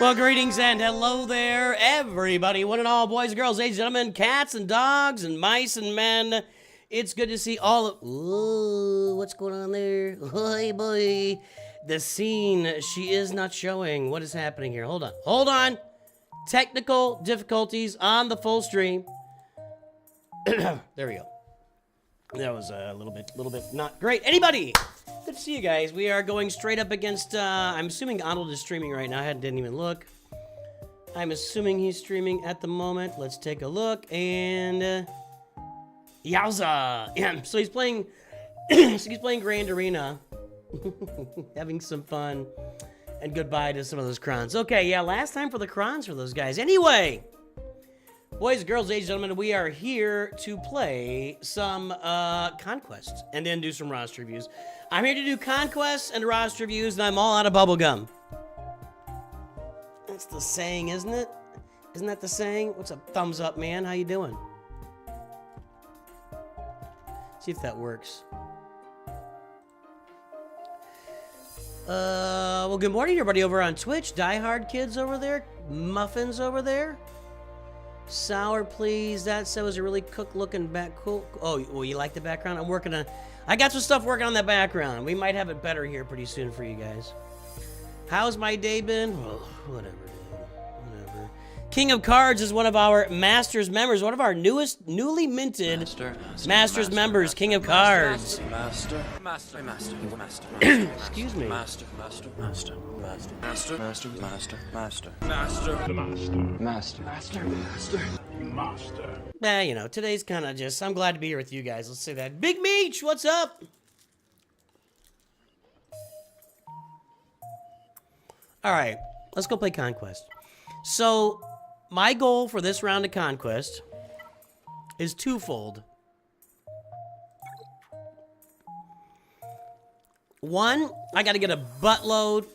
Well, greetings and hello there, everybody, one and all, boys and girls, ladies and gentlemen, cats and dogs and mice and men. It's good to see all of... Ooh, what's going on there? Hey, boy. The scene she is not showing. What is happening here? Hold on. Hold on. Technical difficulties on the full stream. There we go. That was a little bit not great. Anybody? Good to see you guys. We are going straight up against, I'm assuming Arnold is streaming right now. I didn't even look. I'm assuming he's streaming at the moment. Let's take a look, and, yowza! Yeah, so he's playing, he's playing Grand Arena. Having some fun, and goodbye to some of those crons. Okay, yeah, last time for the crons for those guys. Anyway, boys, girls, ladies and gentlemen, we are here to play some Conquest, and then do some roster reviews. I'm here to do Conquest and roster reviews, and I'm all out of bubblegum. That's the saying, isn't it? Isn't that the saying? What's up, thumbs up, man? How you doing? See if that works. Well, good morning, everybody over on Twitch. Diehard Kids over there. Muffins over there. Sour, please. That was a really cook-looking back. Cool. Oh, well, you like the background? I'm working on... I got some stuff working on that background. We might have it better here pretty soon for you guys. How's my day been? Well, whatever, dude. Whatever. King of Cards is one of our Masters members. One of our newly minted Masters members. King of Cards. Master. Excuse me. Master. You know, today's kind of just, I'm glad to be here with you guys. Let's say that. Big Meech, what's up? All right, let's go play Conquest. So, my goal for this round of Conquest is twofold. One, I got to get a buttload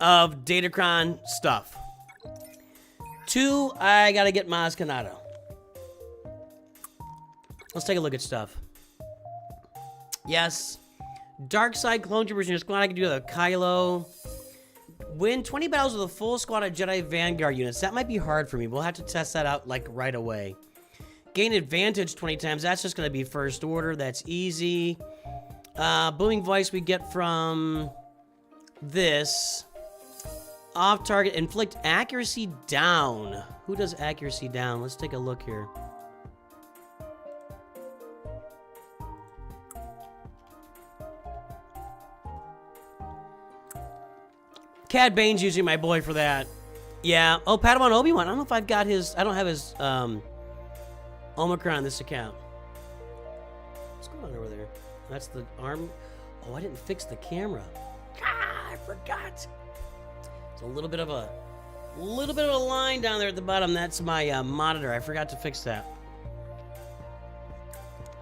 of Datacron stuff. Two, I got to get Maz Kanata. Let's take a look at stuff. Yes. Dark Side Clone Troopers in your squad. I can do the Kylo. Win 20 battles with a full squad of Jedi vanguard units. That might be hard for me. We'll have to test that out, like, right away. Gain advantage 20 times. That's just going to be first order. That's easy. Booming voice we get from this. Off target. Inflict accuracy down. Who does accuracy down? Let's take a look here. Cad Bane's usually my boy for that. Yeah. Oh, Padawan Obi-Wan. I don't know if I've got his... I don't have his Omicron on this account. What's going on over there? That's the arm. Oh, I didn't fix the camera. Ah, I forgot. It's a little bit of a line down there at the bottom. That's my monitor. I forgot to fix that.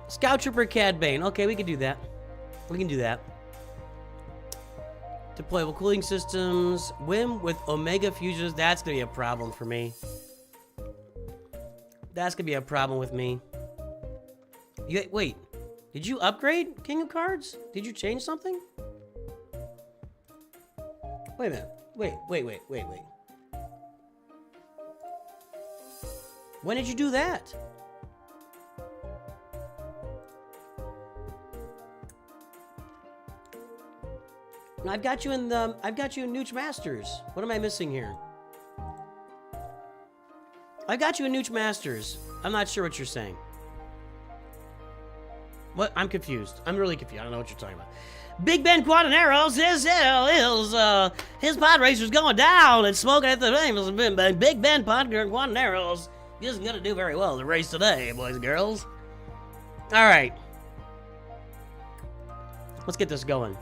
Scout Trooper Cad Bane. Okay, we can do that. We can do that. Deployable cooling systems. Whim with Omega fuses. That's going to be a problem for me. That's going to be a problem with me. Wait. Did you upgrade King of Cards? Did you change something? Wait a minute. Wait. When did you do that? I've got you in Nooch Masters. What am I missing here? I've got you in Nooch Masters. I'm not sure what you're saying. What? I'm confused. I'm really confused. I don't know what you're talking about. Big Ben Quadaneros his pod racer's going down and smoking at the famous Big Ben Quadaneros isn't gonna do very well in the race today, boys and girls. All right. Let's get this going.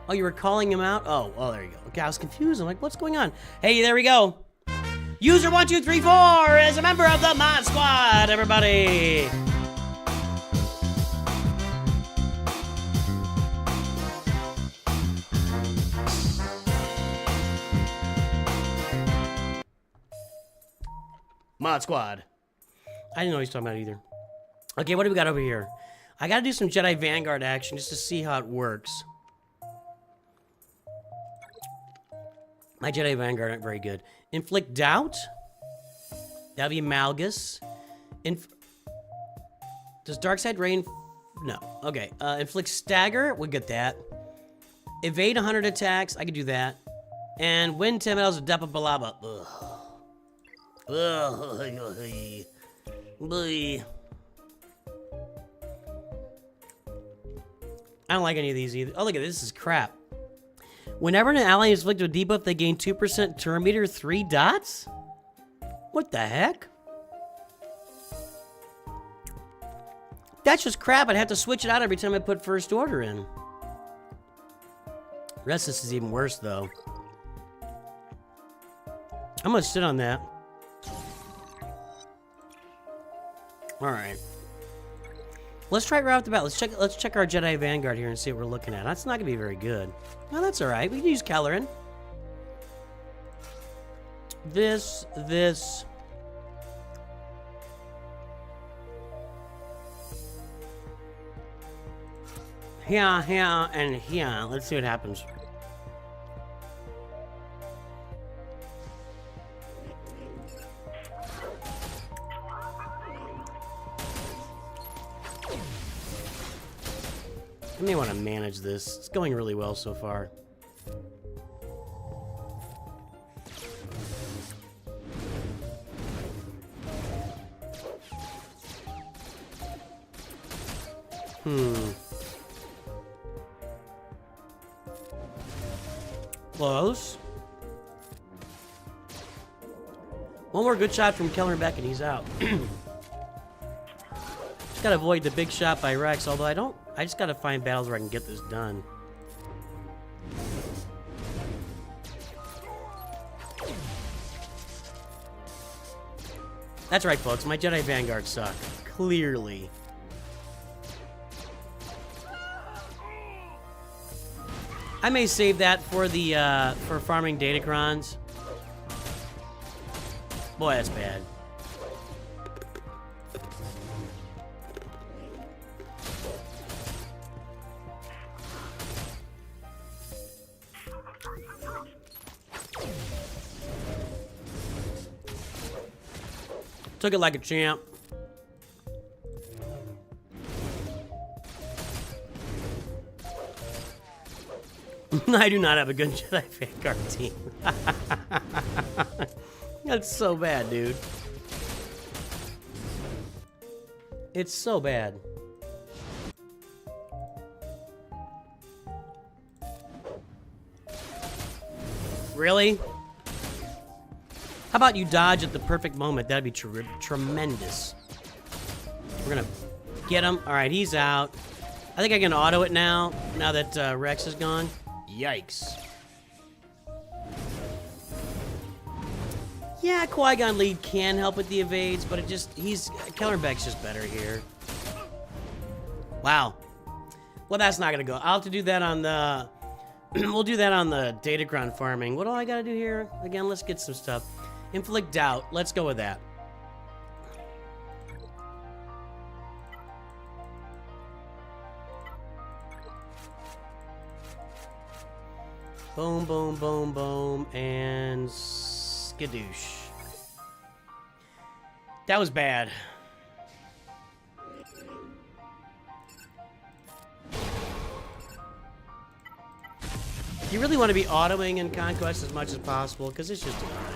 Oh, you were calling him out? Oh, there you go. Okay, I was confused. I'm like, what's going on? Hey, there we go. User 1234 is a member of the Mod Squad, everybody. Mod Squad. I didn't know what he's talking about either. Okay, what do we got over here? I gotta do some Jedi Vanguard action just to see how it works. My Jedi Vanguard aren't very good. Inflict Doubt? That'll be Malgus. Does Darkside Rain? No. Okay. Inflict Stagger? We'll get that. Evade 100 attacks. I could do that. And win 10 medals of Depa Balaba. Ugh. Ugh. Boy. I don't like any of these either. Oh, look at this. This is crap. Whenever an ally is inflicted with debuff, they gain 2% turn meter, 3 dots? What the heck? That's just crap. I'd have to switch it out every time I put First Order in. The rest of this is even worse, though. I'm gonna sit on that. Alright. Let's try it right off the bat. Let's check our Jedi Vanguard here and see what we're looking at. That's not gonna be very good. Well, that's alright. We can use Kelleran. This. Here, and here. Let's see what happens. I may want to manage this. It's going really well so far. Close. One more good shot from Kelleran Beck and he's out. Just gotta avoid the big shot by Rex, although I just gotta find battles where I can get this done. That's right, folks. My Jedi Vanguard suck. Clearly. I may save that for the for farming Datacrons. Boy, that's bad. Took it like a champ. I do not have a good Jedi Vanguard team. That's so bad, dude. It's so bad. Really? How about you dodge at the perfect moment? That'd be tremendous. We're gonna get him. All right, he's out. I think I can auto it now that Rex is gone. Yikes. Yeah, Qui-Gon lead can help with the evades, but Kelleran Beck's just better here. Wow. Well, that's not gonna go. I'll have to do that on the... we'll do that on the Datacron farming. What do I gotta do here? Again, let's get some stuff. Inflict Doubt. Let's go with that. Boom, boom, boom, boom, and skadoosh. That was bad. You really want to be autoing in Conquest as much as possible, because it's just a grind.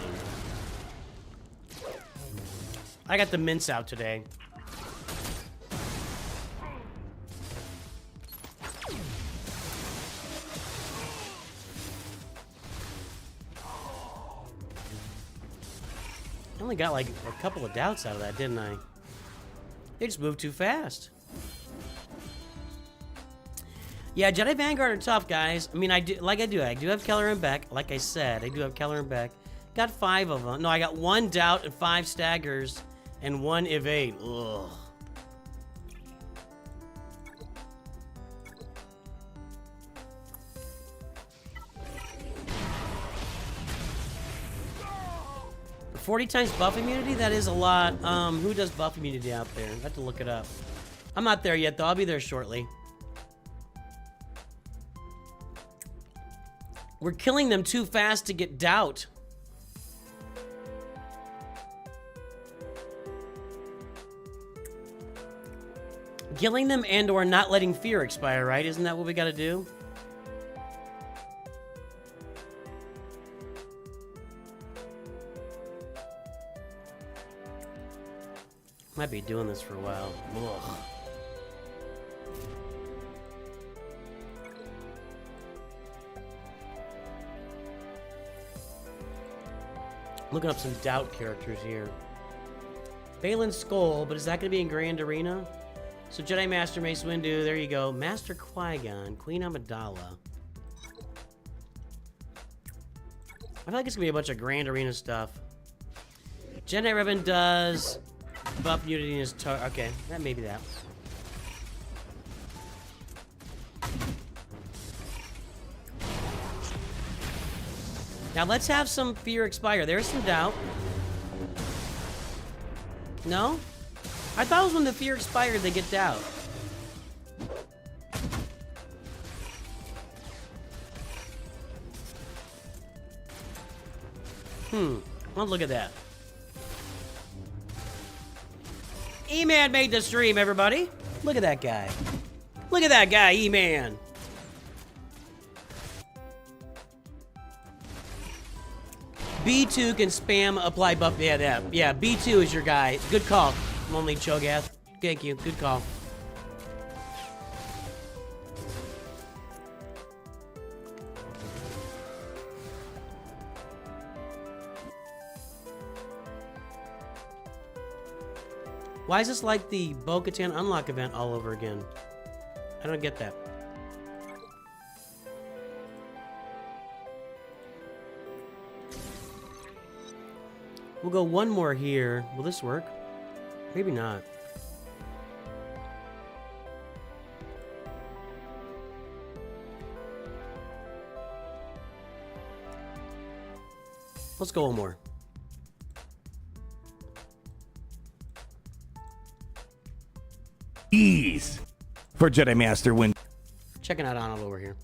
I got the mints out today. I only got like a couple of doubts out of that, didn't I? They just moved too fast. Yeah, Jedi Vanguard are tough, guys. I mean, I do have Kelleran Beck. Like I said, I do have Kelleran Beck. Got 5 of them. No, I got 1 doubt and 5 staggers and 1 evade. Ugh. For 40 times buff immunity? That is a lot. Who does buff immunity out there? I have to look it up. I'm not there yet, though. I'll be there shortly. We're killing them too fast to get doubt. Killing them and or not letting fear expire, right? Isn't that what we gotta do? Might be doing this for a while. Ugh. Looking up some doubt characters here. Balin's Skull, but is that going to be in Grand Arena? So Jedi Master Mace Windu, there you go. Master Qui-Gon, Queen Amidala. I feel like it's going to be a bunch of Grand Arena stuff. Jedi Revan does buff unity in his okay, that may be that. Now let's have some fear expire. There's some doubt. No? I thought it was when the fear expired they get doubt. Well, look at that. E-Man made the stream, everybody. Look at that guy. Look at that guy, E-Man. B2 can spam apply buff. Yeah, that. Yeah, B2 is your guy. Good call. Lonely Cho'Gath. Thank you. Good call. Why is this like the Bo-Katan unlock event all over again? I don't get that. We'll go one more here. Will this work? Maybe not. Let's go one more. Ease for Jedi Master Wind. Checking out Arnold over here.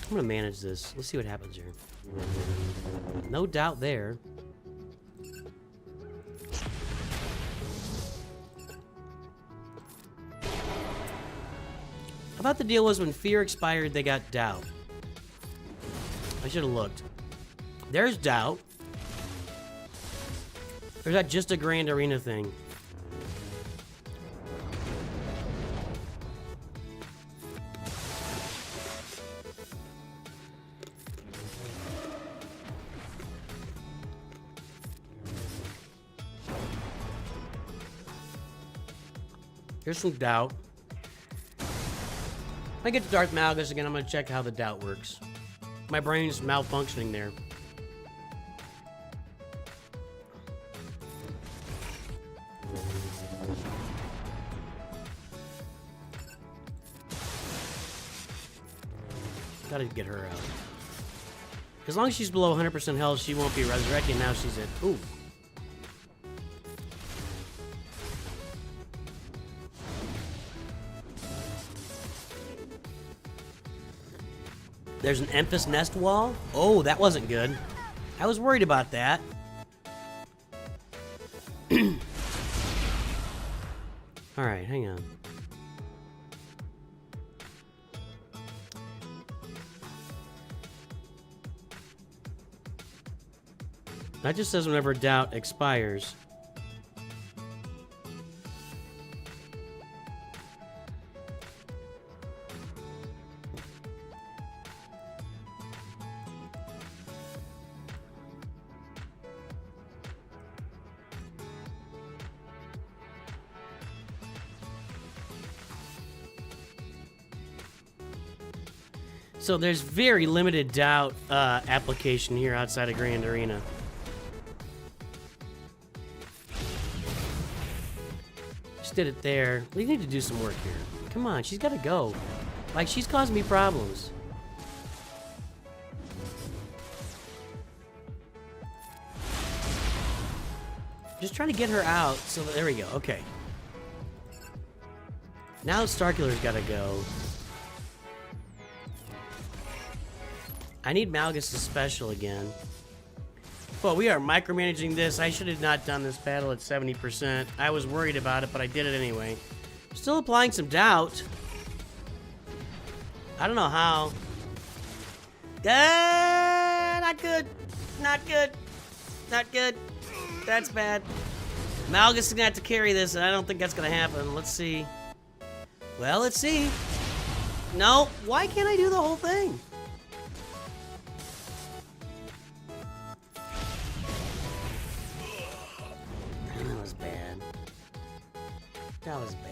I'm gonna manage this. Let's see what happens here. No doubt there. How about the deal was when fear expired, they got doubt? I should have looked. There's doubt. Or is that just a Grand Arena thing? Here's some doubt. When I get to Darth Malgus again, I'm going to check how the doubt works. My brain's malfunctioning there. Gotta get her out. As long as she's below 100% health, she won't be resurrecting. Now she's at... Ooh. There's an Emphas Nest wall. Oh, that wasn't good. I was worried about that. Alright, hang on. That just says whenever doubt expires. So there's very limited doubt application here outside of Grand Arena. Just did it there. We need to do some work here. Come on, she's got to go. Like, she's causing me problems. Just trying to get her out. So there we go. Okay. Now Starkiller's got to go. I need Malgus' special again. Well, we are micromanaging this. I should have not done this battle at 70%. I was worried about it, but I did it anyway. Still applying some doubt. I don't know how. Not good. Not good. Not good. That's bad. Malgus is gonna have to carry this, and I don't think that's gonna happen. Let's see. Well, let's see. No, why can't I do the whole thing? That was bad. That was bad.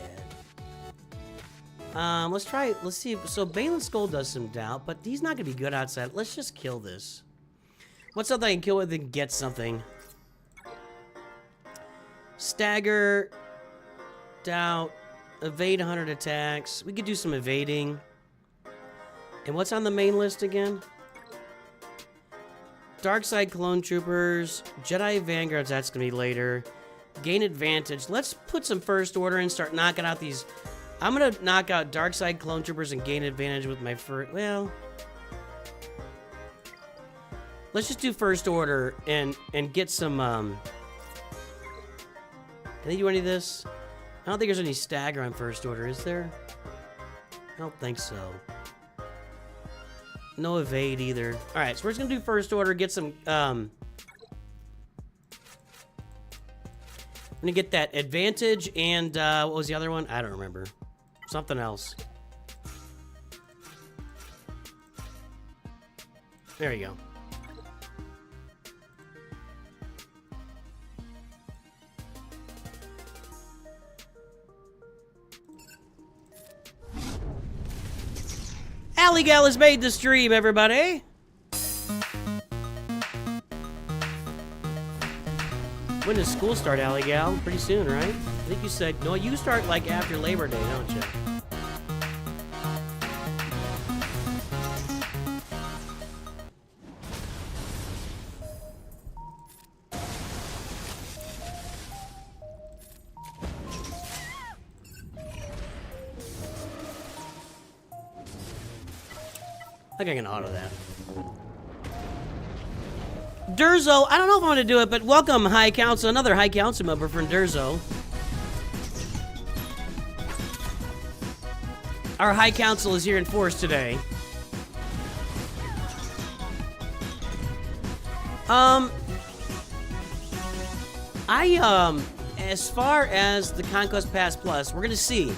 Let's try. Let's see. So Balin Skull does some doubt, but he's not gonna be good outside. Let's just kill this. What's something I can kill with and get something? Stagger, doubt, evade 100 attacks. We could do some evading. And what's on the main list again? Dark Side Clone Troopers, Jedi Vanguards, that's gonna be later. Gain advantage. Let's put some first order and start knocking out these. I'm gonna knock out Dark Side Clone Troopers and gain advantage with my first. Well, let's just do first order and get some. Can they do any of this? I don't think there's any stagger on first order, is there? I don't think so. No evade either. All right, so we're just gonna do first order, get some. I'm gonna get that advantage and what was the other one? I don't remember. Something else. There you go. Alligal has made the stream, everybody. When does school start, Alligal? Pretty soon, right? I think you said, no, you start like after Labor Day, don't you? I think I can auto that. Durzo, I don't know if I'm going to do it, but welcome, High Council, another High Council member from Durzo. Our High Council is here in force today. As far as the Conquest Pass Plus, we're going to see.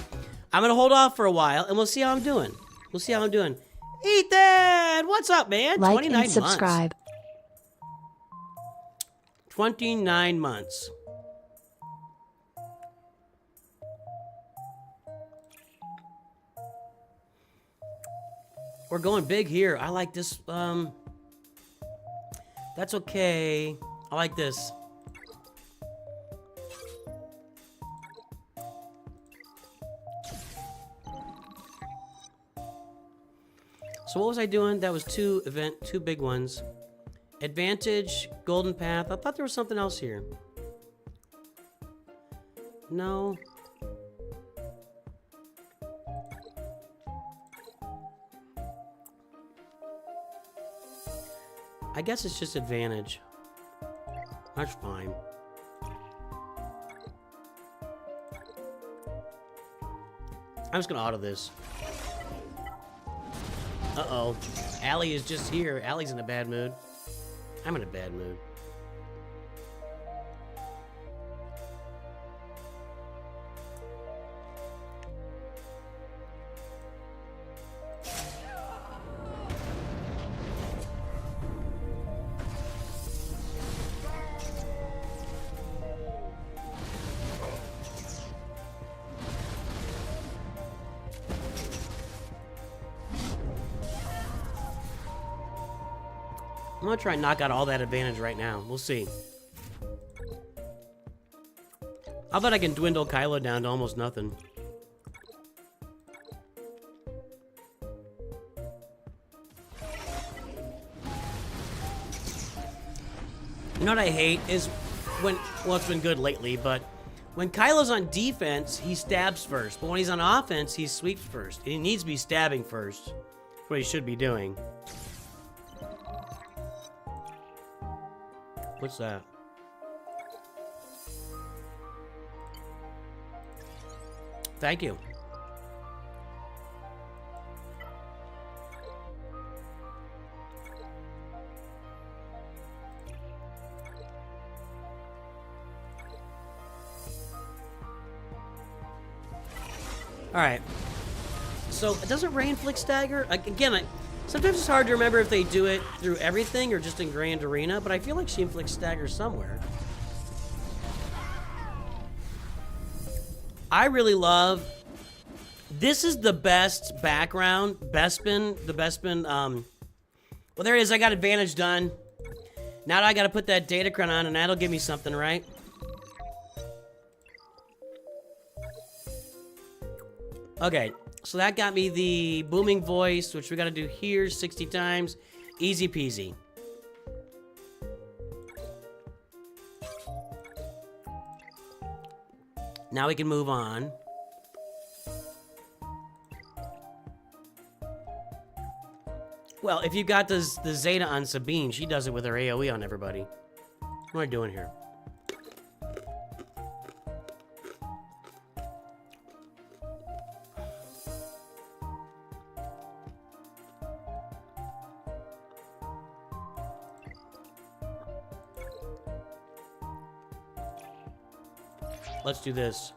I'm going to hold off for a while, and we'll see how I'm doing. We'll see how I'm doing. Ethan, what's up, man? Like 29 and subscribe. Months. 29 months. We're going big here. I like this. That's okay. I like this. So what was I doing? That was two big ones. Advantage, Golden Path. I thought there was something else here. No. I guess it's just advantage. That's fine. I'm just gonna auto this. Uh-oh. Allie is just here. Allie's in a bad mood. I'm in a bad mood. I'm gonna try and knock out all that advantage right now. We'll see. I'll bet I can dwindle Kylo down to almost nothing. You know what I hate is when, well, it's been good lately, but when Kylo's on defense, he stabs first. But when he's on offense, he sweeps first. He needs to be stabbing first. That's what he should be doing. What's that? Thank you. All right. So, doesn't rain flick stagger? Again, sometimes it's hard to remember if they do it through everything or just in Grand Arena, but I feel like she inflicts stagger somewhere. I really love... This is the best background. Bespin. The Bespin. Well, there it is. I got advantage done. Now I got to put that Datacron on, and that'll give me something, right? Okay, so that got me the booming voice, which we got to do here 60 times. Easy peasy. Now we can move on. Well, if you've got the Zeta on Sabine, she does it with her AoE on everybody. What am I doing here? Let's do this.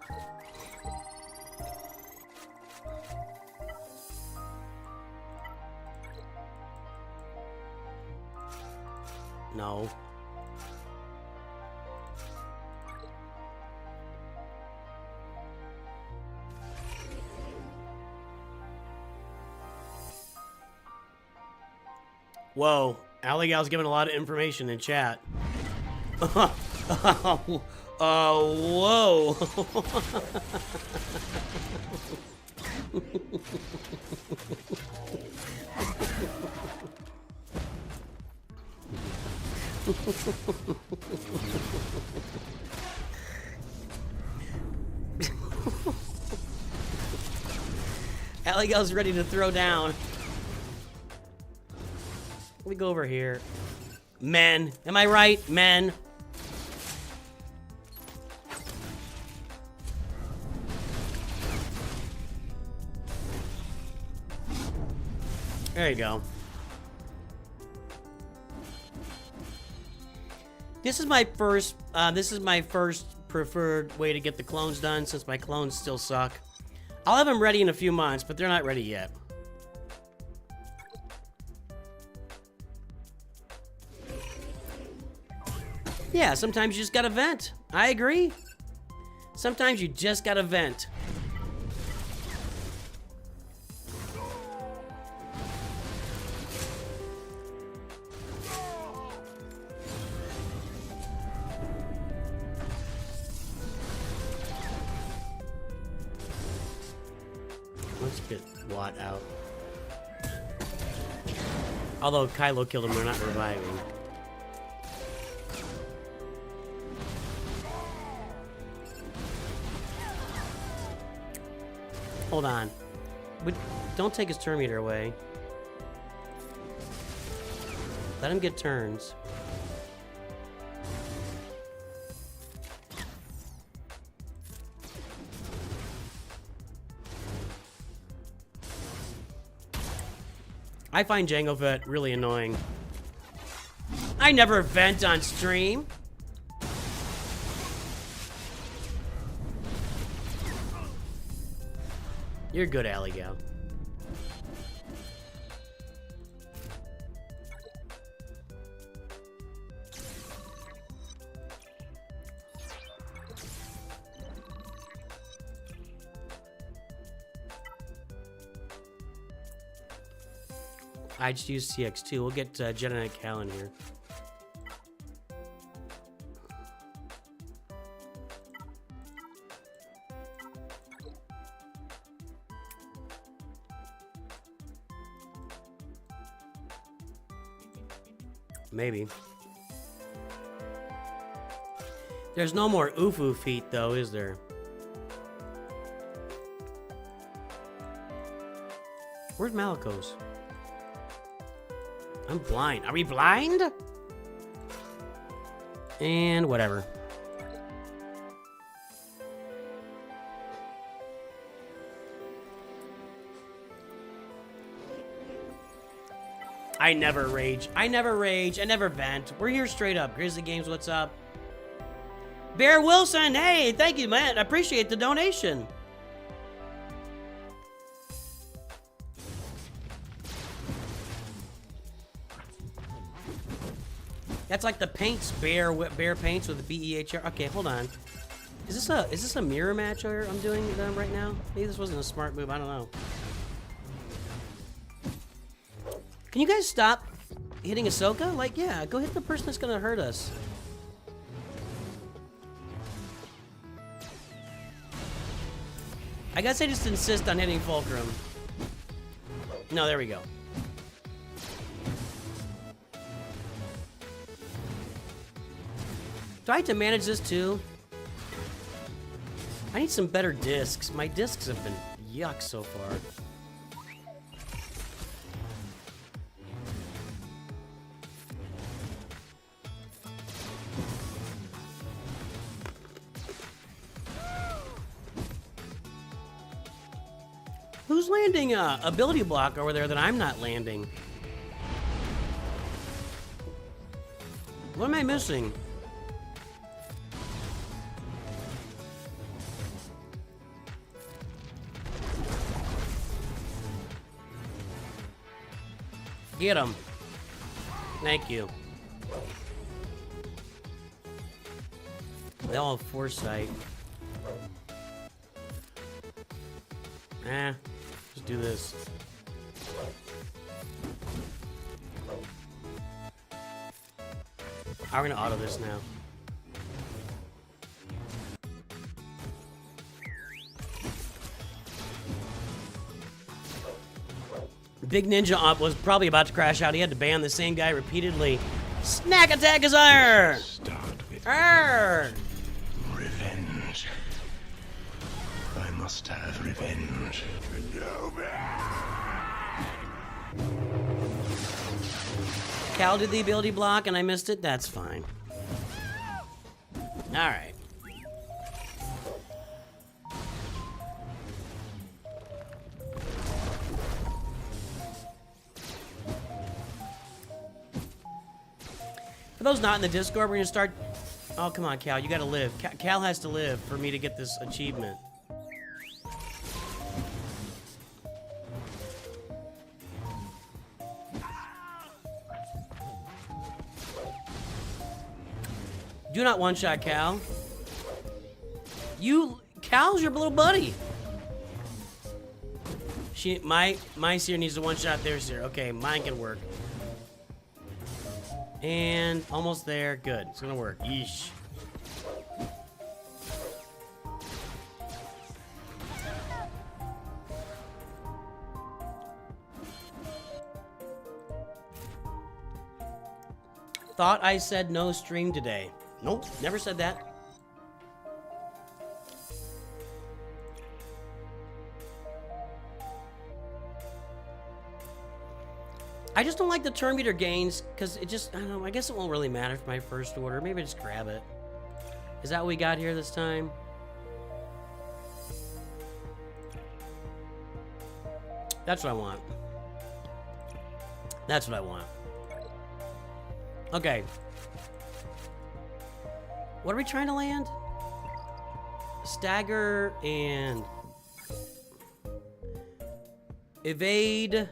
No. Whoa. Aligal's giving a lot of information in chat. Whoa. Aligal's ready to throw down. Let me go over here. Men. Am I right? Men. There you go. This is my first preferred way to get the clones done, since my clones still suck. I'll have them ready in a few months, but they're not ready yet. Yeah, sometimes you just gotta vent. I agree. Sometimes you just gotta vent. Let's get Watt out. Although Kylo killed him, they're not reviving. Hold on. Don't take his turn meter away. Let him get turns. I find Jango Fett really annoying. I never vent on stream. You're good, Aligal. I just used CX2. We'll get Jedi Knight Cal in here. Maybe. There's no more Ufu feet, though, is there? Where's Malicos? I'm blind. Are we blind? And whatever. I never rage. I never rage. I never vent. We're here straight up. Grizzly Games, what's up? Bear Wilson, hey, thank you, man. I appreciate the donation. That's like the paints, bear paints with the BEHR. Okay, hold on. Is this a mirror match I'm doing right now? Maybe this wasn't a smart move. I don't know. Can you guys stop hitting Ahsoka? Like, yeah, go hit the person that's gonna hurt us. I guess I just insist on hitting Fulcrum. No, there we go. Do I have to manage this too? I need some better discs. My discs have been yuck so far. Who's landing a ability block over there that I'm not landing? What am I missing? Get him. Thank you. They all have Foresight. Just do this. I'm gonna auto this now. Big Ninja was probably about to crash out. He had to ban the same guy repeatedly. Snack attack is R! Start with R! revenge. I must have revenge. Cal did the ability block and I missed it? That's fine. Alright. For those not in the Discord, we're gonna start... Oh, come on, Cal, you gotta live. Cal has to live for me to get this achievement. Do not one-shot Cal. Cal's your little buddy. My Seer needs to one-shot their Seer. Okay, mine can work. And almost there. Good. It's gonna work. Yeesh. Thought I said no stream today. Nope, never said that. I just don't like the turn meter gains because it just, I don't know, I guess it won't really matter for my first order. Maybe I just grab it. Is that what we got here this time? That's what I want. That's what I want. Okay. What are we trying to land? Stagger and evade,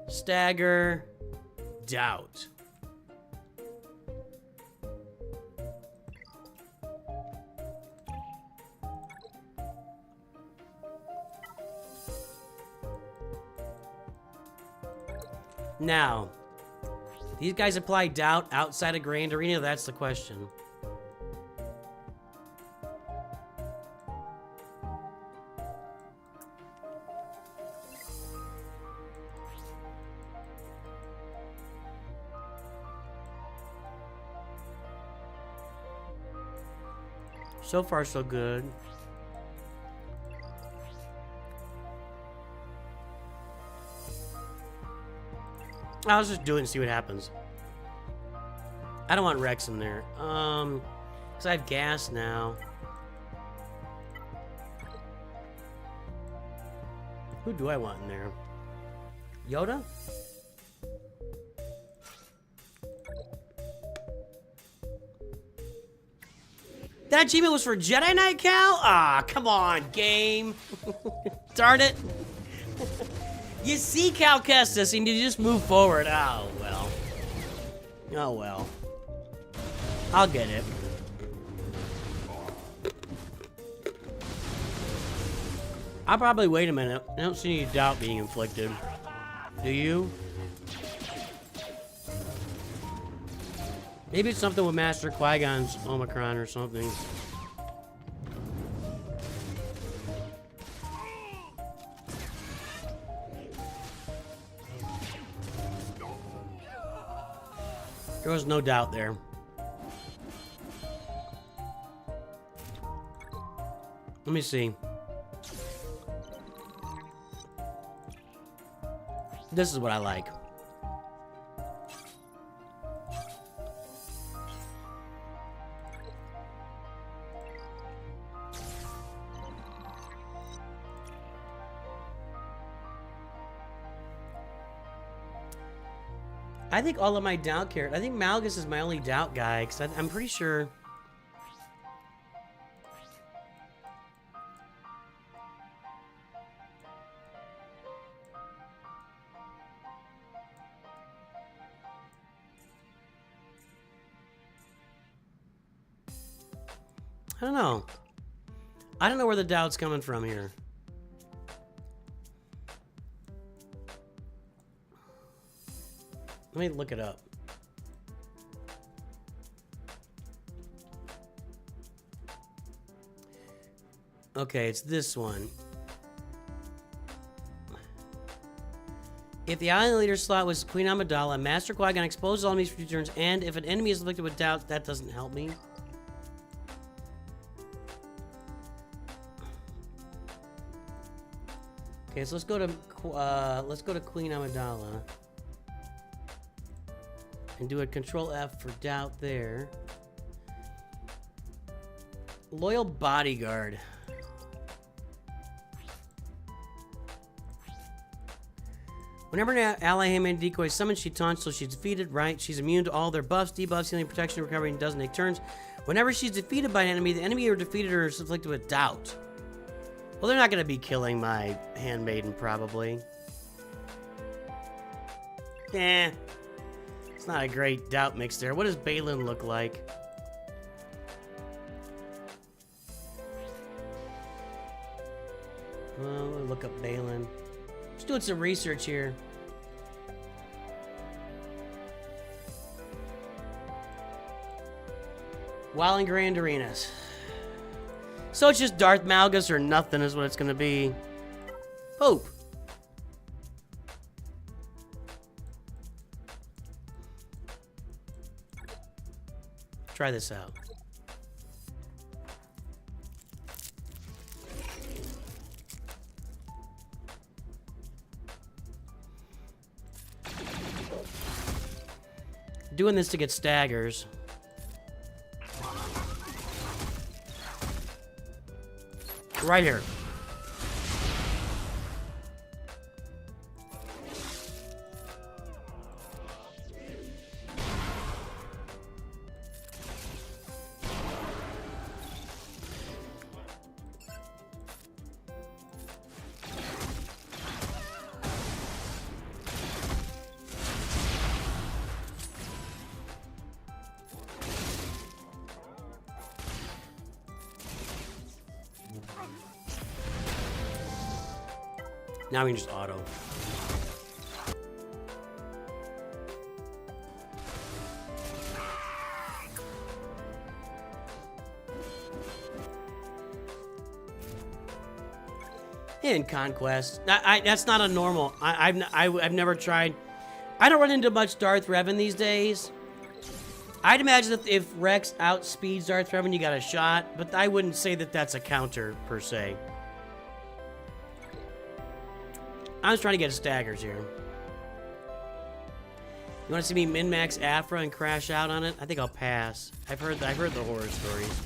stagger, doubt. Now, these guys apply doubt outside of Grand Arena? That's the question. So far, so good. I'll just do it and see what happens. I don't want Rex in there. Because I have gas now. Who do I want in there? Yoda? That achievement was for Jedi Knight, Cal? Ah, come on, game. Darn it. You see Cal Kestis and you just move forward. Oh, well. Oh, well. I'll get it. I'll probably wait a minute. I don't see any doubt being inflicted. Do you? Maybe it's something with Master Qui-Gon's Omicron or something. There was no doubt there. Let me see. This is what I like. I think all of my doubt characters. I think Malgus is my only doubt guy, because I'm pretty sure. I don't know. I don't know where the doubt's coming from here. Let me look it up. Okay, it's this one. If the island leader slot was Queen Amidala, Master Qui-Gon exposes all enemies for 2 turns, and if an enemy is afflicted with doubt, that doesn't help me. Okay, so let's go to Queen Amidala. And do a Control F for doubt there. Loyal Bodyguard. Whenever an ally handmade decoy is summoned, she taunts till she's defeated, right? She's immune to all their buffs, debuffs, healing, protection, recovery, and doesn't take turns. Whenever she's defeated by an enemy, the enemy who defeated her is afflicted with doubt. Well, they're not going to be killing my handmaiden, probably. Eh. It's not a great doubt mix there. What does Balin look like? Well, we'll look up Balin. Just doing some research here. While in Grand Arenas. So it's just Darth Malgus or nothing is what it's going to be. Pope. Try this out. Doing this to get staggers. Right here. Now we can just auto. In Conquest, that's not a normal. I've never tried. I don't run into much Darth Revan these days. I'd imagine that if Rex outspeeds Darth Revan, you got a shot, but I wouldn't say that that's a counter per se. I was trying to get staggers here. You want to see me min-max Afra and crash out on it? I think I'll pass. I've heard the horror stories.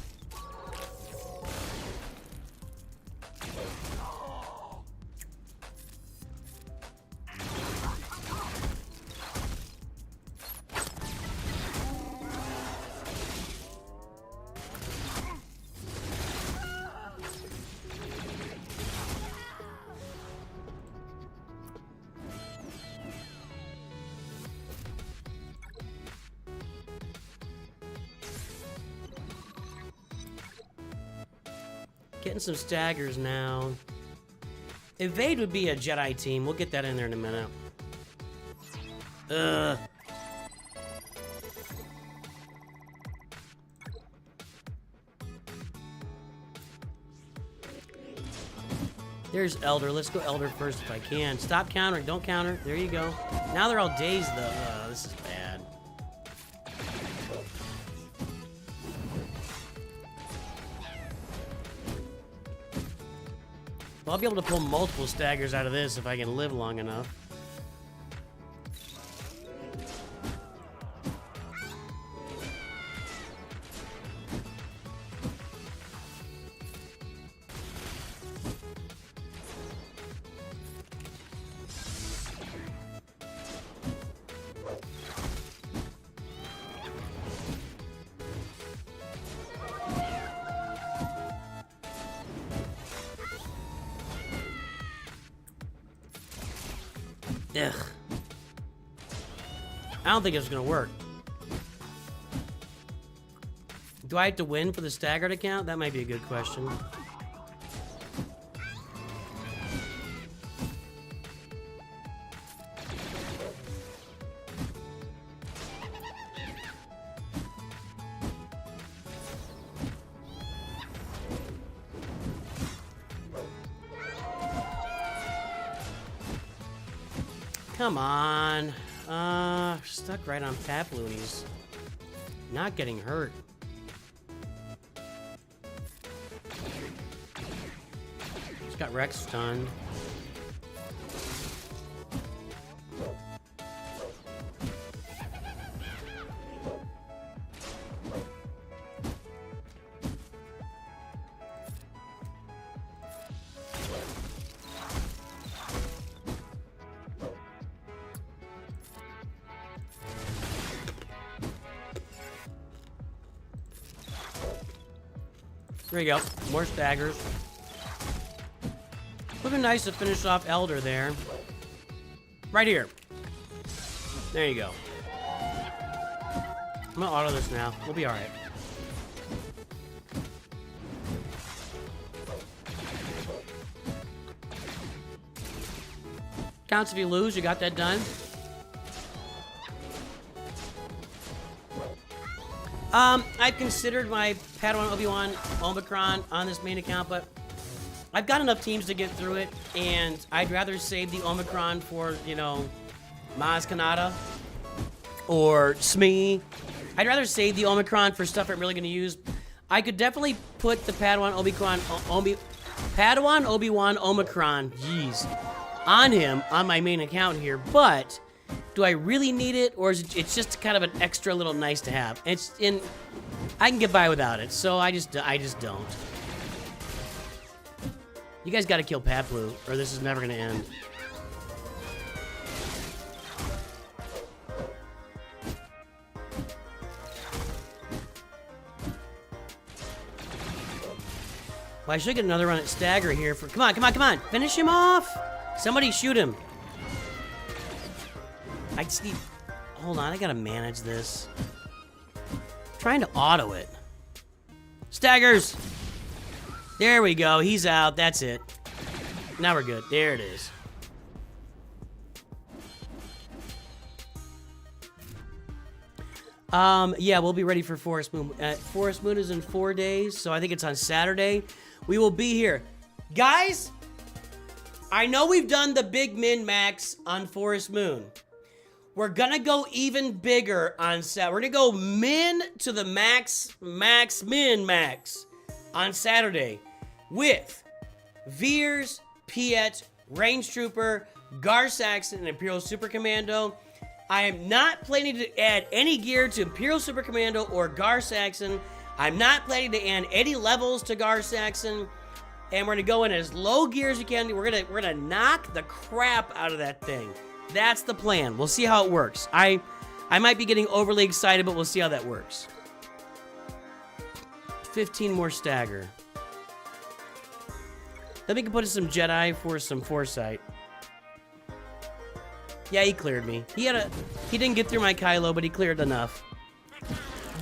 Getting some staggers now. Evade would be a Jedi team. We'll get that in there in a minute. Ugh. There's Elder. Let's go Elder first if I can. Stop countering. Don't counter. There you go. Now they're all dazed though. This is bad. I'll be able to pull multiple staggers out of this if I can live long enough. Ugh. I don't think it's gonna work. Do I have to win for the staggered account? That might be a good question. Come on. Stuck right on Pap Loonies. Not getting hurt. Just got Rex stunned. There you go. More staggers. Looking nice to finish off Elder there. Right here. There you go. I'm gonna auto this now. We'll be alright. Counts if you lose. You got that done. I've considered my Padawan Obi-Wan Omicron on this main account, but I've got enough teams to get through it, and I'd rather save the Omicron for, you know, Maz Kanata or Smee. I'd rather save the Omicron for stuff I'm really going to use. I could definitely put the Padawan Obi-Wan Omicron, jeez, on him on my main account here, but do I really need it, or is it's just kind of an extra little nice to have? I can get by without it, so I just don't. You guys got to kill Paplu, or this is never gonna end. Well, I should get another run at Stagger here for. Come on, come on, come on! Finish him off! Somebody shoot him. I just need. Hold on, I gotta manage this. I'm trying to auto it. Staggers! There we go, he's out, that's it. Now we're good, there it is. Yeah, we'll be ready for Forest Moon. Forest Moon is in 4 days, so I think it's on Saturday. We will be here. Guys, I know we've done the big min-max on Forest Moon. We're gonna go even bigger on Saturday. We're gonna go min to the max, min, max on Saturday with Veers, Piet, Range Trooper, Gar Saxon, and Imperial Super Commando. I am not planning to add any gear to Imperial Super Commando or Gar Saxon. I'm not planning to add any levels to Gar Saxon. And we're gonna go in as low gear as we can. We're gonna knock the crap out of that thing. That's the plan. We'll see how it works. I might be getting overly excited, but we'll see how that works. 15 more stagger. Then we can put in some Jedi for some Foresight. Yeah, he cleared me. He didn't get through my Kylo, but he cleared enough.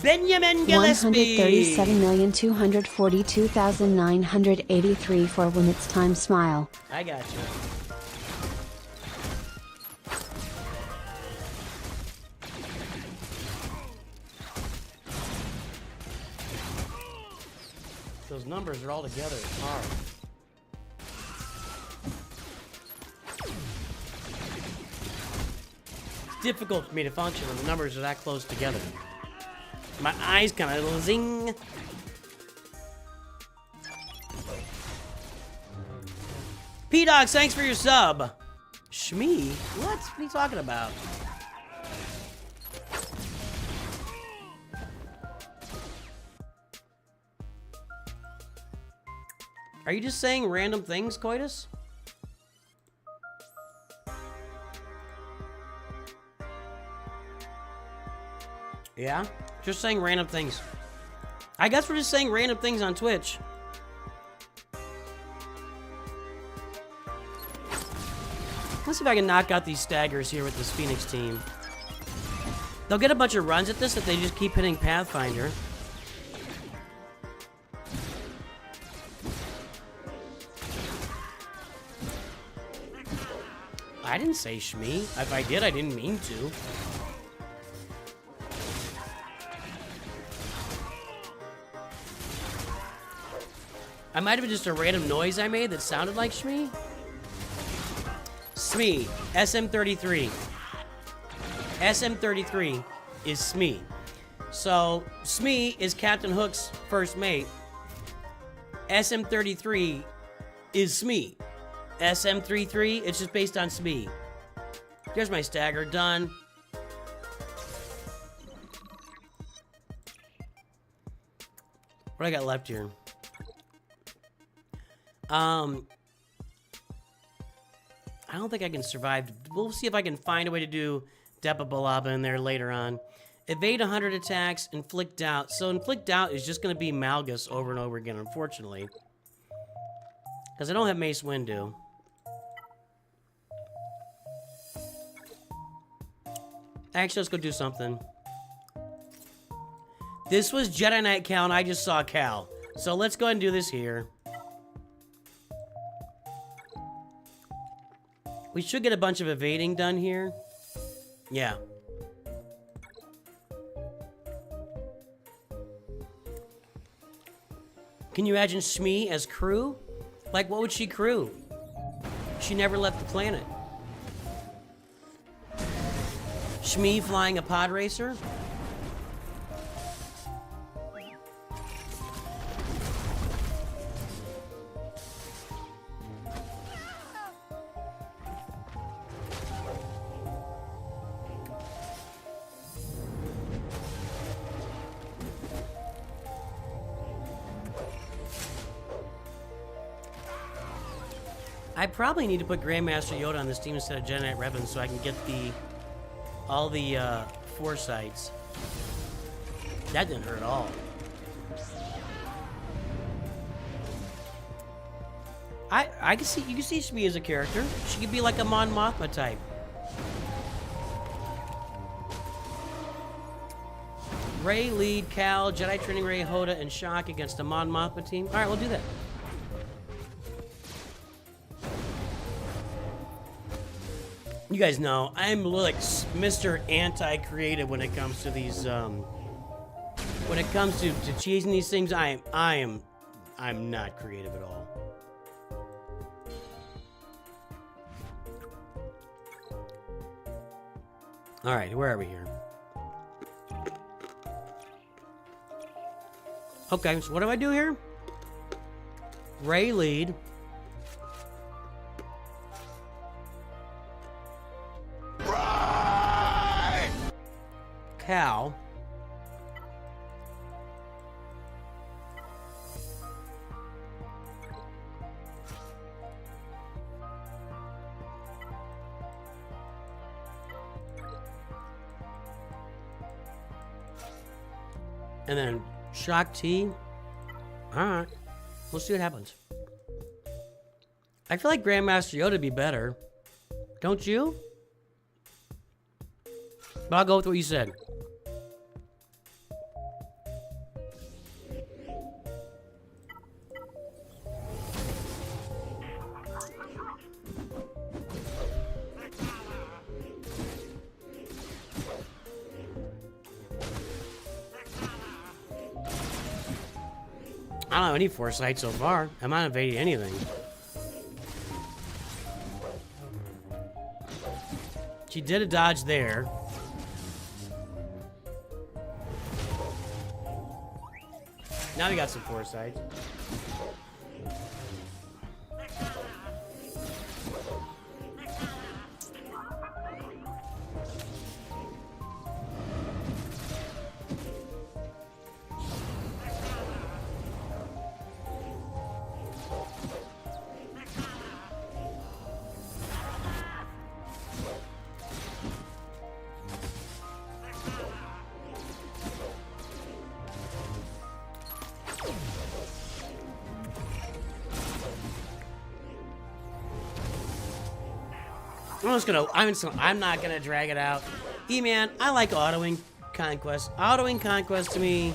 Benjamin Gillespie! 137,242,983 for when it's time smile. I got you. Those numbers are all together. It's hard. It's difficult for me to function when the numbers are that close together. My eyes kind of zing. P-Dogs, thanks for your sub. Shmee? What are you talking about? Are you just saying random things, Coitus? Yeah? Just saying random things. I guess we're just saying random things on Twitch. Let's see if I can knock out these staggers here with this Phoenix team. They'll get a bunch of runs at this if they just keep hitting Pathfinder. I didn't say Shmee. If I did, I didn't mean to. I might have been just a random noise I made that sounded like Shmee. Smee, SM33. SM33 is Smee. So, Smee is Captain Hook's first mate. SM33 is Smee. SM33, it's just based on Smee. There's my stagger, done. What do I got left here? I don't think I can survive. We'll see if I can find a way to do Depa Balaba in there later on. Evade 100 attacks, inflict doubt. So inflict doubt is just going to be Malgus over and over again, unfortunately. Because I don't have Mace Windu. Actually, let's go do something. This was Jedi Knight Cal, and I just saw Cal. So let's go ahead and do this here. We should get a bunch of evading done here. Yeah. Can you imagine Shmee as crew? Like, what would she crew? She never left the planet. Shmee flying a pod racer? I probably need to put Grandmaster Yoda on this team instead of Jedi Knight Revan so I can get all the Foresights. That didn't hurt at all. I can see, you can see Shmee as a character. She could be like a Mon Mothma type. Rey, lead, Cal, Jedi training Rey, Hoda, and Shock against a Mon Mothma team. All right, we'll do that. You guys know I'm like Mr. Anti-creative when it comes to these. When it comes to cheesing these things, I'm not creative at all. All right, where are we here? Okay, so what do I do here? Rey lead. Cal. And then Shock T. Alright. We'll see what happens. I feel like Grandmaster Yoda would be better. Don't you? But I'll go with what you said. I don't have any Foresight so far. I'm not evading anything. She did a dodge there. Now we got some Foresight. I'm not gonna drag it out. E-man, I like autoing Conquest. Autoing Conquest to me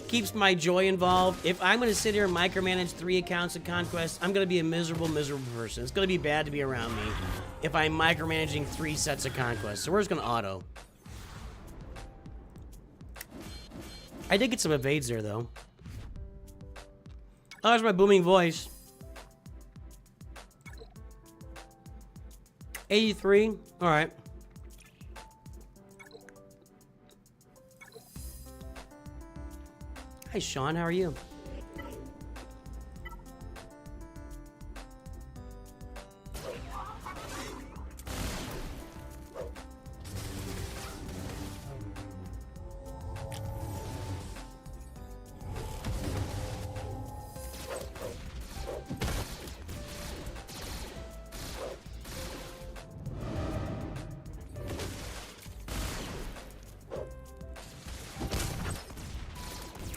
keeps my joy involved. If I'm gonna sit here and micromanage 3 accounts of Conquest, I'm gonna be a miserable, miserable person. It's gonna be bad to be around me if I'm micromanaging 3 sets of Conquest. So we're just gonna auto. I did get some evades there though. Oh, there's my booming voice. 83. All right. Hi, Sean. How are you?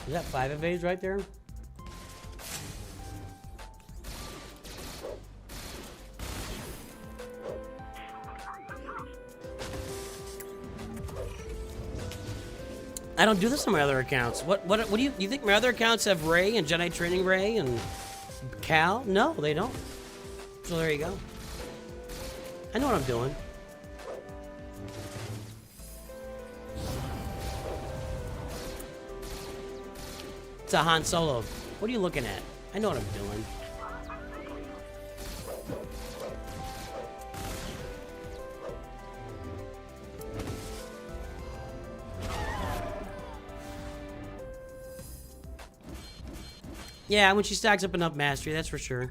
Is that 5 evades right there? I don't do this on my other accounts. What do you think my other accounts have Ray and Jedi Training Ray and Cal? No, they don't. So there you go. I know what I'm doing. It's a Han Solo. What are you looking at? I know what I'm doing. Yeah, when she stacks up enough mastery, that's for sure.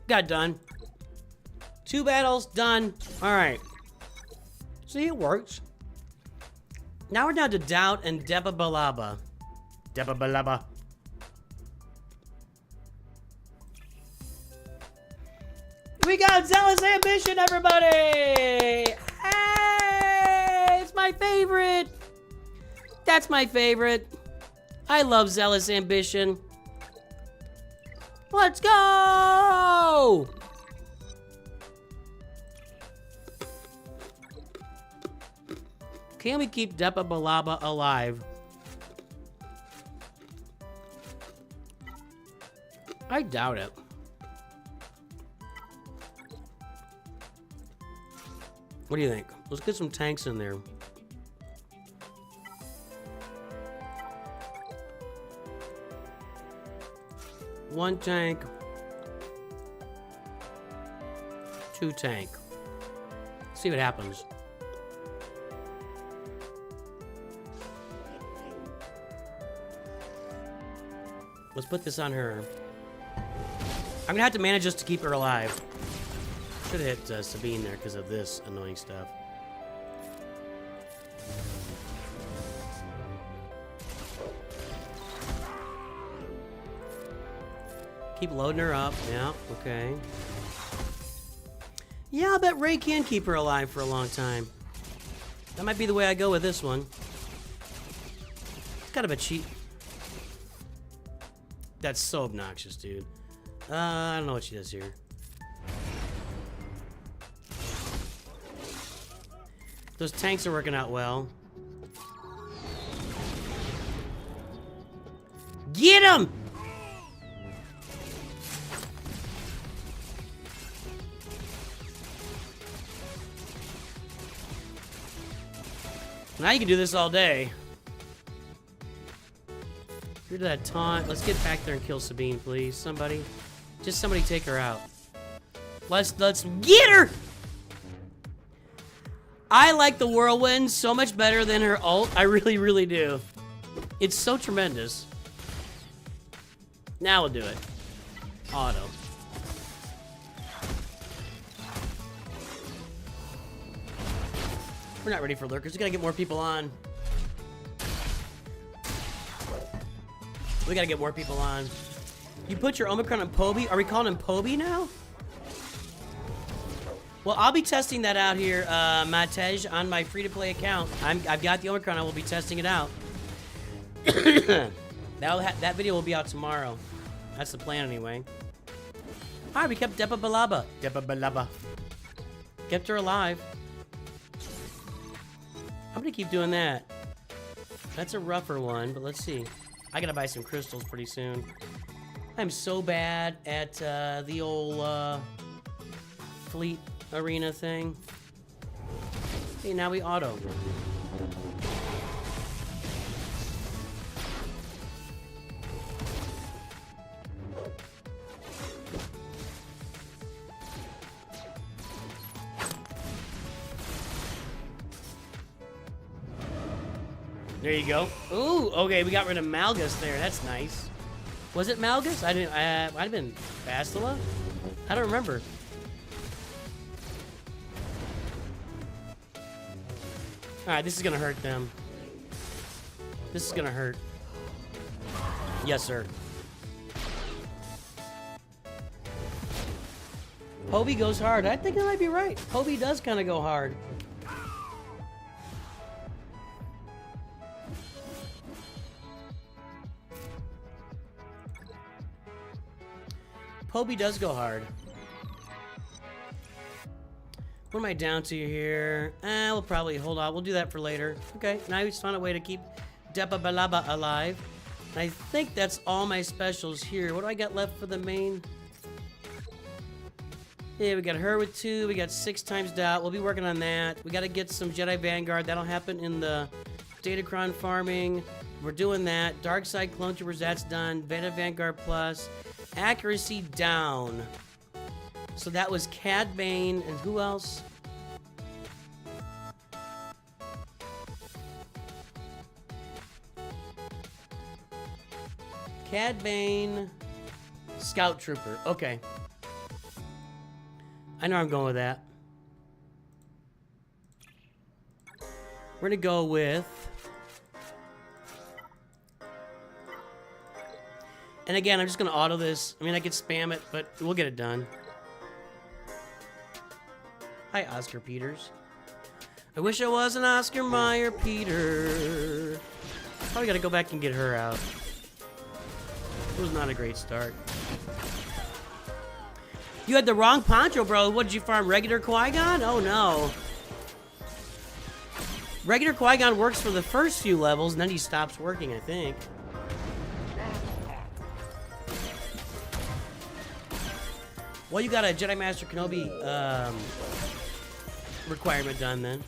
Got done. 2 battles, done. Alright. See, it works. Now we're down to Doubt and Deba Balaba. Deba Balaba. We got Zealous Ambition, everybody! Hey! It's my favorite! That's my favorite. I love Zealous Ambition. Let's go! Can we keep Deba Balaba alive? I doubt it. What do you think? Let's get some tanks in there. One tank. 2 tank. See what happens. Let's put this on her. I'm gonna have to manage just to keep her alive. Should have hit Sabine there because of this annoying stuff. Keep loading her up. Yeah, okay. Yeah, I'll bet Ray can keep her alive for a long time. That might be the way I go with this one. It's kind of a cheat. That's so obnoxious, dude. I don't know what she does here. Those tanks are working out well. Get him! Now you can do this all day. Get rid of that taunt. Let's get back there and kill Sabine, please. Somebody. Just somebody take her out. Let's get her! I like the whirlwind so much better than her ult. I really, really do. It's so tremendous. Now we'll do it. Auto. We're not ready for lurkers. We gotta get more people on. We gotta get more people on. You put your Omicron on Poby? Are we calling him Poby now? Well, I'll be testing that out here, Matej, on my free-to-play account. I've got the Omicron. I will be testing it out. That video will be out tomorrow. That's the plan, anyway. All right, we kept Depa Balaba. Depa Balaba. Kept her alive. I'm gonna keep doing that. That's a rougher one, but let's see. I gotta buy some crystals pretty soon. I'm so bad at the old fleet arena thing. Okay, now we auto. There you go. Ooh, okay, we got rid of Malgus there. That's nice. Was it Malgus? I didn't. Might have been Bastila. I don't remember. All right, this is gonna hurt them. This is gonna hurt. Yes, sir. Hobie goes hard. I think I might be right. Hobie does kind of go hard. Hobie does go hard. What am I down to here? We'll probably hold on. We'll do that for later. Okay, now we just found a way to keep Depa Balaba alive. And I think that's all my specials here. What do I got left for the main? Yeah, we got her with 2. We got 6 times doubt. We'll be working on that. We got to get some Jedi Vanguard. That'll happen in the Datacron farming. We're doing that. Dark Side Clone Troopers, that's done. Beta Vanguard Plus. Accuracy down. So that was Cad Bane, and who else? Cad Bane, Scout Trooper. Okay. I know I'm going with that. We're gonna go with... And again, I'm just gonna auto this. I mean, I could spam it, but we'll get it done. Hi, Oscar Peters. I wish I was an Oscar Mayer Peter. Probably gotta go back and get her out. It was not a great start. You had the wrong poncho, bro. What did you farm? Regular Qui-Gon? Oh no. Regular Qui-Gon works for the first few levels, and then he stops working, I think. Well, you got a Jedi Master Kenobi requirement done then.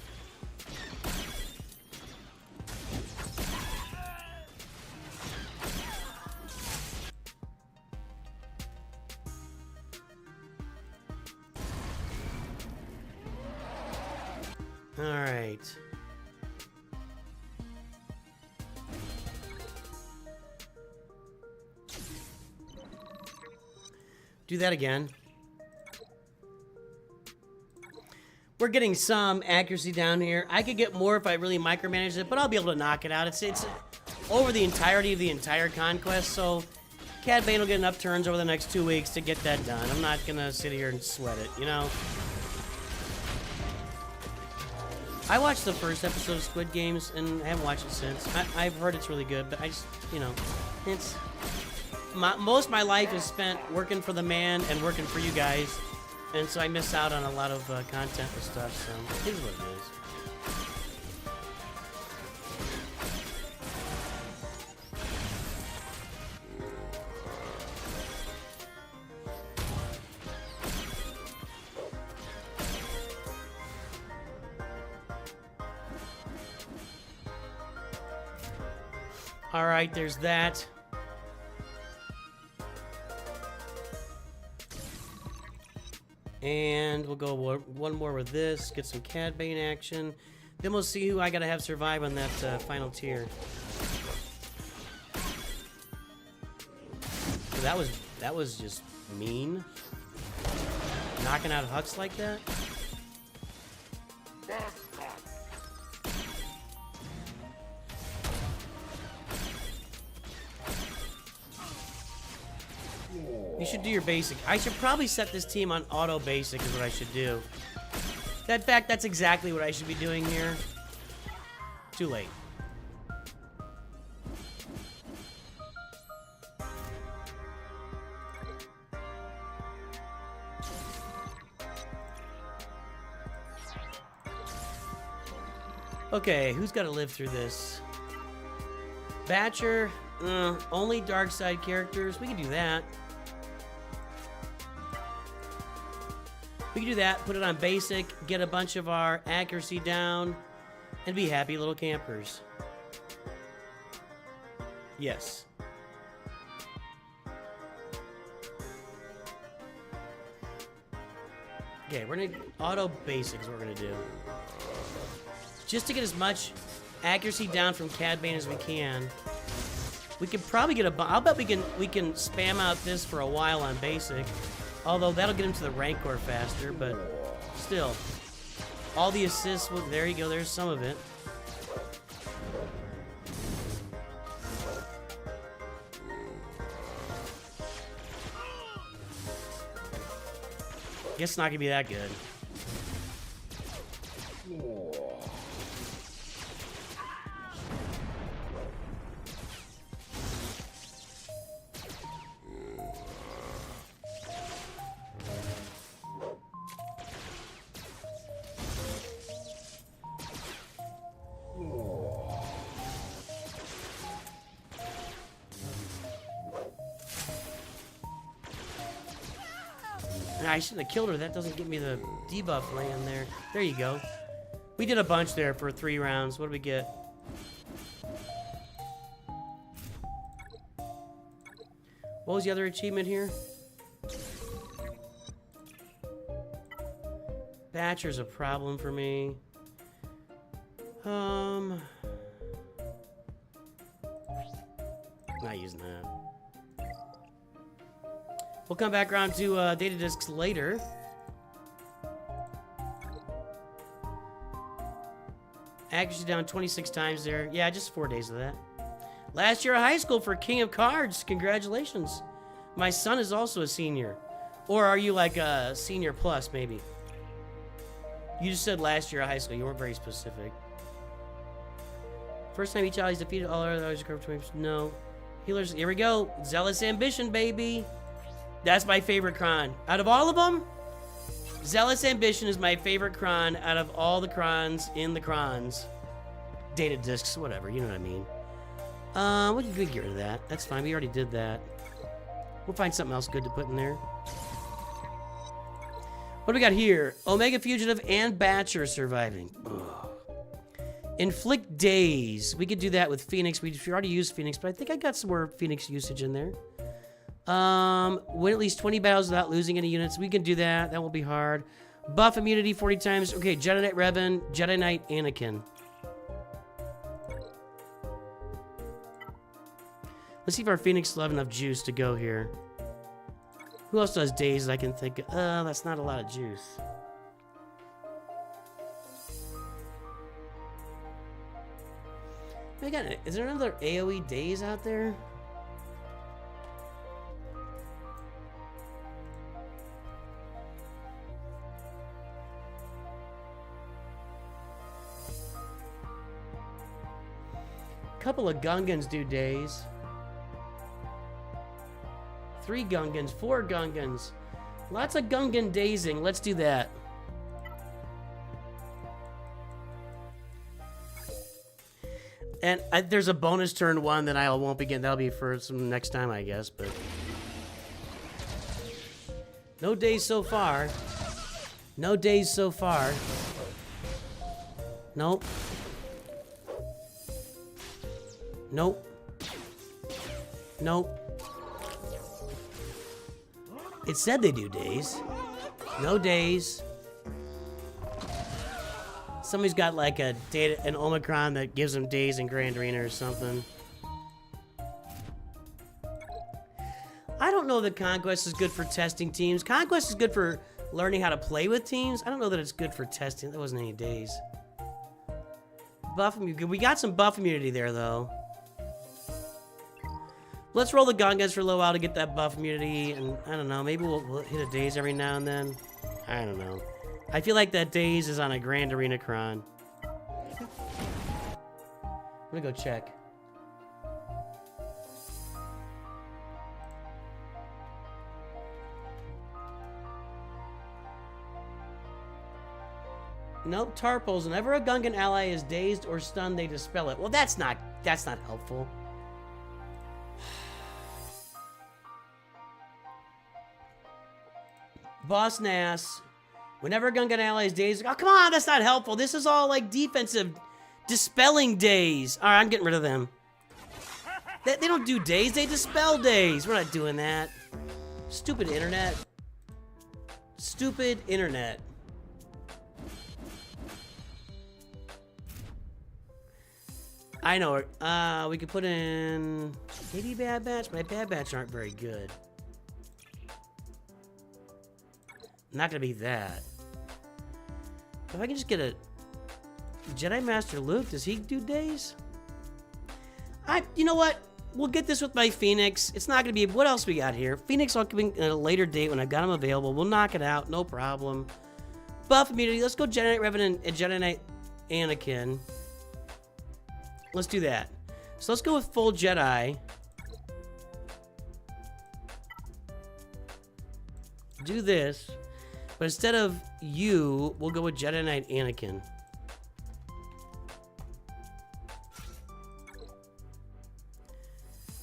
All right. Do that again. We're getting some accuracy down here. I could get more if I really micromanage it, but I'll be able to knock it out. It's over the entirety of the entire conquest, so Cad Bane will get enough turns over the next 2 weeks to get that done. I'm not gonna sit here and sweat it, you know? I watched the first episode of Squid Games, and I haven't watched it since. I've heard it's really good, but I just, you know, it's... most of my life is spent working for the man and working for you guys, and so I miss out on a lot of content and stuff, so it is what it is. All right, there's that. And we'll go one more with this, get some Cad Bane action. Then we'll see who I gotta have survive on that final tier. So that was just mean. Knocking out Hux like that. You should do your basic. I should probably set this team on auto basic is what I should do. In fact, that's exactly what I should be doing here. Too late. Okay, who's got to live through this? Batcher, only dark side characters. We can do that. We can do that, put it on basic, get a bunch of our accuracy down, and be happy little campers. Yes. Okay, we're gonna auto basic is what we're gonna do. Just to get as much accuracy down from Cad Bane as we can. We could probably get I'll bet we can spam out this for a while on basic. Although that'll get him to the Rancor faster, but still. All the assists, well, there you go, there's some of it. Guess it's not gonna be that good. I shouldn't have killed her. That doesn't give me the debuff land there. There you go. We did a bunch there for 3 rounds. What do we get? What was the other achievement here? Batcher's a problem for me. Not using that. We'll come back around to data discs later. Accuracy down 26 times there. Yeah, just 4 days of that. Last year of high school for King of Cards. Congratulations. My son is also a senior. Or are you like a senior plus, maybe? You just said last year of high school. You weren't very specific. First time each ally's defeated all others. No. Healers. Here we go. Zealous Ambition, baby. That's my favorite cron. Out of all of them, Zealous Ambition is my favorite cron out of all the crons in the crons. Data discs, whatever, you know what I mean. We can get rid of that. That's fine, we already did that. We'll find something else good to put in there. What do we got here? Omega Fugitive and Batcher surviving. Ugh. Inflict Daze. We could do that with Phoenix. We already used Phoenix, but I think I got some more Phoenix usage in there. Win at least 20 battles without losing any units. We can do that. That won't be hard. Buff immunity 40 times. Okay, Jedi Knight Revan, Jedi Knight Anakin. Let's see if our Phoenix will have enough juice to go here. Who else does Daze I can think of? That's not a lot of juice. Is there another AoE Daze out there? couple of Gungans do Daze. 3 Gungans, 4 Gungans. Lots of Gungan dazing. Let's do that. And there's a bonus turn 1 that I won't begin. That'll be for some next time, I guess. But no days so far. No days so far. Nope. Nope. Nope. It said they do days. No days. Somebody's got like an Omicron that gives them days in Grand Arena or something. I don't know that Conquest is good for testing teams. Conquest is good for learning how to play with teams. I don't know that it's good for testing. There wasn't any days. Buff immunity. We got some buff immunity there, though. Let's roll the Gungans for a little while to get that buff immunity, and I don't know, maybe we'll hit a Daze every now and then. I don't know. I feel like that Daze is on a Grand Arena Cron. I'm gonna go check. Nope, Tarpals. Whenever a Gungan ally is dazed or stunned, they dispel it. Well, that's not helpful. Boss Nass. Whenever a Gungan ally is dazed, oh come on, that's not helpful. This is all like defensive, dispelling days. All right, I'm getting rid of them. They don't do days, they dispel days. We're not doing that. Stupid internet. Stupid internet. I know. We could put in 80 Bad Batch. My Bad Batch aren't very good. Not gonna be that. If I can just get a Jedi Master Luke, does he do days? You know what? We'll get this with my Phoenix. It's not gonna be. What else we got here? Phoenix I'll come in at a later date when I've got him available. We'll knock it out, no problem. Buff immunity. Let's go Jedi Knight Revenant and Jedi Knight Anakin. Let's do that. So let's go with full Jedi. Do this. But instead of you, we'll go with Jedi Knight Anakin.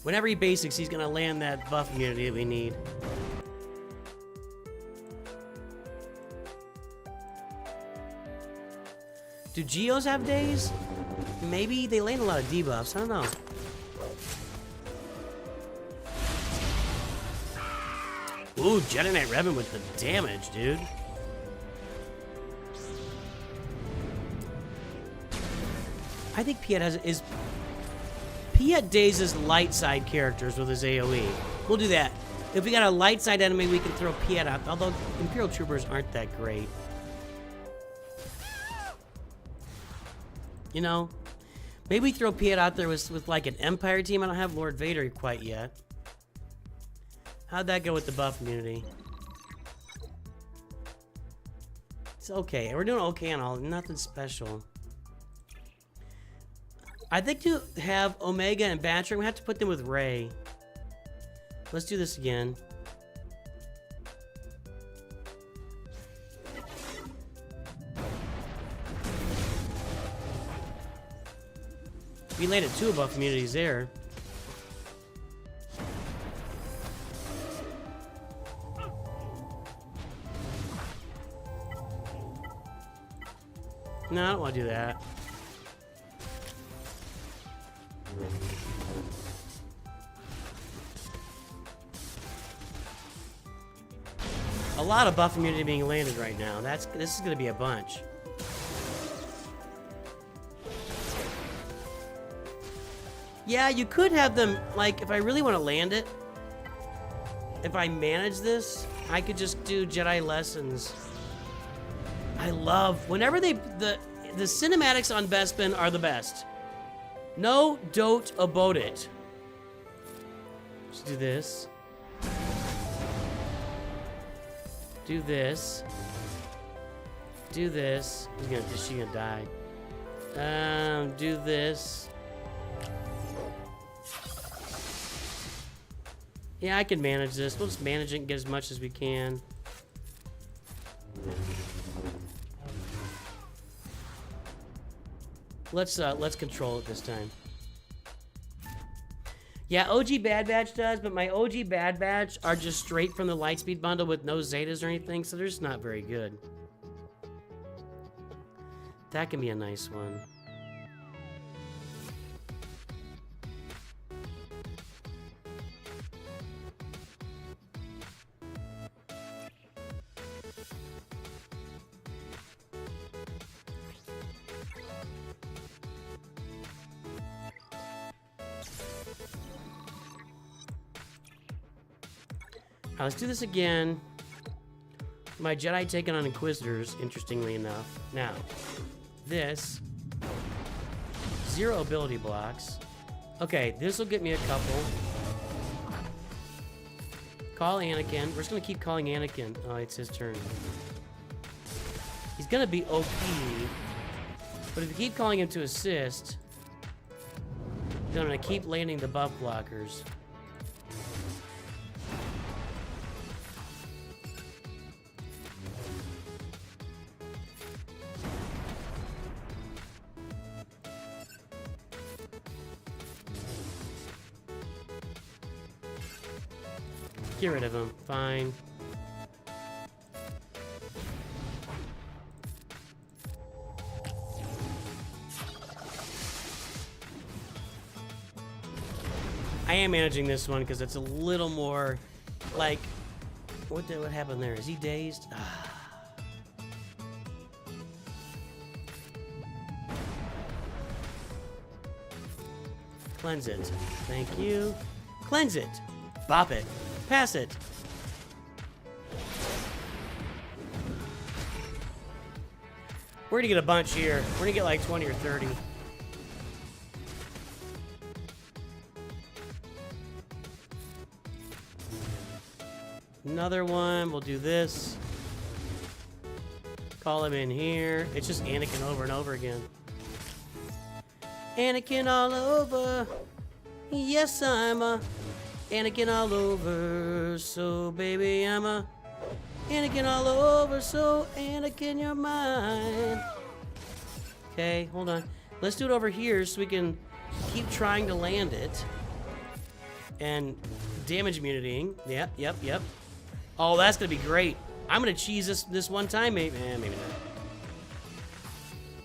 Whenever he basics, he's going to land that buff immunity that we need. Do Geos have days? Maybe they land a lot of debuffs. I don't know. Ooh, Jedi Knight Revan with the damage, dude. I think Piet Piet dazes light side characters with his AoE. We'll do that. If we got a light side enemy, we can throw Piet out. Although Imperial Troopers aren't that great. You know? Maybe we throw Piet out there with like an Empire team. I don't have Lord Vader quite yet. How'd that go with the buff immunity? It's okay. We're doing okay on all. Nothing special. I think to have Omega and Batcher, we have to put them with Rey. Let's do this again. We landed 2 buff immunities there. No, I don't want to do that. A lot of buff immunity being landed right now. This is going to be a bunch. Yeah, you could have them, like, if I really want to land it, if I manage this, I could just do Jedi Lessons. I love, whenever the cinematics on Bespin are the best. No dote about it. Let's do this. Do this. Do this. She's gonna die. Do this. Yeah, I can manage this. We'll just manage it and get as much as we can. Let's control it this time. Yeah, OG Bad Batch does, but my OG Bad Batch are just straight from the Lightspeed bundle with no Zetas or anything, so they're just not very good. That can be a nice one. Let's do this again. My Jedi taking on Inquisitors, interestingly enough. Now, this. 0 ability blocks. Okay, this will get me a couple. Call Anakin. We're just going to keep calling Anakin. Oh, it's his turn. He's going to be OP. But if you keep calling him to assist, then I'm going to keep landing the buff blockers. Get rid of him. Fine. I am managing this one because it's a little more like... What happened there? Is he dazed? Cleanse it. Thank you. Cleanse it. Bop it. Pass it. We're gonna get a bunch here. We're gonna get like 20 or 30. Another one. We'll do this. Call him in here. It's just Anakin over and over again. Anakin all over. Yes, I'm a Anakin all over. So, baby, I'm a Anakin all over. So, Anakin, you're mine. Okay, hold on. Let's do it over here so we can keep trying to land it. And damage immunity. Yep. Oh, that's going to be great. I'm going to cheese this one time. Maybe not.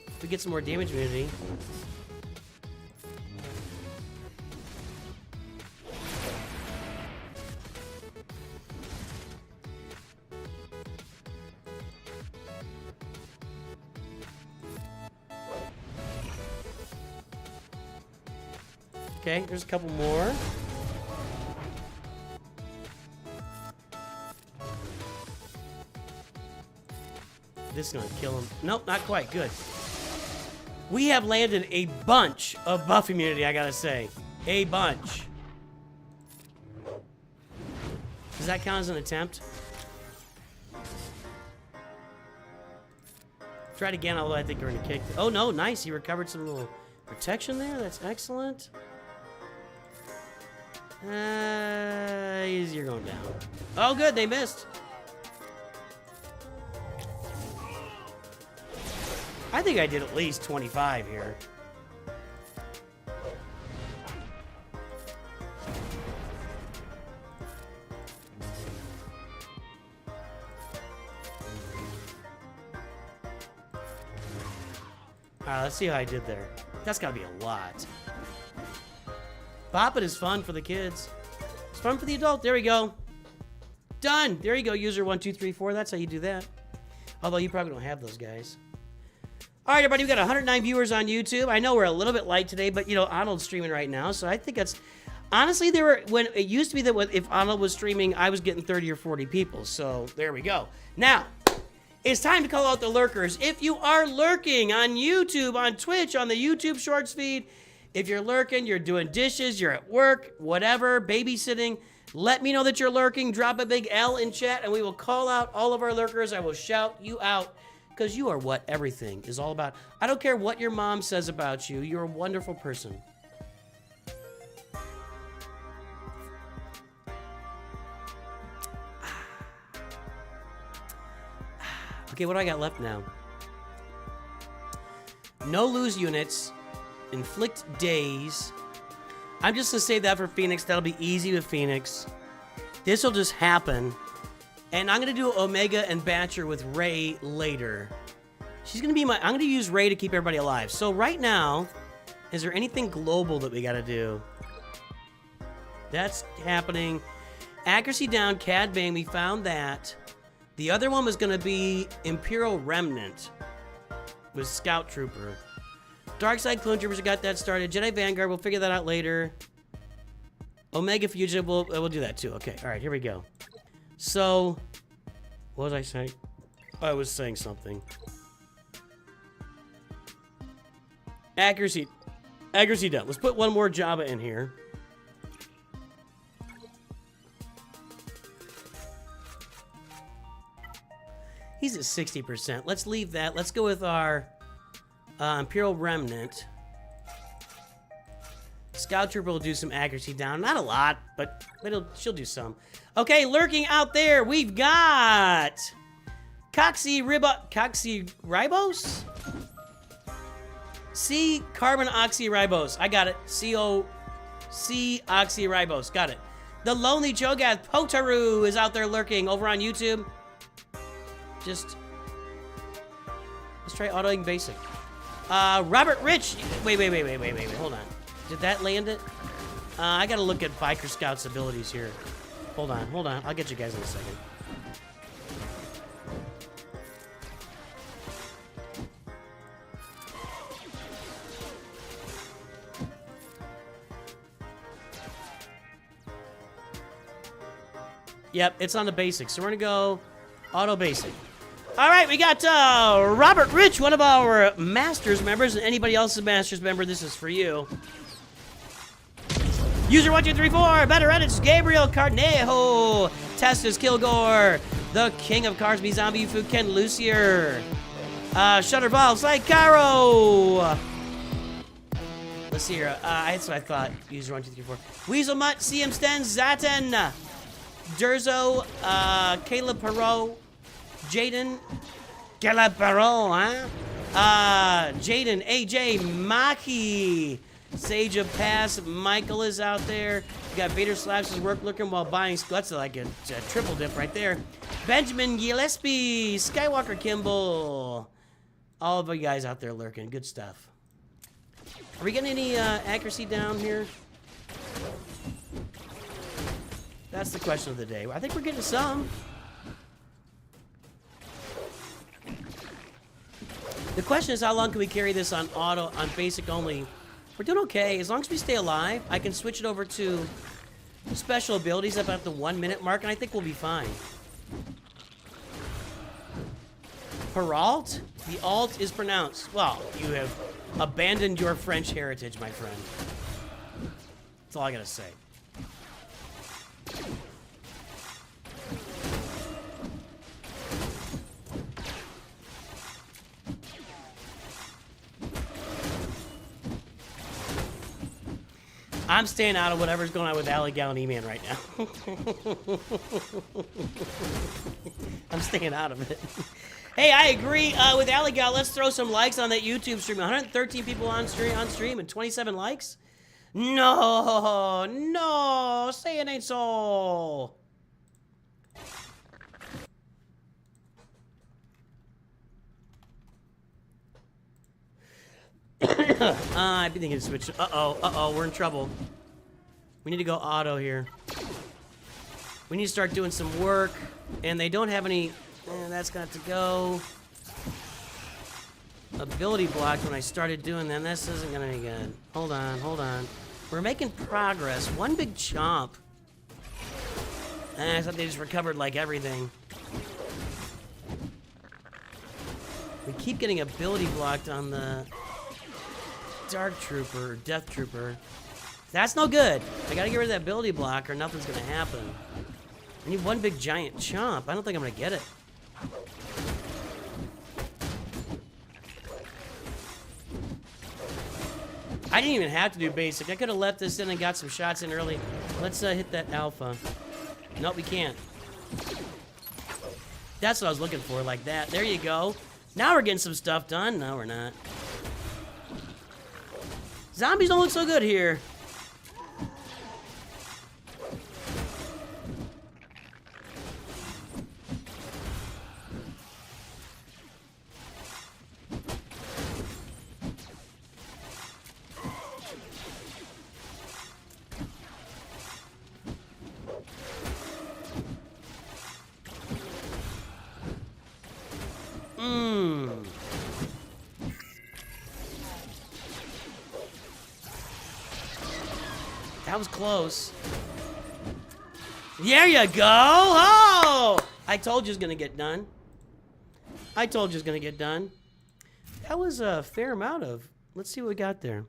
If we get some more damage immunity. Okay, there's a couple more. This is gonna kill him. Nope, not quite. Good. We have landed a bunch of buff immunity, I gotta say. A bunch. Does that count as an attempt? Try it again, although I think we're gonna kick. Oh no, nice. He recovered some little protection there. That's excellent. You're going down. Oh, good. They missed. I think I did at least 25 here. All right, let's see how I did there. That's got to be a lot. Bop it is fun for the kids. It's fun for the adult. There we go. Done. There you go, user 1234. That's how you do that. Although you probably don't have those guys. All right, everybody, we got 109 viewers on YouTube. I know we're a little bit light today, but, you know, Arnold's streaming right now, so I think that's... Honestly, when it used to be that if Arnold was streaming, I was getting 30 or 40 people, so there we go. Now, it's time to call out the lurkers. If you are lurking on YouTube, on Twitch, on the YouTube Shorts feed, if you're lurking, you're doing dishes, you're at work, whatever, babysitting, let me know that you're lurking. Drop a big L in chat, and we will call out all of our lurkers. I will shout you out. Because you are what everything is all about. I don't care what your mom says about you. You're a wonderful person. Okay, what do I got left now? No lose units. Inflict Daze. I'm just gonna save that for Phoenix. That'll be easy with Phoenix. This will just happen. And I'm gonna do Omega and Batcher with Rey later. She's gonna be my... I'm gonna use Rey to keep everybody alive. So right now, is there anything global that we gotta do? That's happening. Accuracy down, Cad Bane, we found that. The other one was gonna be Imperial Remnant with Scout Trooper. Darkside Clone Troopers, we got that started. Jedi Vanguard, we'll figure that out later. Omega Fugitive, we'll do that too. Okay, all right, here we go. So, what was I saying? I was saying something. Accuracy done. Let's put one more Jabba in here. He's at 60%. Let's leave that. Let's go with our Imperial Remnant. Scout Trooper will do some accuracy down. Not a lot, but she'll do some. Okay, lurking out there, we've got Coxyribos? C-carbon oxyribose. I got it. C-oxyribose. Got it. The Lonely Cho'Gath Potaru is out there lurking over on YouTube. Just... let's try autoing basic. Robert Rich. Wait. Hold on. Did that land it? I gotta look at Biker Scout's abilities here. Hold on. I'll get you guys in a second. Yep, it's on the basics. So we're gonna go auto basic. All right, we got Robert Rich, one of our Masters members, and anybody else's Masters member, this is for you. User 1234, Better Edits, Gabriel Carnejo, Testus Kilgore, the King of Cars, Me Zombie Food, Ken Lucier, Shutterball, Caro. Let's see here. That's what I thought. User 1234. Weaselmutt, CM Sten, Zaten, Durzo, Caleb Perot, Jaden, Caleb Perot, huh? Jaden, AJ, Maki, Sage of Pass, Michael is out there. You got Vader slaps his work looking while buying. That's like a triple dip right there. Benjamin Gillespie, Skywalker Kimball. All of you guys out there lurking. Good stuff. Are we getting any accuracy down here? That's the question of the day. I think we're getting some. The question is, how long can we carry this on auto, on basic only? We're doing okay. As long as we stay alive, I can switch it over to special abilities about the 1 minute mark, and I think we'll be fine. Peralt? The alt is pronounced. Well, you have abandoned your French heritage, my friend. That's all I gotta say. I'm staying out of whatever's going on with Alligal and E-Man right now. I'm staying out of it. Hey, I agree with Alligal. Let's throw some likes on that YouTube stream. 113 people on stream and 27 likes? No, say it ain't so. I've been thinking to switch. Uh-oh, we're in trouble. We need to go auto here. We need to start doing some work, and they don't have any... that's got to go. Ability blocked when I started doing that. This isn't gonna be good. Hold on. We're making progress. One big chomp. I thought they just recovered like everything. We keep getting ability blocked on the Dark Trooper, Death Trooper. That's no good. I gotta get rid of that ability block or nothing's gonna happen. I need one big giant chomp. I don't think I'm gonna get it. I didn't even have to do basic. I could have left this in and got some shots in early. Let's hit that alpha. Nope, we can't. That's what I was looking for, like that. There you go. Now we're getting some stuff done. No, we're not. Zombies don't look so good here. That was close. There you go. Oh! I told you it was going to get done. I told you it was going to get done. That was a fair amount of... Let's see what we got there.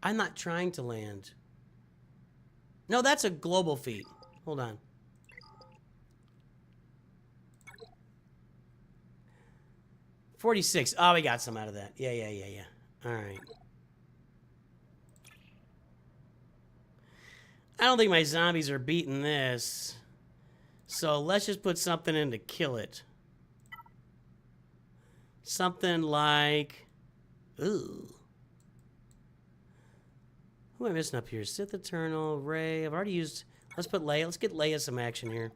I'm not trying to land. No, that's a global feat. Hold on. $46. Oh, we got some out of that. Yeah. All right. I don't think my zombies are beating this. So let's just put something in to kill it. Something like... Ooh. Who am I missing up here? Sith Eternal, Rey. I've already used... Let's put Leia. Let's get Leia some action here.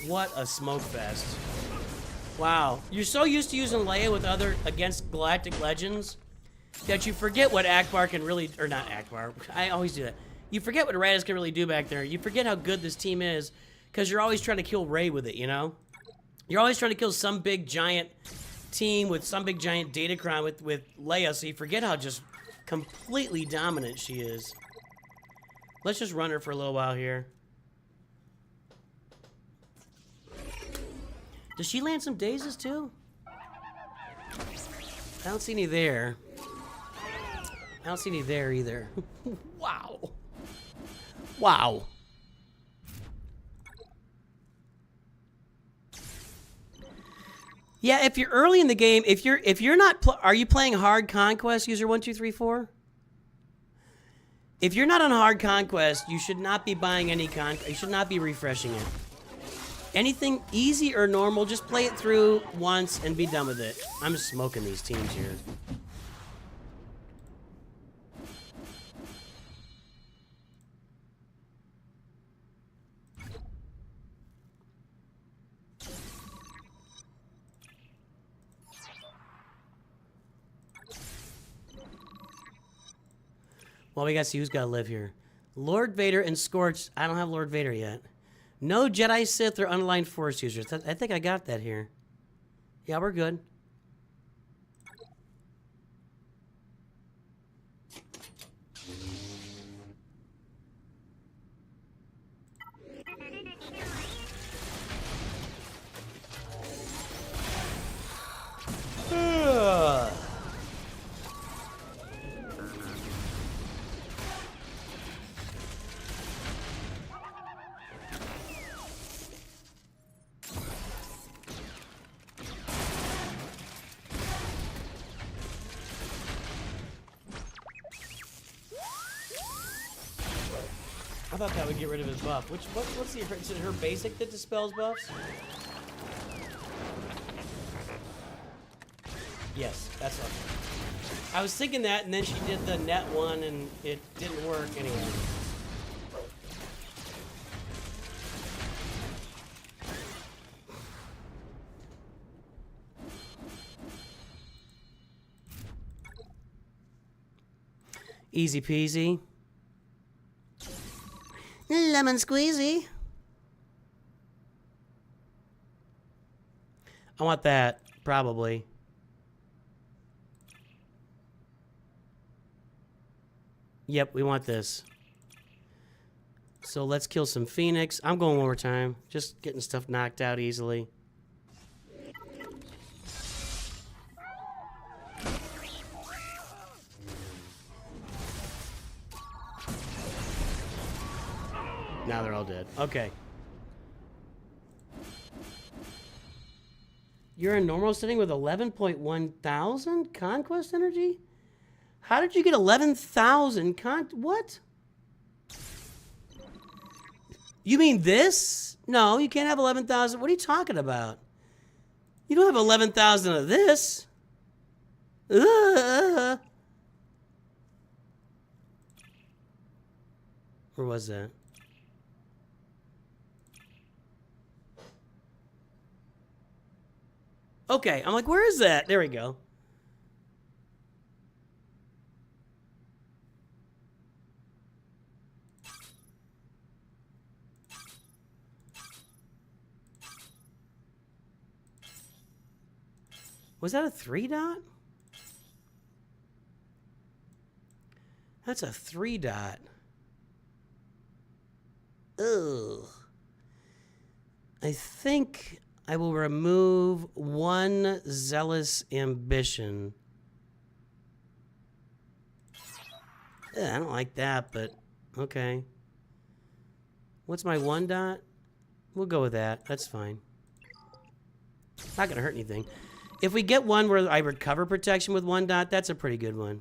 What a smoke fest. Wow. You're so used to using Leia with against Galactic Legends that you forget what Akbar can really, or not Akbar, I always do that. You forget what Raditz can really do back there. You forget how good this team is because you're always trying to kill Rey with it, you know? You're always trying to kill some big giant team with some big giant Datacron with Leia, so you forget how just completely dominant she is. Let's just run her for a little while here. Does she land some Dazes too? I don't see any there. I don't see any there either. Wow. Wow. Yeah, if you're early in the game, if you're not, are you playing hard Conquest, user 1234? If you're not on hard Conquest, you should not be buying any you should not be refreshing it. Anything easy or normal, just play it through once and be done with it. I'm just smoking these teams here. Well, we gotta see who's gotta live here. Lord Vader and Scorch. I don't have Lord Vader yet. No Jedi, Sith, or unaligned Force users. I think I got that here. Yeah, we're good. I thought that would get rid of his buff. What's the is it her basic that dispels buffs? Yes, that's what I was thinking that, and then she did the net one, and it didn't work anyway. Easy peasy. Lemon squeezy. I want that, probably. Yep, we want this. So let's kill some Phoenix. I'm going one more time. Just getting stuff knocked out easily. Now they're all dead. Okay. You're in normal setting with 11.1 thousand conquest energy? How did you get 11,000 what? You mean this? No, you can't have 11,000. What are you talking about? You don't have 11,000 of this. Where was that? Okay, I'm like, where is that? There we go. Was that a 3 dot? That's a 3 dot. Ugh. I think I will remove 1 Zealous ambition. I don't like that, but okay. What's my 1 dot? We'll go with that. That's fine. Not gonna hurt anything. If we get one where I recover protection with 1 dot, that's a pretty good one.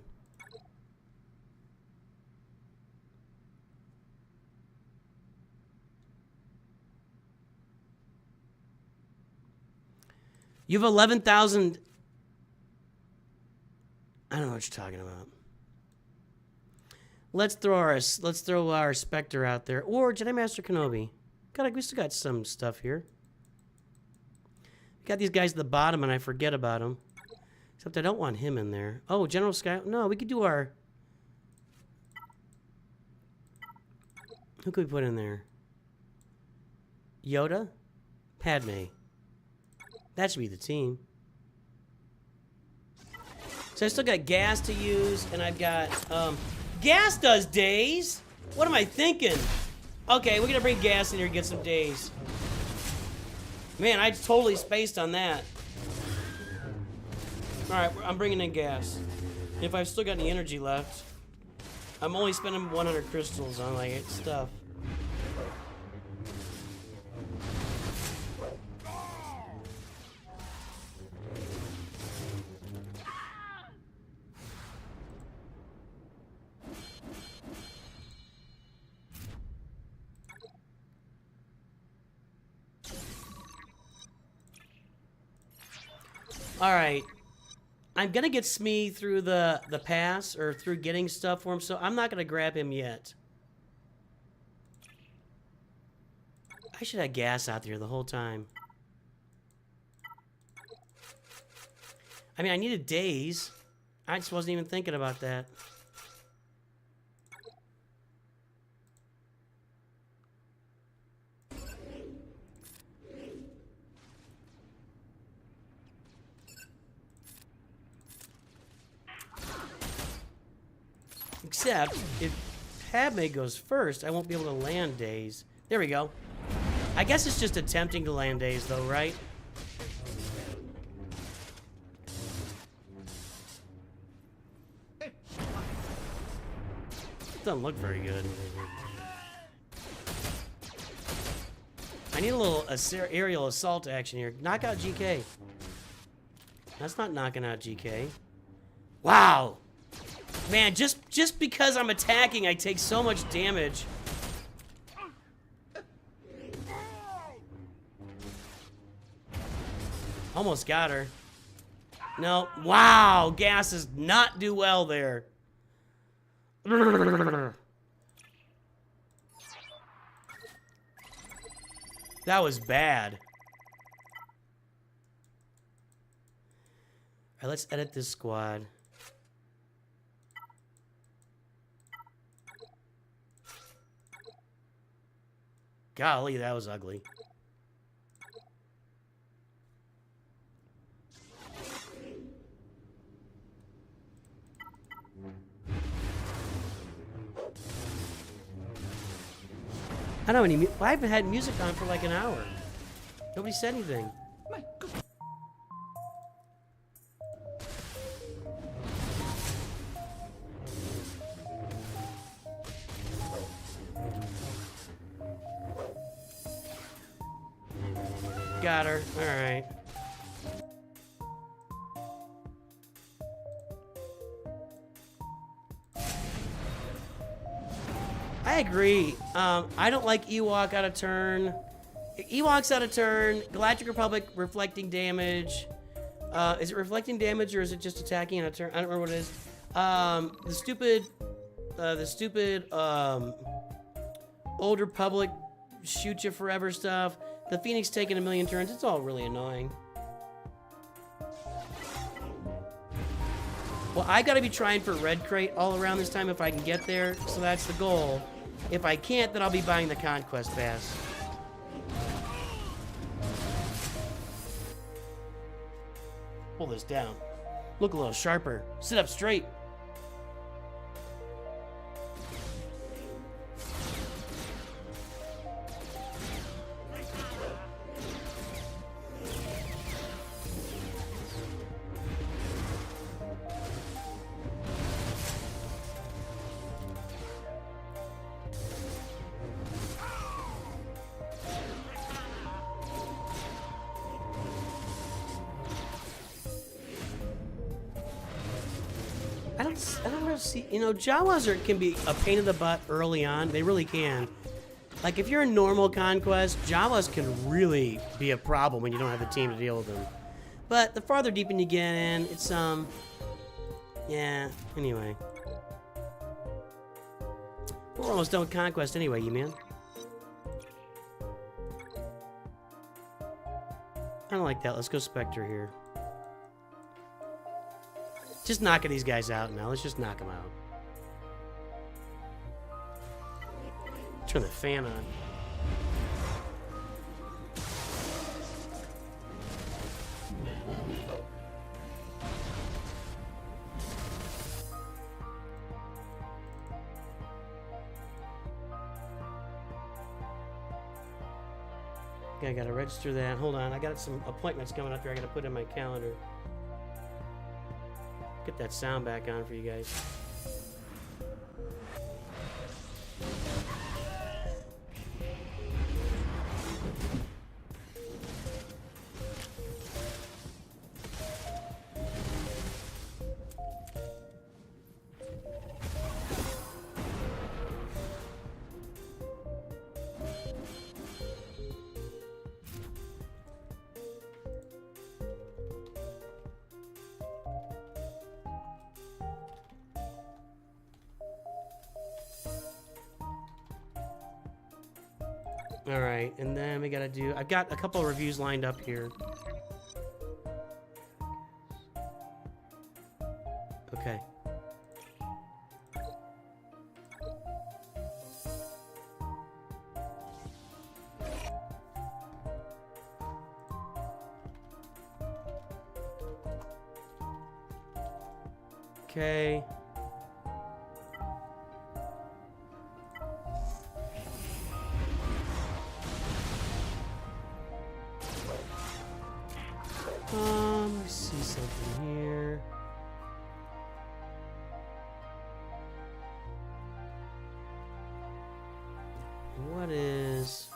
You have 11,000. I don't know what you're talking about. Let's throw our Spectre out there, or Jedi Master Kenobi. We still got some stuff here. Got these guys at the bottom, and I forget about them. Except I don't want him in there. Oh, General Sky. No, we could do our. Who could we put in there? Yoda, Padme. That should be the team. So I still got gas to use, and I've got, gas does Daze? What am I thinking? Okay, we're gonna bring gas in here and get some Daze. Man, I totally spaced on that. Alright, I'm bringing in gas. If I've still got any energy left, I'm only spending 100 crystals on, like, stuff. Alright. I'm gonna get Smee through the pass, or through getting stuff for him, so I'm not gonna grab him yet. I should have gas out there the whole time. I mean, I needed Daze. I just wasn't even thinking about that. Except, if Padme goes first, I won't be able to land Daze. There we go. I guess it's just attempting to land Daze, though, right? Doesn't look very good. I need a little aerial assault action here. Knock out GK. That's not knocking out GK. Wow! Man, just because I'm attacking, I take so much damage. Almost got her. No. Wow, gas does not do well there. That was bad. Alright, let's edit this squad. Golly, that was ugly. I don't know any. I haven't had music on for like an hour. Nobody said anything. Got her. All right. I agree. I don't like Ewok out of turn. Ewoks out of turn. Galactic Republic reflecting damage. Is it reflecting damage or is it just attacking out of turn? I don't remember what it is. The stupid Old Republic shoot you forever stuff. The Phoenix taking a million turns. It's all really annoying. Well, I gotta be trying for Red Crate all around this time if I can get there, so that's the goal. If I can't, then I'll be buying the Conquest Pass. Pull this down. Look a little sharper. Sit up straight. I don't really see, you know, Jawas can be a pain in the butt early on. They really can. Like, if you're a normal Conquest, Jawas can really be a problem when you don't have a team to deal with them. But the farther deep in you get in, it's, yeah, anyway. We're almost done with Conquest anyway, you man. I don't like that. Let's go Spectre here. Just knocking these guys out now. Let's just knock them out. Turn the fan on. Okay, I gotta register that. Hold on, I got some appointments coming up here I gotta put in my calendar. Get that sound back on for you guys. Alright, and then we gotta do... I've got a couple of reviews lined up here. Okay. Okay. Let's see something here. What is...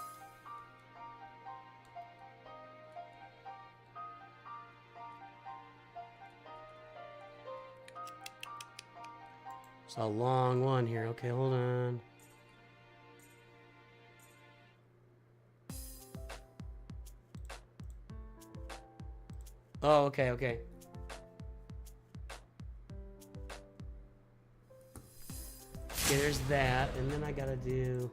It's a long one here. Okay, hold on. Oh, okay, okay. Okay, there's that, and then I gotta do...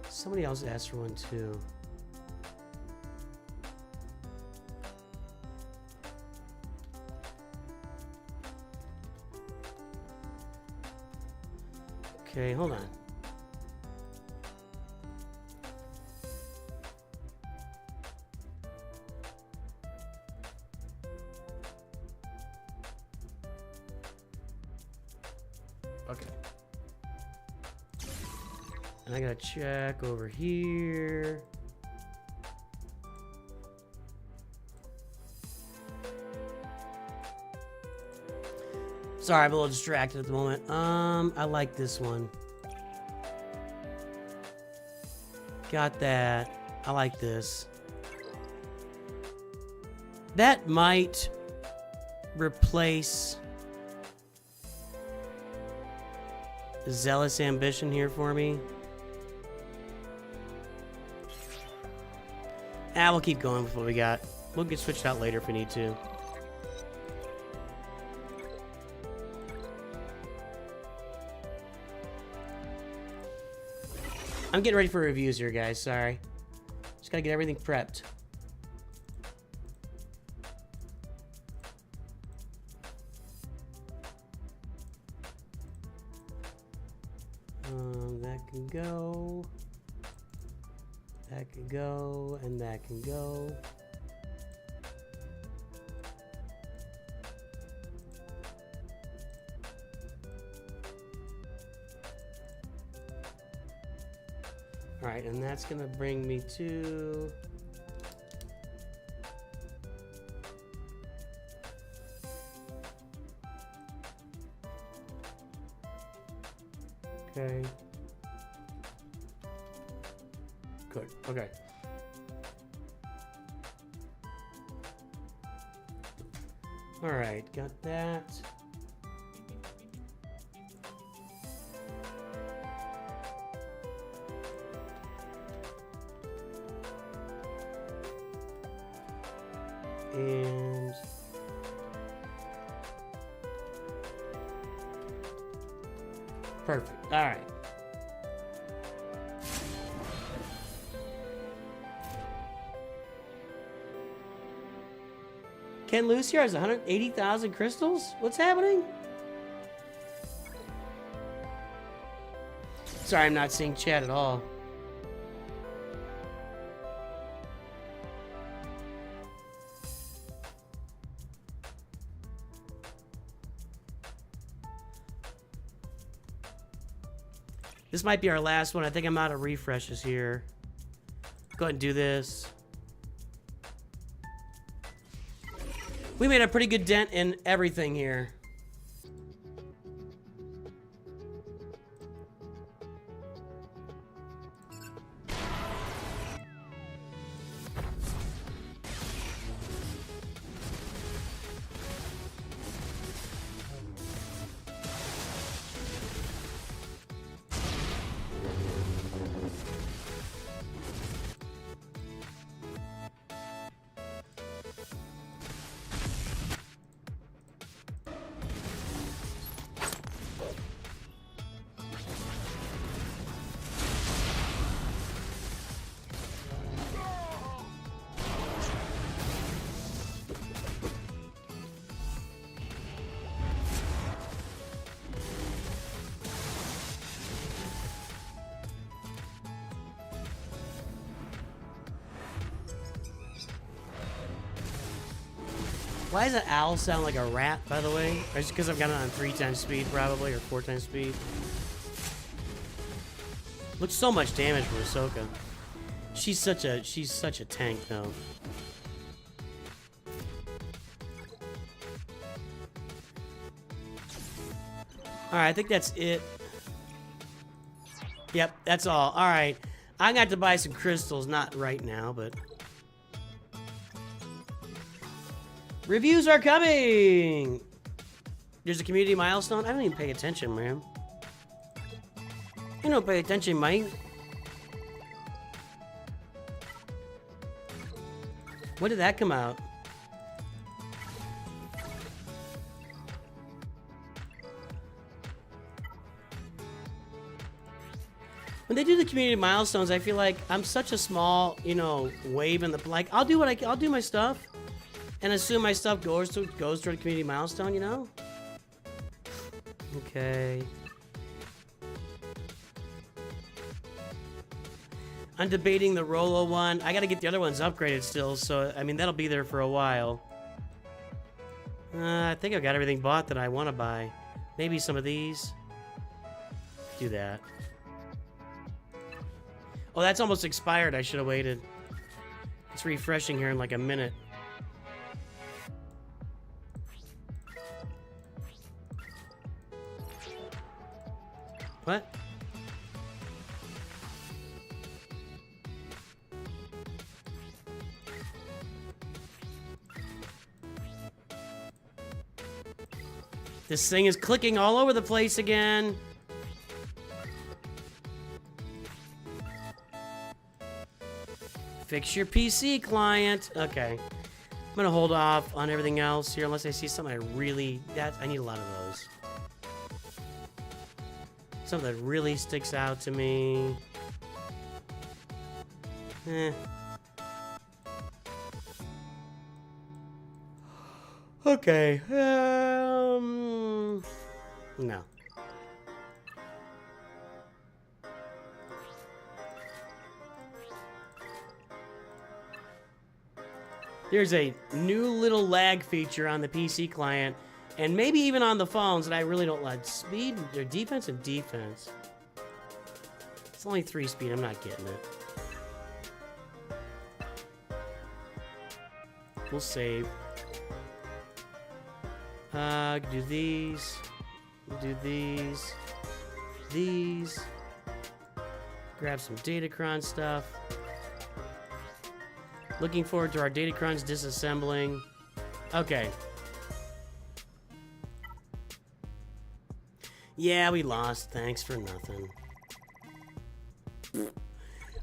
Somebody else asked for one too. Okay, hold on. Okay. And I gotta check over here. Sorry, I'm a little distracted at the moment. I like this one. Got that. I like this. That might replace Zealous Ambition here for me. We'll keep going with what we got. We'll get switched out later if we need to. I'm getting ready for reviews here, guys. Sorry. Just gotta get everything prepped. That can go. That can go, and that can go. All right, and that's gonna bring me to okay. Good. Okay. All right, got that. And perfect. All right. Ken Lucier has 180,000 crystals? What's happening? Sorry, I'm not seeing chat at all. This might be our last one. I think I'm out of refreshes here. Go ahead and do this. We made a pretty good dent in everything here. Why does an owl sound like a rat, by the way? Or is it because I've got it on 3 times speed, probably, or 4 times speed? Looks so much damage for Ahsoka. She's such a tank, though. Alright, I think that's it. Yep, that's all. Alright. I got to buy some crystals, not right now, but... Reviews are coming! There's a community milestone? I don't even pay attention, man. You don't pay attention, mate. When did that come out? When they do the community milestones, I feel like I'm such a small, you know, wave in the... Like, I'll do my stuff. And assume my stuff goes toward a community milestone, you know? Okay. I'm debating the Rolo one. I gotta get the other ones upgraded still, so, I mean, that'll be there for a while. I think I've got everything bought that I want to buy. Maybe some of these. Do that. Oh, that's almost expired. I should have waited. It's refreshing here in like a minute. What? This thing is clicking all over the place again. Fix your PC, client. Okay. I'm gonna hold off on everything else here unless I see something I really... I need a lot of those. Something that really sticks out to me. Okay. No. There's a new little lag feature on the PC client, and maybe even on the phones that I really don't like. Speed, or defense and defense. It's only 3 speed, I'm not getting it. We'll save. Do these. We'll do these. These. Grab some Datacron stuff. Looking forward to our Datacrons disassembling. Okay. Yeah, we lost. Thanks for nothing.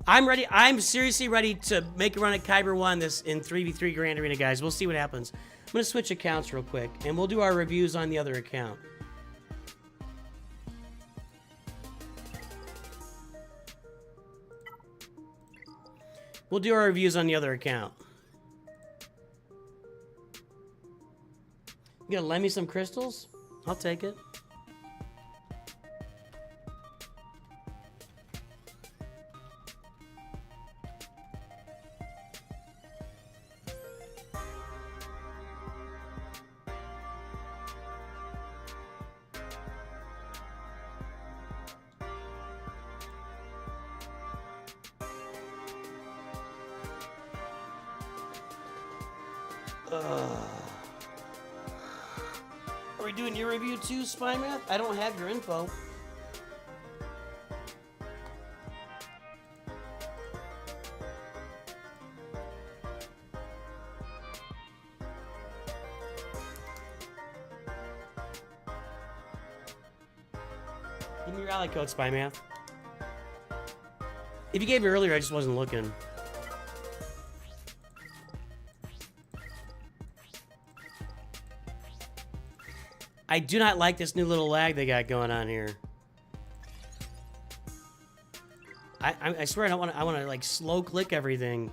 I'm ready. I'm seriously ready to make a run at Kyber 1 this in 3v3 Grand Arena, guys. We'll see what happens. I'm going to switch accounts real quick, and we'll do our reviews on the other account. We'll do our reviews on the other account. You gonna lend me some crystals? I'll take it. Are we doing your review too, Spymath? I don't have your info. Give me your ally code, Spymath. If you gave me earlier, I just wasn't looking. I do not like this new little lag they got going on here. I swear I want to like slow click everything.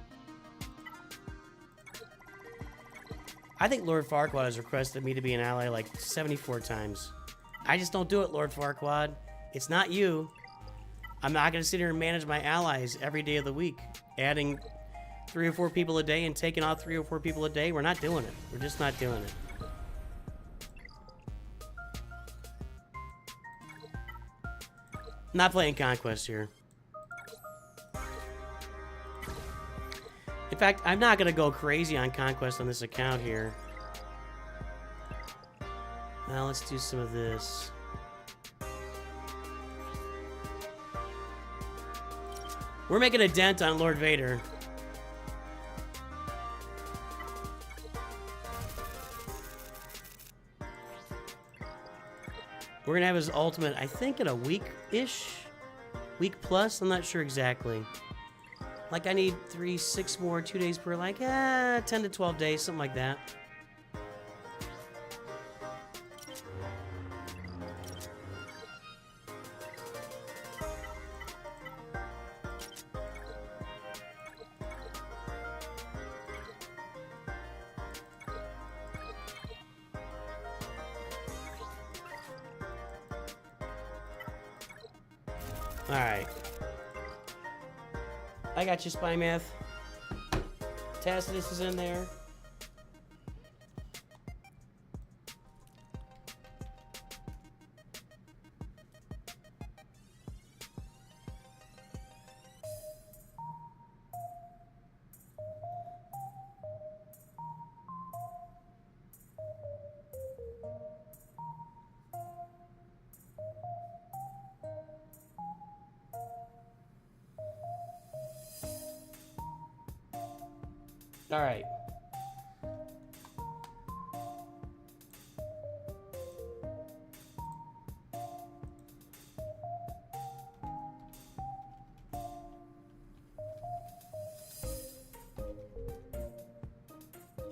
I think Lord Farquaad has requested me to be an ally like 74 times. I just don't do it, Lord Farquaad. It's not you. I'm not going to sit here and manage my allies every day of the week, adding 3 or 4 people a day and taking off 3 or 4 people a day. We're not doing it. We're just not doing it. Not playing Conquest here. In fact, I'm not going to go crazy on Conquest on this account here. Now let's do some of this. We're making a dent on Lord Vader. We're going to have his ultimate, I think, in a week-ish? Week plus? I'm not sure exactly. Like, I need 6 more, 2 days per, like, 10 to 12 days, something like that. Alright. I got you, Spymath. Tacitus is in there. All right.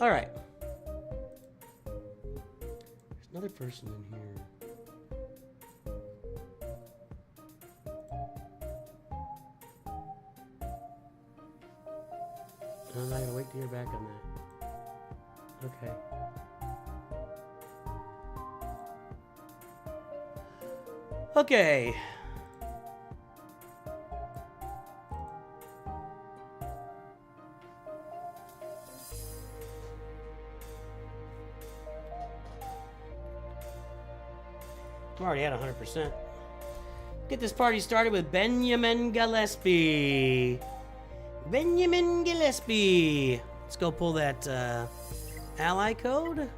All right. There's another person in here. I'm not gonna wait to hear back on that. Okay. Okay. I'm already at 100%. Get this party started with Benjamin Gillespie. Benjamin Gillespie. Let's go pull that ally code.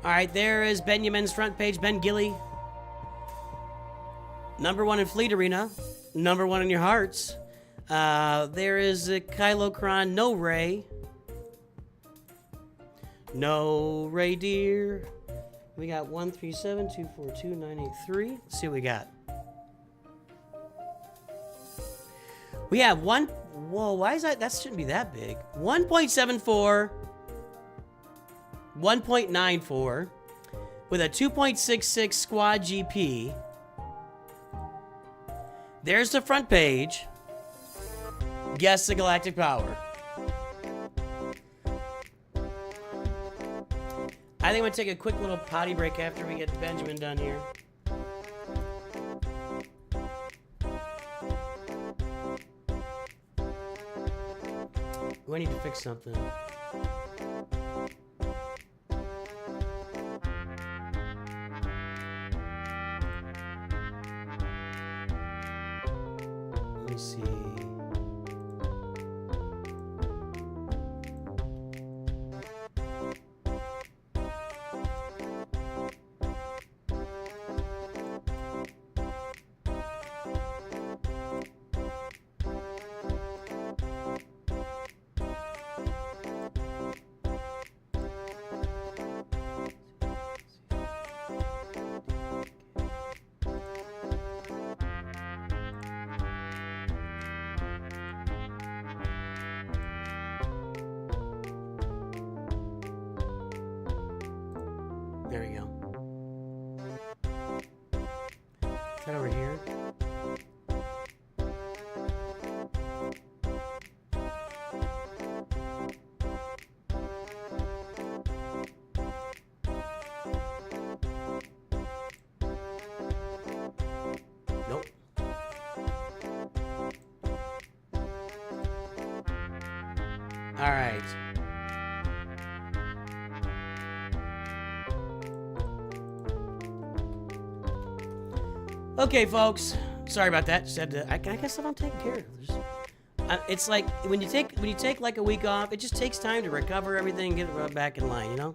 All right, there is Benjamin's front page. Ben Gilly. #1 in Fleet Arena. #1 in your hearts. There is Kylo Kron. No Ray. No Ray, dear. We got 137242983. Let's see what we got. We have one. Whoa, why is that? That shouldn't be that big. 1.74. 1.94 with a 2.66 squad GP. There's the front page. Guess the galactic power. I think I'm gonna take a quick little potty break after we get Benjamin done here. We need to fix something. Let me see. There we go. Is that over here? Nope. All right. Okay, folks. Sorry about that. Just had to. I guess I'm taking care of this. It's like when you take like a week off, it just takes time to recover everything, get it back in line. You know.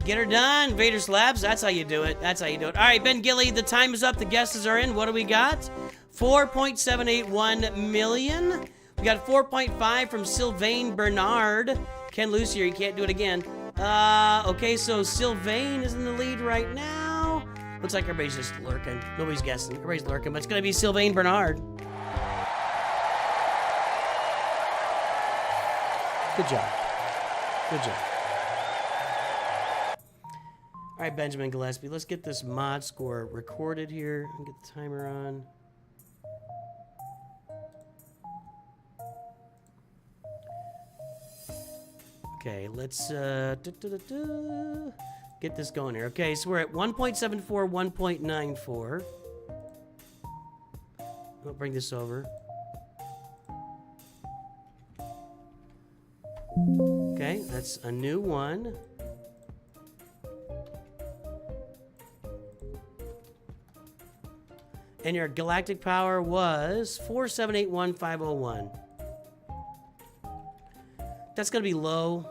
Get her done, Vader Slabs. That's how you do it. That's how you do it. All right, Ben Gilly. The time is up. The guesses are in. What do we got? 4.781 million. We got 4.5 from Sylvain Bernard. Ken Lucier, you can't do it again. Okay, so Sylvain is in the lead right now. Looks like everybody's just lurking. Nobody's guessing. Everybody's lurking, but it's going to be Sylvain Bernard. Good job. Good job. All right, Benjamin Gillespie, let's get this mod score recorded here and get the timer on. Okay, let's get this going here. Okay, so we're at 1.74, 1.94. I'll bring this over. Okay, that's a new one. And your galactic power was 4781501. That's going to be low.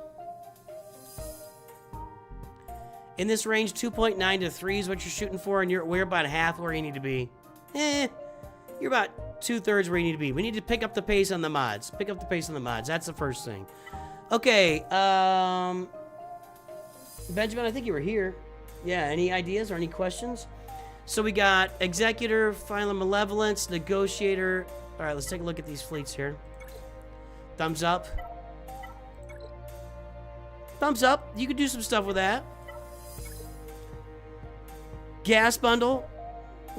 In this range, 2.9 to 3 is what you're shooting for, and we're about half where you need to be. You're about 2/3 where you need to be. We need to pick up the pace on the mods. Pick up the pace on the mods. That's the first thing. Okay, Benjamin, I think you were here. Yeah, any ideas or any questions? So we got Executor, Final Malevolence, Negotiator. All right, let's take a look at these fleets here. Thumbs up. Thumbs up. You could do some stuff with that. Gas bundle.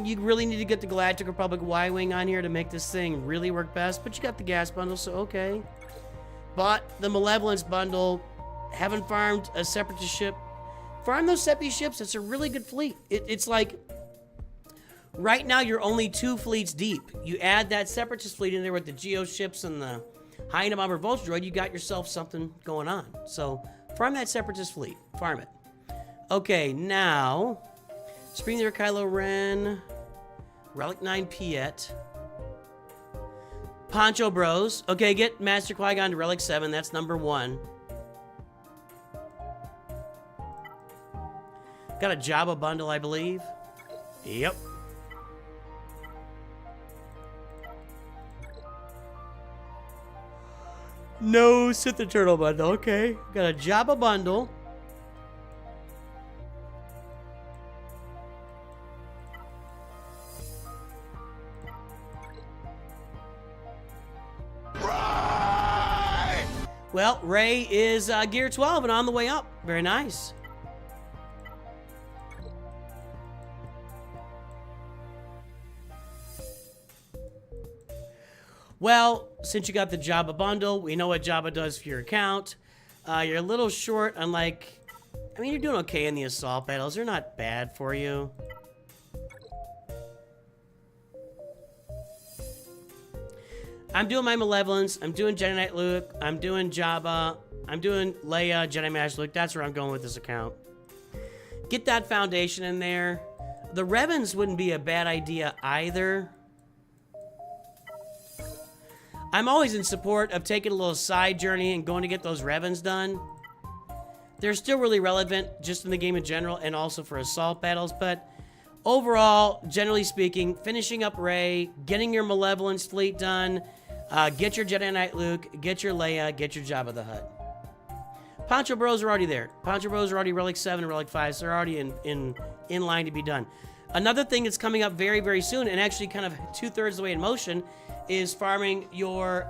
You really need to get the Galactic Republic Y-Wing on here to make this thing really work best. But you got the gas bundle, so okay. Bought the Malevolence bundle. Haven't farmed a Separatist ship. Farm those Separatist ships. It's a really good fleet. It's like... Right now, you're only 2 fleets deep. You add that Separatist fleet in there with the Geo ships and the High-End Bomber Vulture Droid, you got yourself something going on. So, farm that Separatist fleet. Farm it. Okay, now... Spring there, Kylo Ren. Relic 9 Piet. Poncho Bros. Okay, get Master Qui-Gon to Relic 7. That's number 1. Got a Jabba bundle, I believe. Yep. No Sith Eternal bundle. Okay. Got a Jabba bundle. Well, Rey is gear 12 and on the way up. Very nice. Well, since you got the Jabba bundle, we know what Jabba does for your account. You're a little short on like... I mean, you're doing okay in the assault battles. They're not bad for you. I'm doing my Malevolence. I'm doing Jedi Knight Luke. I'm doing Jabba. I'm doing Leia, Jedi Master Luke. That's where I'm going with this account. Get that foundation in there. The Revens wouldn't be a bad idea either. I'm always in support of taking a little side journey and going to get those Revens done. They're still really relevant just in the game in general and also for assault battles, but overall, generally speaking, finishing up Rey, getting your Malevolence fleet done, get your Jedi Knight Luke, get your Leia, get your Jabba the Hutt. Poncho Bros are already there. Poncho Bros are already Relic 7 and Relic 5, so they're already in line to be done. Another thing that's coming up very, very soon, and actually kind of 2/3 of the way in motion, is farming your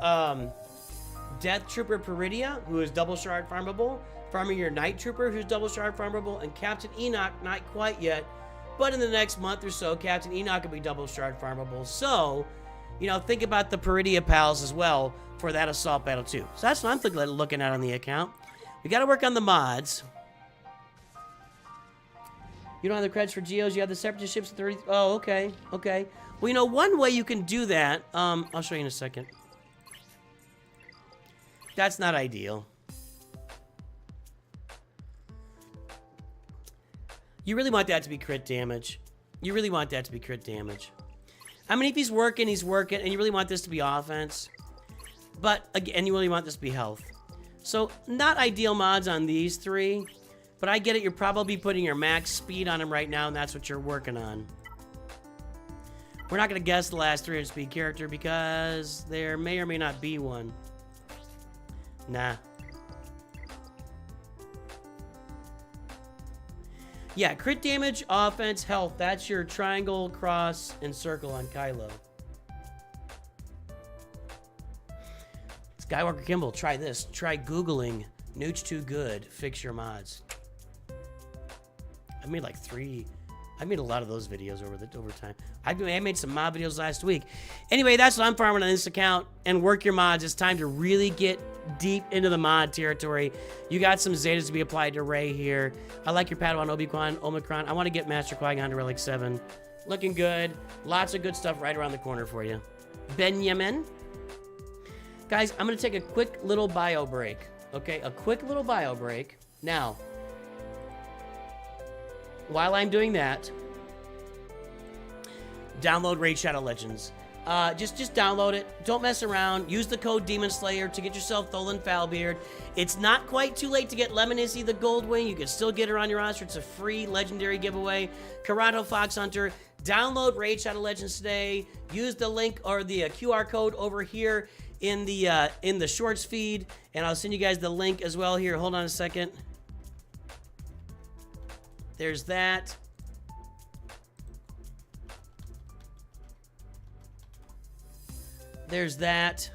Death Trooper Peridia, who is double shard farmable, farming your Night Trooper, who's double shard farmable, and Captain Enoch, not quite yet, but in the next month or so, Captain Enoch will be double shard farmable. So, you know, think about the Peridia pals as well for that assault battle too. So that's what I'm looking at on the account. We got to work on the mods. You don't have the credits for Geos. You have the Separatist ships at 30. Oh, okay. Okay. Well, you know, one way you can do that, I'll show you in a second. That's not ideal. You really want that to be crit damage. You really want that to be crit damage. I mean, if he's working, and you really want this to be offense. But, again, you really want this to be health. So, not ideal mods on these 3. But I get it, you're probably putting your max speed on him right now, and that's what you're working on. We're not going to guess the last 300 speed character because there may or may not be one. Nah. Yeah, crit damage, offense, health. That's your triangle, cross, and circle on Kylo. Skywalker Kimball, try this. Try Googling NOOCH2GUD, fix your mods. I made like 3. I made a lot of those videos over time. I made some mod videos last week. Anyway, that's what I'm farming on this account. And work your mods. It's time to really get deep into the mod territory. You got some Zetas to be applied to Rey here. I like your Padawan Obi-Wan, Omicron. I want to get Master Qui-Gon to Relic 7. Looking good. Lots of good stuff right around the corner for you. Benjamin. Guys, I'm going to take a quick little bio break. Okay, a quick little bio break. Now, while I'm doing that, download Raid Shadow Legends. Just download it. Don't mess around. Use the code DEMONSLAYER to get yourself Tholin Foulbeard. It's not quite too late to get Lemon Izzy the Gold Wing. You can still get her on your roster. It's a free legendary giveaway. Karato Fox Hunter. Download Raid Shadow Legends today. Use the link or the QR code over here in the shorts feed, and I'll send you guys the link as well here. Hold on a second. There's that. There's that.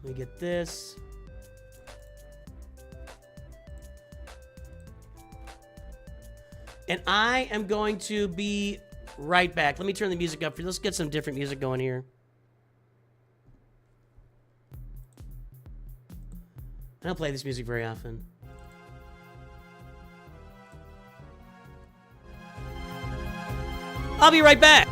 Let me get this. And I am going to be right back. Let me turn the music up for you. Let's get some different music going here. I don't play this music very often. I'll be right back.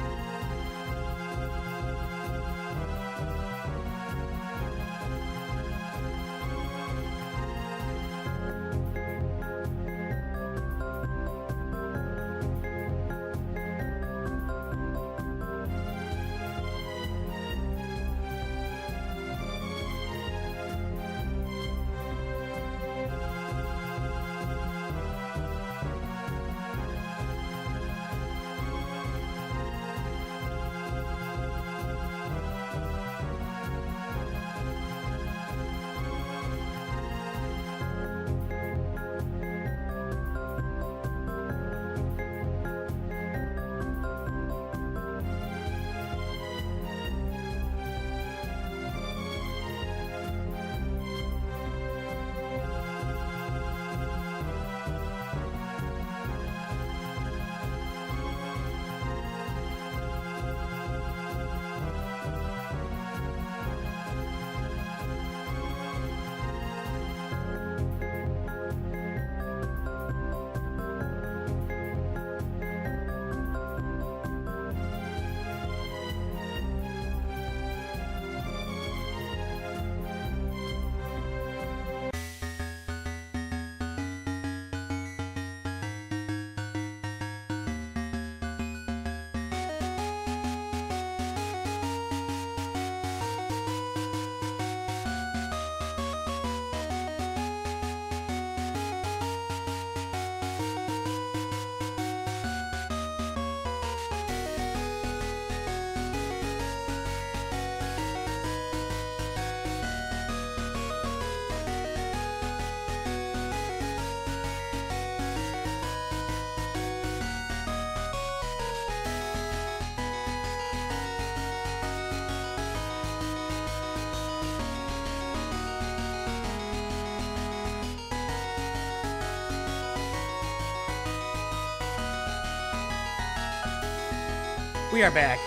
We are back.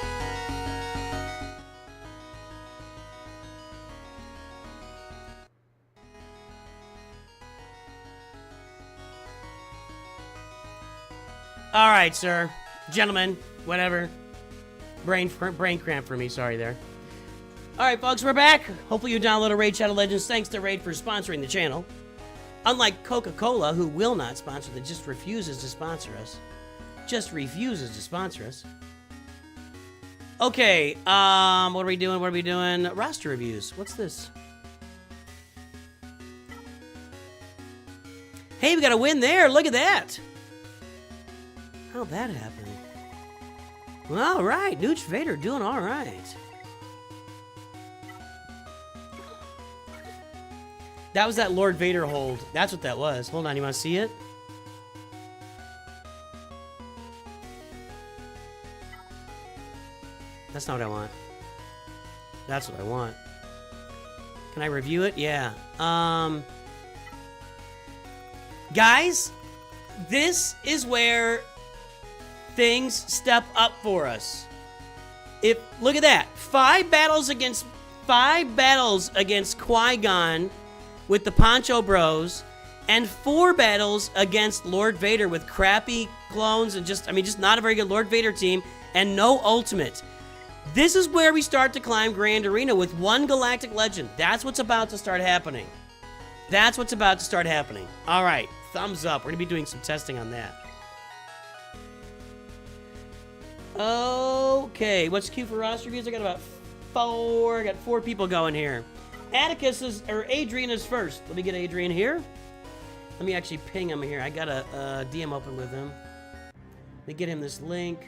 All right, sir. Gentlemen, whatever. Brain cramp for me. Sorry there. All right, folks, we're back. Hopefully you downloaded Raid Shadow Legends. Thanks to Raid for sponsoring the channel. Unlike Coca-Cola, who will not sponsor, that just refuses to sponsor us. Just refuses to sponsor us. Okay, what are we doing? What are we doing? Roster reviews. What's this? Hey, we got a win there. Look at that. How'd that happen? Well, all right. Nooch Vader doing all right. That was that Lord Vader hold. That's what that was. Hold on. You want to see it? That's not what I want. That's what I want. Can I review it? Yeah. Guys, this is where things step up for us. Look at that. 5 battles against Qui-Gon with the Poncho Bros, and 4 battles against Lord Vader with crappy clones and just not a very good Lord Vader team and no ultimate. This is where we start to climb Grand Arena with 1 Galactic Legend. That's what's about to start happening. That's what's about to start happening. All right, thumbs up. We're going to be doing some testing on that. Okay, what's queue for roster reviews? I got 4 people going here. Adrian is first. Let me get Adrian here. Let me actually ping him here. I got a DM open with him. Let me get him this link.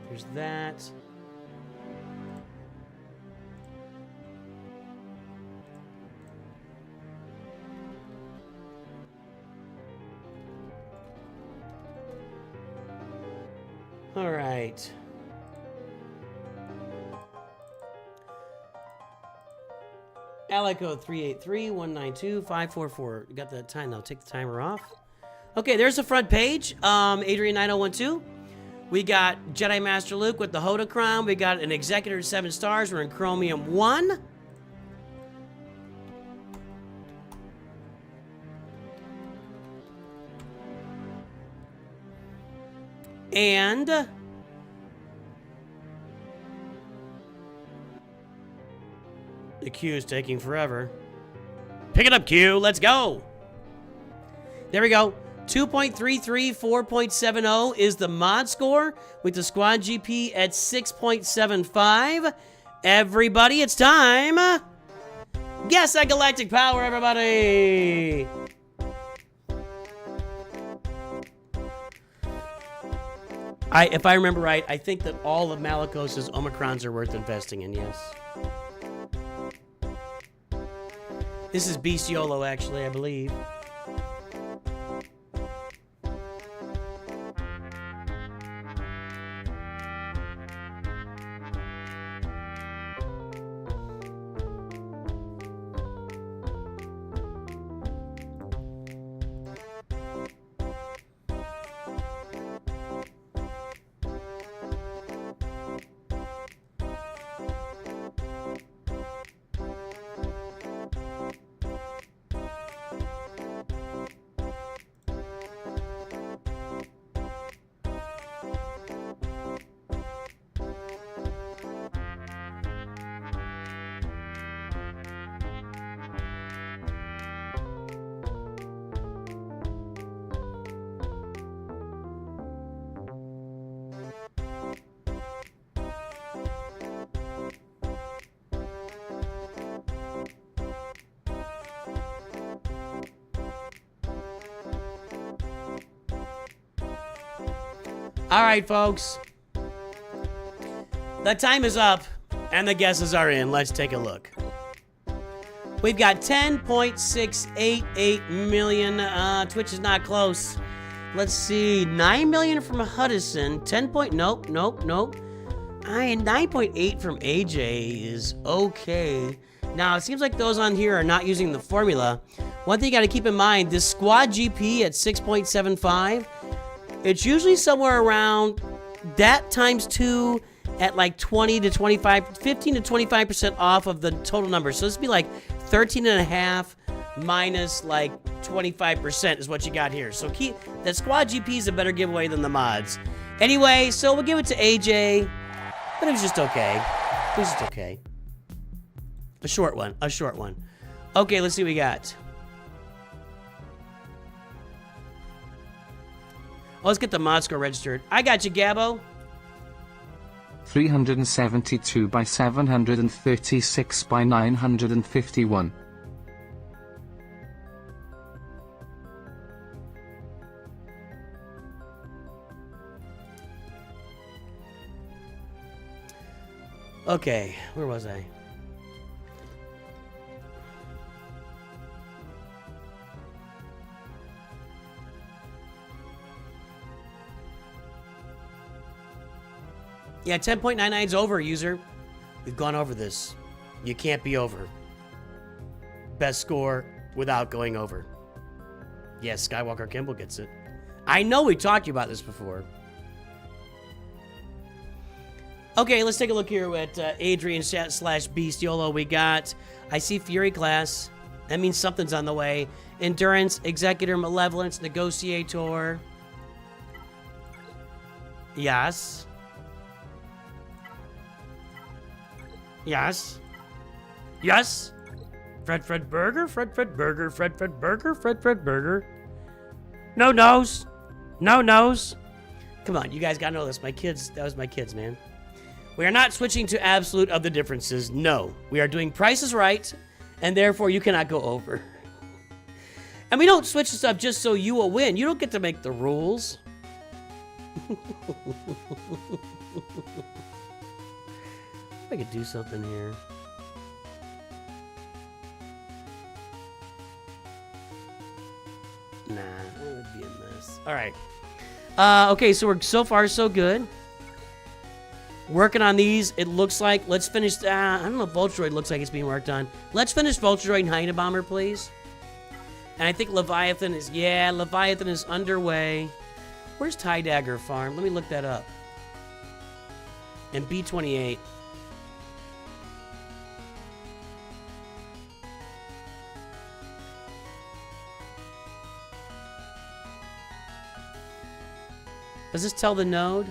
There's that. All right. Ally code 383-192-544. You got the time now. Take the timer off. Okay, there's the front page. Adrian 9012. We got Jedi Master Luke with the Hoda crown. We got an Executor 7 stars. We're in Chromium 1. And the queue is taking forever. Pick it up, Q. Let's go. There we go. 2.33, 4.70 is the mod score with the squad GP at 6.75. Everybody, it's time. Guess that galactic power, everybody. If I remember right, I think that all of Malicos's Omicrons are worth investing in, yes. This is Bestiolo, actually, I believe. All right, folks. The time is up, and the guesses are in. Let's take a look. We've got 10.688 million. Twitch is not close. Let's see. 9 million from Hudson. 10 point... Nope. 9.8 from AJ is okay. Now, it seems like those on here are not using the formula. One thing you got to keep in mind, this squad GP at 6.75... it's usually somewhere around that times 2 at like 20 to 25, 15 to 25% off of the total number. So this would be like 13.5 minus like 25% is what you got here. So keep that squad GP is a better giveaway than the mods. Anyway, so we'll give it to AJ, but it was just okay. It was just okay. A short one. Okay, let's see what we got. Oh, let's get the mod score registered. I got you, Gabbo. 372 by 736 by 951. Okay, where was I? Yeah, 10.99 is over, user. We've gone over this. You can't be over. Best score without going over. Yes, Skywalker Kimball gets it. I know we talked to you about this before. Okay, let's take a look here at Adrian / Bestiolo. We got, I see Fury class. That means something's on the way. Endurance, Executor, Malevolence, Negotiator. Yes. Yes. Yes. Fred Burger. No nose. No nose. Come on, you guys gotta know this. My kids, that was my kids, man. We are not switching to absolute of the differences. No. We are doing Price is Right, and therefore you cannot go over. And we don't switch this up just so you will win. You don't get to make the rules. I could do something here. Nah, that would be a mess. All right. Okay, so we're so far so good. Working on these, it looks like. Let's finish. I don't know if Vulturoid looks like it's being worked on. Let's finish Vulturoid and Hyena Bomber, please. And I think Leviathan is, yeah, Leviathan is underway. Where's Tie Dagger Farm? Let me look that up. And B28. Does this tell the node?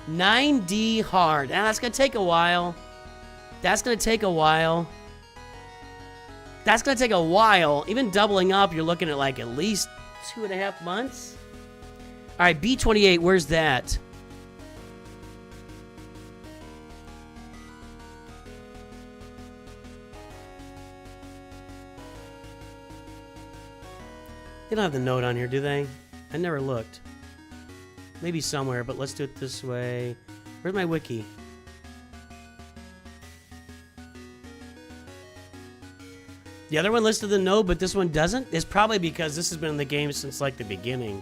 9D hard. Ah, that's gonna take a while. That's gonna take a while. That's gonna take a while. Even doubling up, you're looking at like at least 2.5 months. All right, B28, where's that? They don't have the node on here, do they? I never looked. Maybe somewhere, but let's do it this way. Where's my wiki? The other one listed the node, but this one doesn't? It's probably because this has been in the game since like the beginning.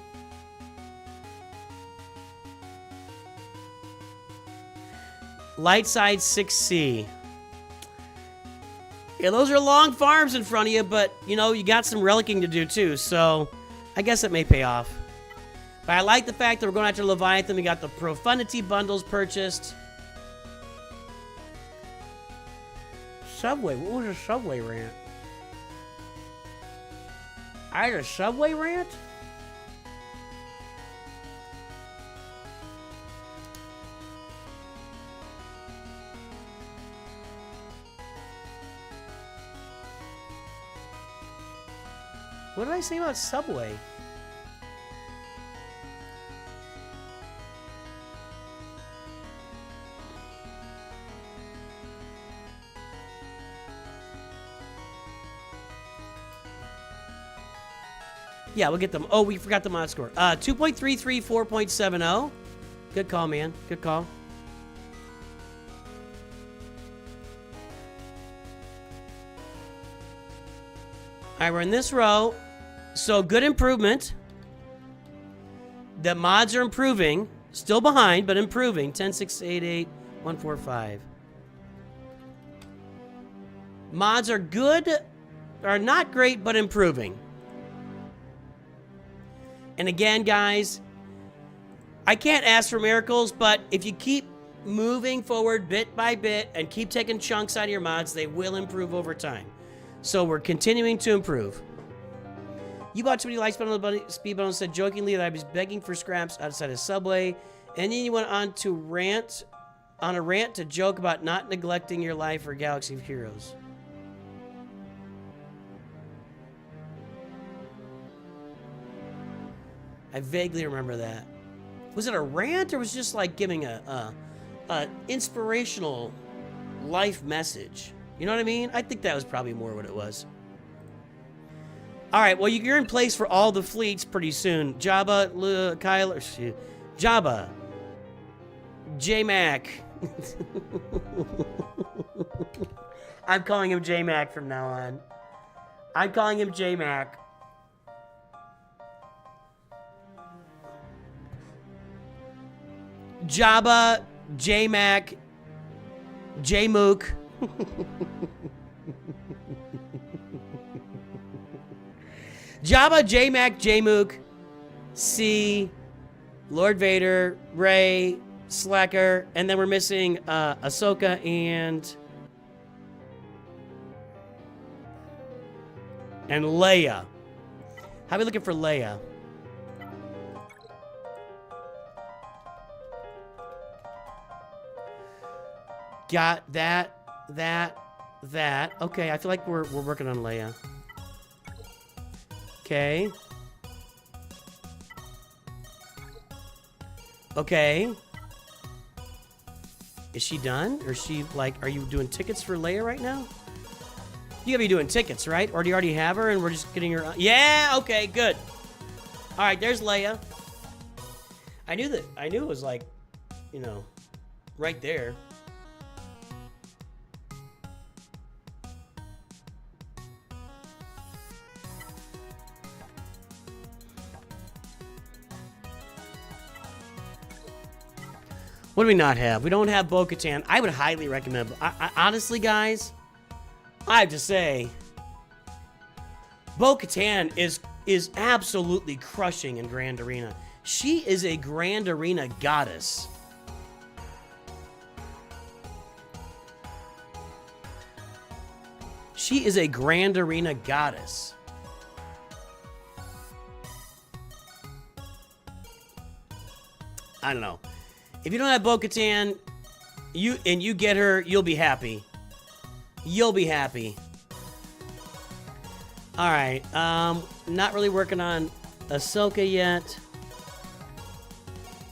Light side 6C. Yeah, those are long farms in front of you, but, you know, you got some relicking to do too, so I guess it may pay off. But I like the fact that we're going after Leviathan. We got the Profundity bundles purchased. Subway. What was a Subway rant? I had a Subway rant? What did I say about Subway? Yeah, we'll get them. Oh, we forgot the mod score. 2.33, 4.70. Good call, man. Good call. All right, we're in this row. So, good improvement. The mods are improving. Still behind, but improving. 10, 6, 8, 8, 1, 4, 5. Mods are good, are not great, but improving. And again, guys, I can't ask for miracles, but if you keep moving forward bit by bit and keep taking chunks out of your mods, they will improve over time. So we're continuing to improve. You bought too many likes on the speed bundle and said jokingly that I was begging for scraps outside of Subway. And then you went on to rant, on a rant to joke about not neglecting your life for Galaxy of Heroes. I vaguely remember that. Was it a rant or was it just like giving a inspirational life message? You know what I mean? I think that was probably more what it was. All right, well, you're in place for all the fleets pretty soon. Jabba, Kyle, Jabba, J-Mac. I'm calling him J-Mac from now on. I'm calling him J-Mac. Jabba, J-Mac, J-Mook. Jabba, J-Mac, J-Mook, C, Lord Vader, Rey, Slacker, and then we're missing Ahsoka and Leia. How are we looking for Leia? Got that. Okay, I feel like we're working on Leia. Okay. Okay. Is she done? Or is she, like, are you doing tickets for Leia right now? You gotta be doing tickets, right? Or do you already have her and we're just getting her... Yeah, okay, good. All right, there's Leia. I knew it was, like, you know, right there. What do we not have? We don't have Bo-Katan. I would highly recommend. Honestly, guys, I have to say, Bo-Katan is absolutely crushing in Grand Arena. She is a Grand Arena goddess. She is a Grand Arena goddess. I don't know. If you don't have Bo-Katan, you get her, you'll be happy. You'll be happy. All right. Not really working on Ahsoka yet.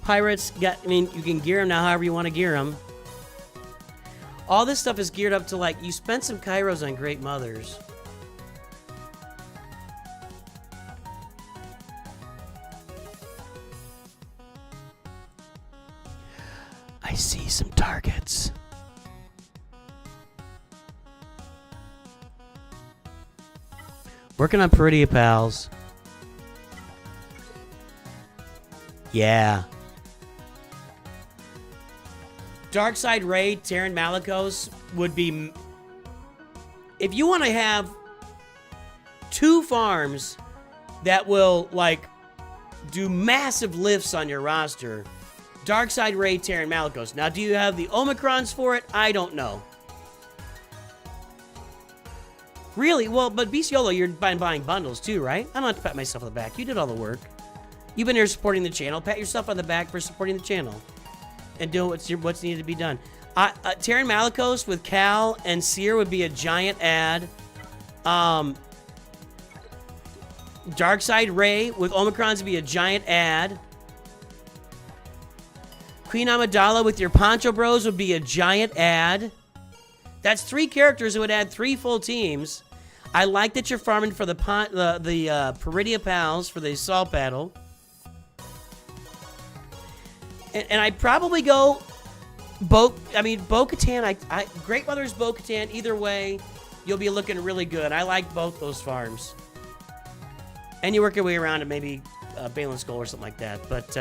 Pirates got. I mean, you can gear them now however you want to gear them. All this stuff is geared up to, like, you spent some Kairos on Great Mothers. I see some targets. Working on Peridia Pals. Yeah. Darkside Ray, Terran Malicos would be... If you want to have 2 farms that will, like, do massive lifts on your roster, Darkside Ray, Terran Malicos. Now, do you have the Omicrons for it? I don't know. Really? Well, but BCOLO, you're buying bundles too, right? I don't have to pat myself on the back. You did all the work. You've been here supporting the channel. Pat yourself on the back for supporting the channel and doing what's needed to be done. Terran Malicos with Cal and Seer would be a giant ad. Darkside Ray with Omicrons would be a giant ad. Queen Amidala with your Poncho Bros would be a giant ad. That's 3 characters that would add 3 full teams. I like that you're farming for the Peridia Pals for the assault battle. And I'd probably go Bo-Katan. Great Mother's Bo-Katan. Either way, you'll be looking really good. I like both those farms. And you work your way around to maybe Balin's Skull or something like that. But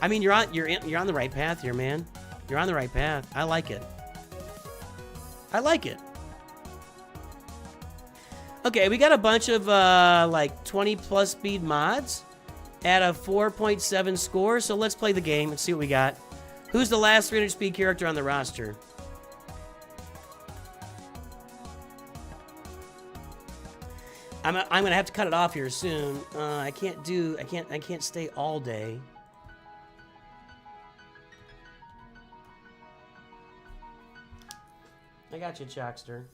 I mean, you're on the right path here, man. You're on the right path. I like it. I like it. Okay, we got a bunch of like 20 plus speed mods at a 4.7 score. So let's play the game and see what we got. Who's the last 300 speed character on the roster? I'm gonna have to cut it off here soon. I can't stay all day. I got you, Choxster.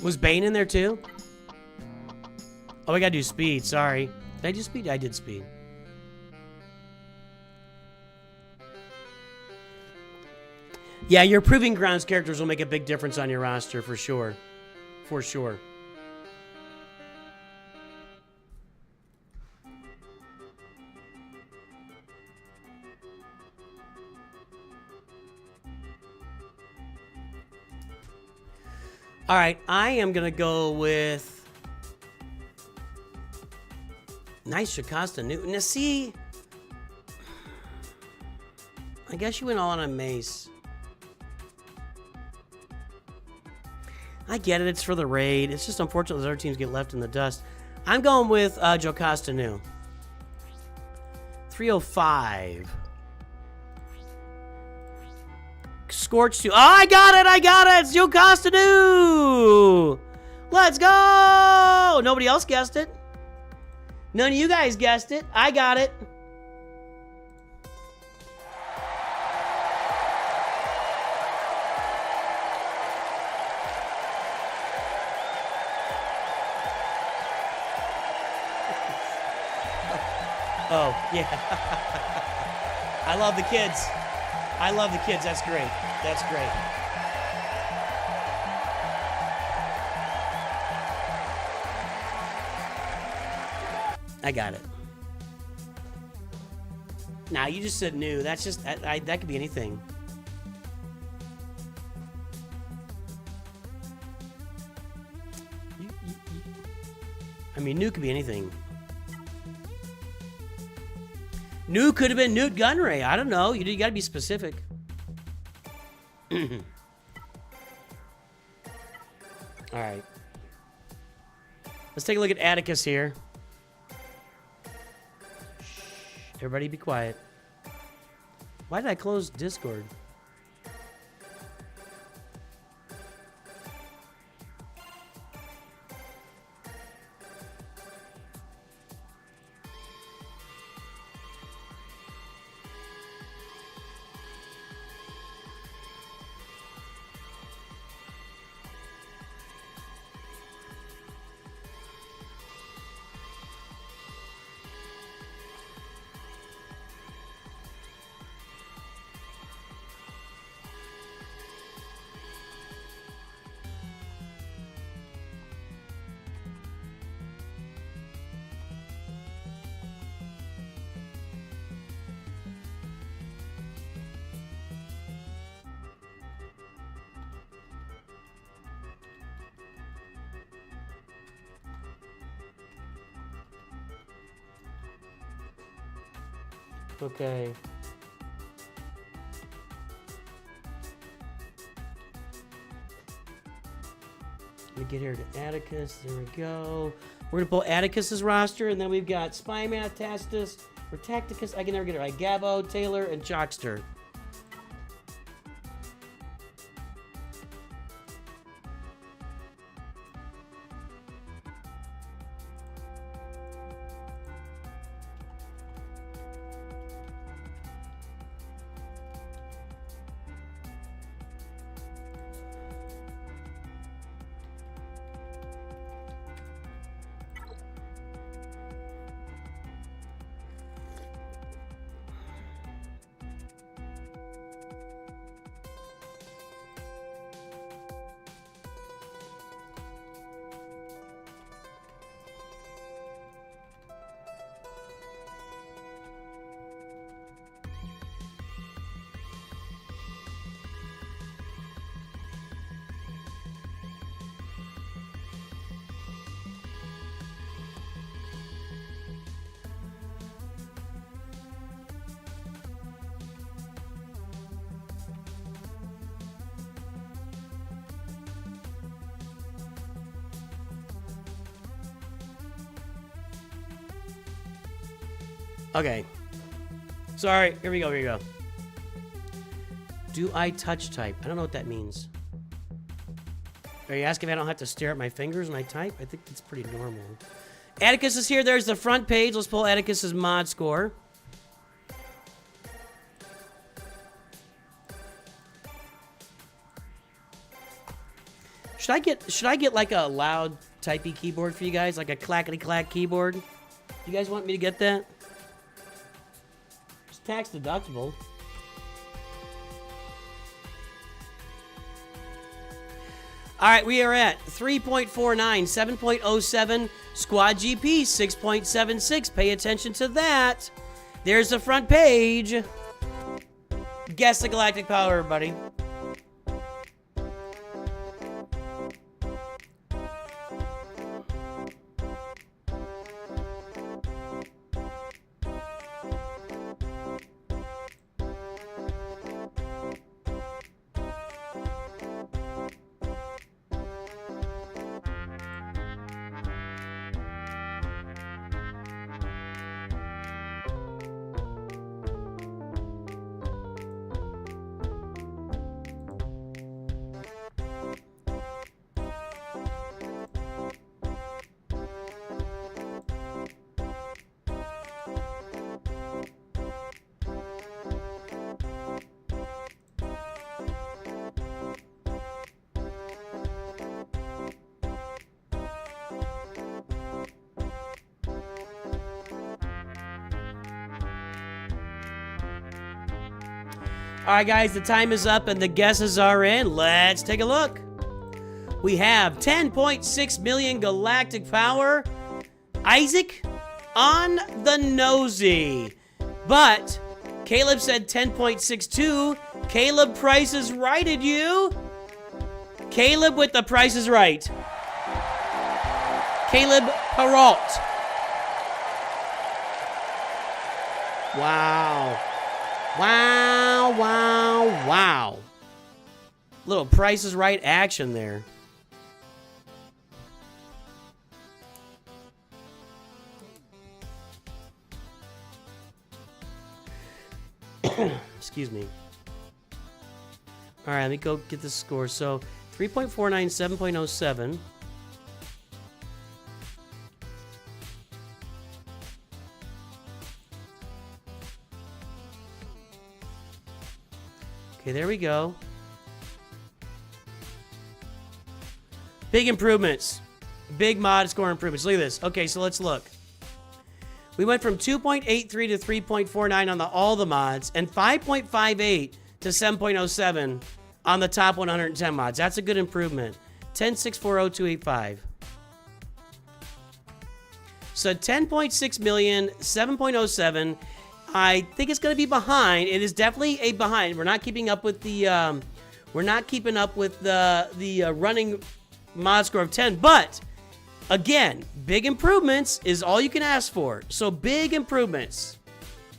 Was Bane in there too? Oh, I gotta do speed. Sorry. Did I do speed? I did speed. Yeah, your Proving Grounds characters will make a big difference on your roster for sure. For sure. All right, I am going to go with nice Choxster new. Now, see, I guess you went all on Mace. I get it, it's for the raid. It's just unfortunate that other teams get left in the dust. I'm going with Choxster new. 305. Scorch 2. Oh, I got it! It's Choxster new! Let's go! Nobody else guessed it. None of you guys guessed it. I got it. Oh, yeah. I love the kids. I love the kids. That's great. That's great. I got it. Nah, you just said new. That's just, that could be anything. I mean, new could be anything. New could have been Newt Gunray. I don't know. You got to be specific. All right. Let's take a look at Atticus here. Shh. Everybody be quiet. Why did I close Discord? Okay. Let me get here to Atticus. There we go. We're gonna pull Atticus's roster, and then we've got Spymath, Tacitus, or Tacticus. I can never get it right. Gabbo, Taylor, and Choxster. Okay. Sorry. Here we go. Here we go. Do I touch type? I don't know what that means. Are you asking if I don't have to stare at my fingers when I type? I think it's pretty normal. Atticus is here. There's the front page. Let's pull Atticus's mod score. Should I get like a loud typey keyboard for you guys? Like a clackety clack keyboard? You guys want me to get that? It's tax deductible. All right, we are at 3.49, 7.07, Squad GP 6.76. Pay attention to that. There's the front page. Guess the galactic power, everybody. right, guys, the time is up and the guesses are in. Let's take a look. We have 10.6 million galactic power. Isaac on the nosy. But Caleb said 10.62. Caleb Price is righted you. Caleb with the Price is Right. Caleb Perrault. Wow. Wow, wow, wow. Little Price is Right action there. Excuse me. All right, let me go get the score. So 3.49, 7.07. Okay, there we go. Big improvements. Big mod score improvements. Look at this. Okay, so let's look. We went from 2.83 to 3.49 on all the mods and 5.58 to 7.07 on the top 110 mods. That's a good improvement. 10.640.285. So 10.6 million, 7.07. I think it's going to be behind. It is definitely a behind. We're not keeping up with the running mod score of 10, but again, big improvements is all you can ask for. So big improvements.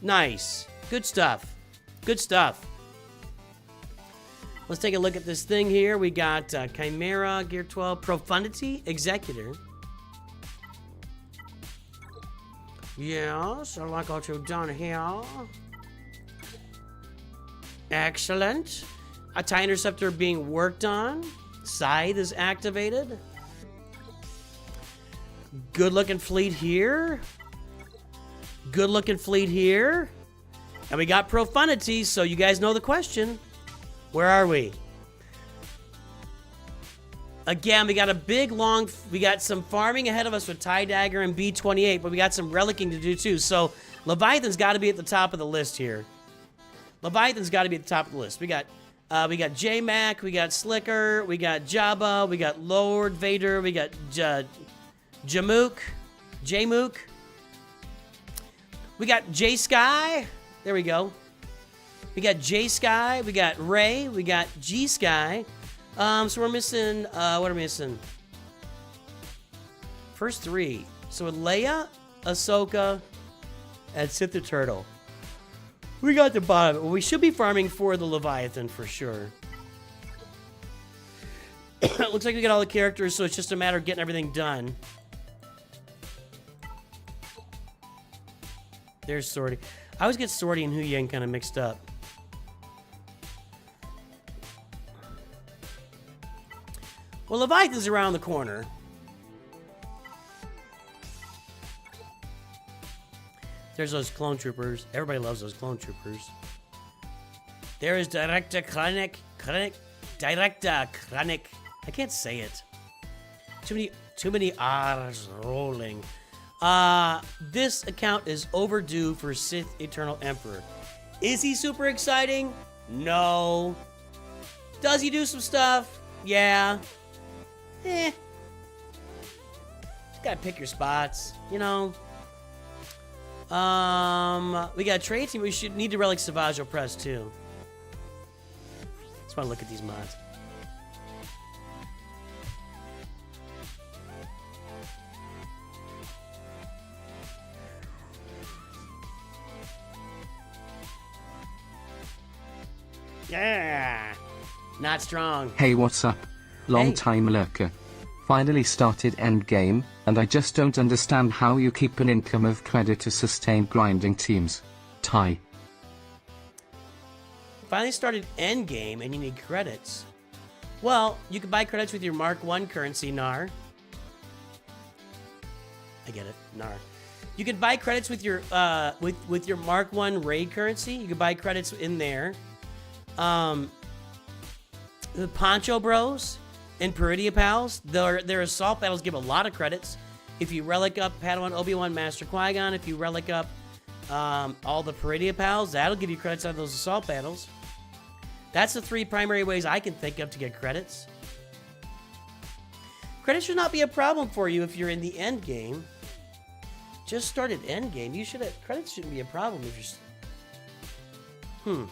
Nice. Good stuff. Good stuff. Let's take a look at this thing here. We got Chimera, Gear 12, Profundity, Executor. Yes, I like what you've done here. Excellent. A TIE Interceptor being worked on. Scythe is activated. Good looking fleet here. Good looking fleet here. And we got Profundity, so you guys know the question. Where are we? Again, we got a big, we got some farming ahead of us with TIE Dagger and B-28, but we got some relicking to do too. So Leviathan's got to be at the top of the list here. Leviathan's got to be at the top of the list. We got J-Mac, we got Slicker, we got Jabba, we got Lord Vader, we got Jamook, J-Mook. We got J-Sky. There we go. We got J-Sky, we got Ray, we got G-Sky. So we're missing, what are we missing? First three. So with Leia, Ahsoka, and Sith the Turtle. We got the bottom. We should be farming for the Leviathan for sure. Looks like we got all the characters, so it's just a matter of getting everything done. There's Sorty. I always get Sorty and Hu Yang kind of mixed up. Well, Leviathan's around the corner. There's those clone troopers. Everybody loves those clone troopers. There is Director Krennic. Director Krennic. I can't say it. Too many R's rolling. This account is overdue for Sith Eternal Emperor. Is he super exciting? No. Does he do some stuff? Yeah. Just gotta pick your spots, you know. We got a trade team. We should need to relic Savage Press too. Just want to look at these mods. Yeah, not strong. Hey, what's up? Long time lurker. Finally started endgame, and I just don't understand how you keep an income of credit to sustain grinding teams. TIE. Finally started endgame, and you need credits. Well, you can buy credits with your Mark 1 currency, NAR. I get it, NAR. You can buy credits with your with your Mark 1 raid currency. You can buy credits in there. The Poncho Bros and Peridia Pals, their assault battles give a lot of credits. If you relic up Padawan Obi-Wan Master Qui-Gon, if you relic up all the Peridia Pals, that'll give you credits out of those assault battles. That's the 3 primary ways I can think of to get credits. Credits should not be a problem for you if you're in the end game. Just started end game. You should have, credits shouldn't be a problem if you're...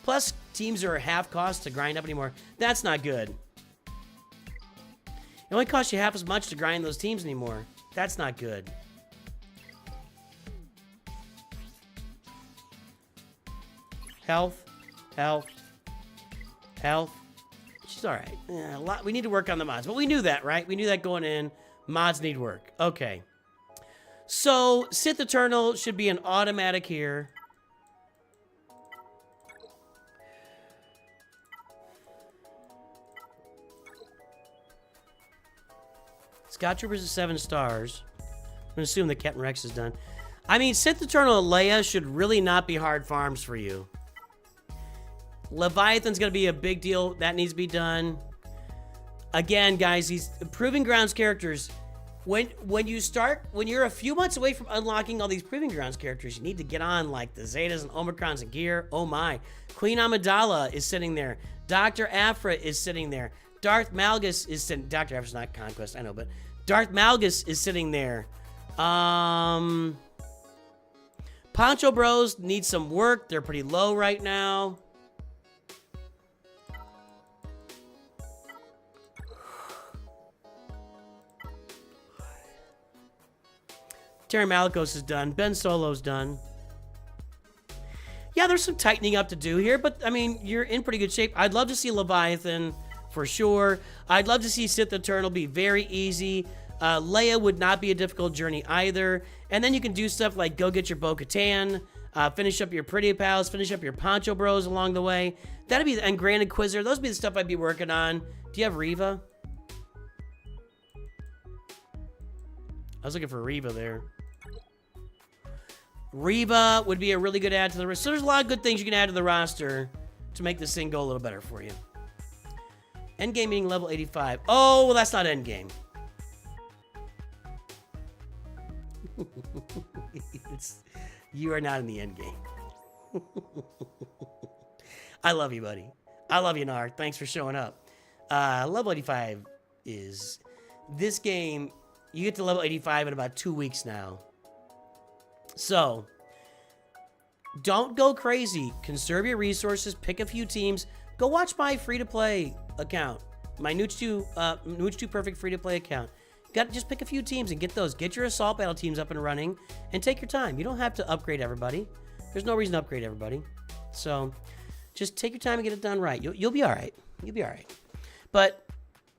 Plus, teams are half cost to grind up anymore. That's not good. It only costs you half as much to grind those teams anymore. That's not good. Health. Health. Health. She's alright. Yeah, we need to work on the mods. But we knew that, right? We knew that going in. Mods need work. Okay. So, Sith Eternal should be an automatic here. Scout Troopers is 7 stars. I'm going to assume that Captain Rex is done. I mean, Sith Eternal and Leia should really not be hard farms for you. Leviathan's going to be a big deal. That needs to be done. Again, guys, these Proving Grounds characters, when you're a few months away from unlocking all these Proving Grounds characters, you need to get on like the Zetas and Omicrons and gear. Oh my. Queen Amidala is sitting there. Dr. Aphra is sitting there. Darth Malgus is sitting... Dr. Aphra's not Conquest, I know, but Darth Malgus is sitting there. Poncho Bros need some work. They're pretty low right now. Terry Malikos is done. Ben Solo's done. Yeah, there's some tightening up to do here, but, I mean, you're in pretty good shape. I'd love to see Leviathan, for sure. I'd love to see Sith Eternal be very easy. Leia would not be a difficult journey either. And then you can do stuff like go get your Bo-Katan, finish up your Pretty Pals, finish up your Poncho Bros along the way. That'd be, and Grand Inquisitor, those would be the stuff I'd be working on. Do you have Reva? I was looking for Reva there. Reva would be a really good add to the roster. So there's a lot of good things you can add to the roster to make this thing go a little better for you. Endgame being level 85. Oh, well, that's not endgame. You are not in the endgame. I love you, buddy. I love you, Nar. Thanks for showing up. Level 85 is... This game, you get to level 85 in about 2 weeks now. So, don't go crazy. Conserve your resources. Pick a few teams. Go watch my free-to-play account. My NOOCH2 Perfect free-to-play account. Just pick a few teams and get those. Get your assault battle teams up and running. And take your time. You don't have to upgrade everybody. There's no reason to upgrade everybody. So, just take your time and get it done right. You'll be alright. You'll be alright. But,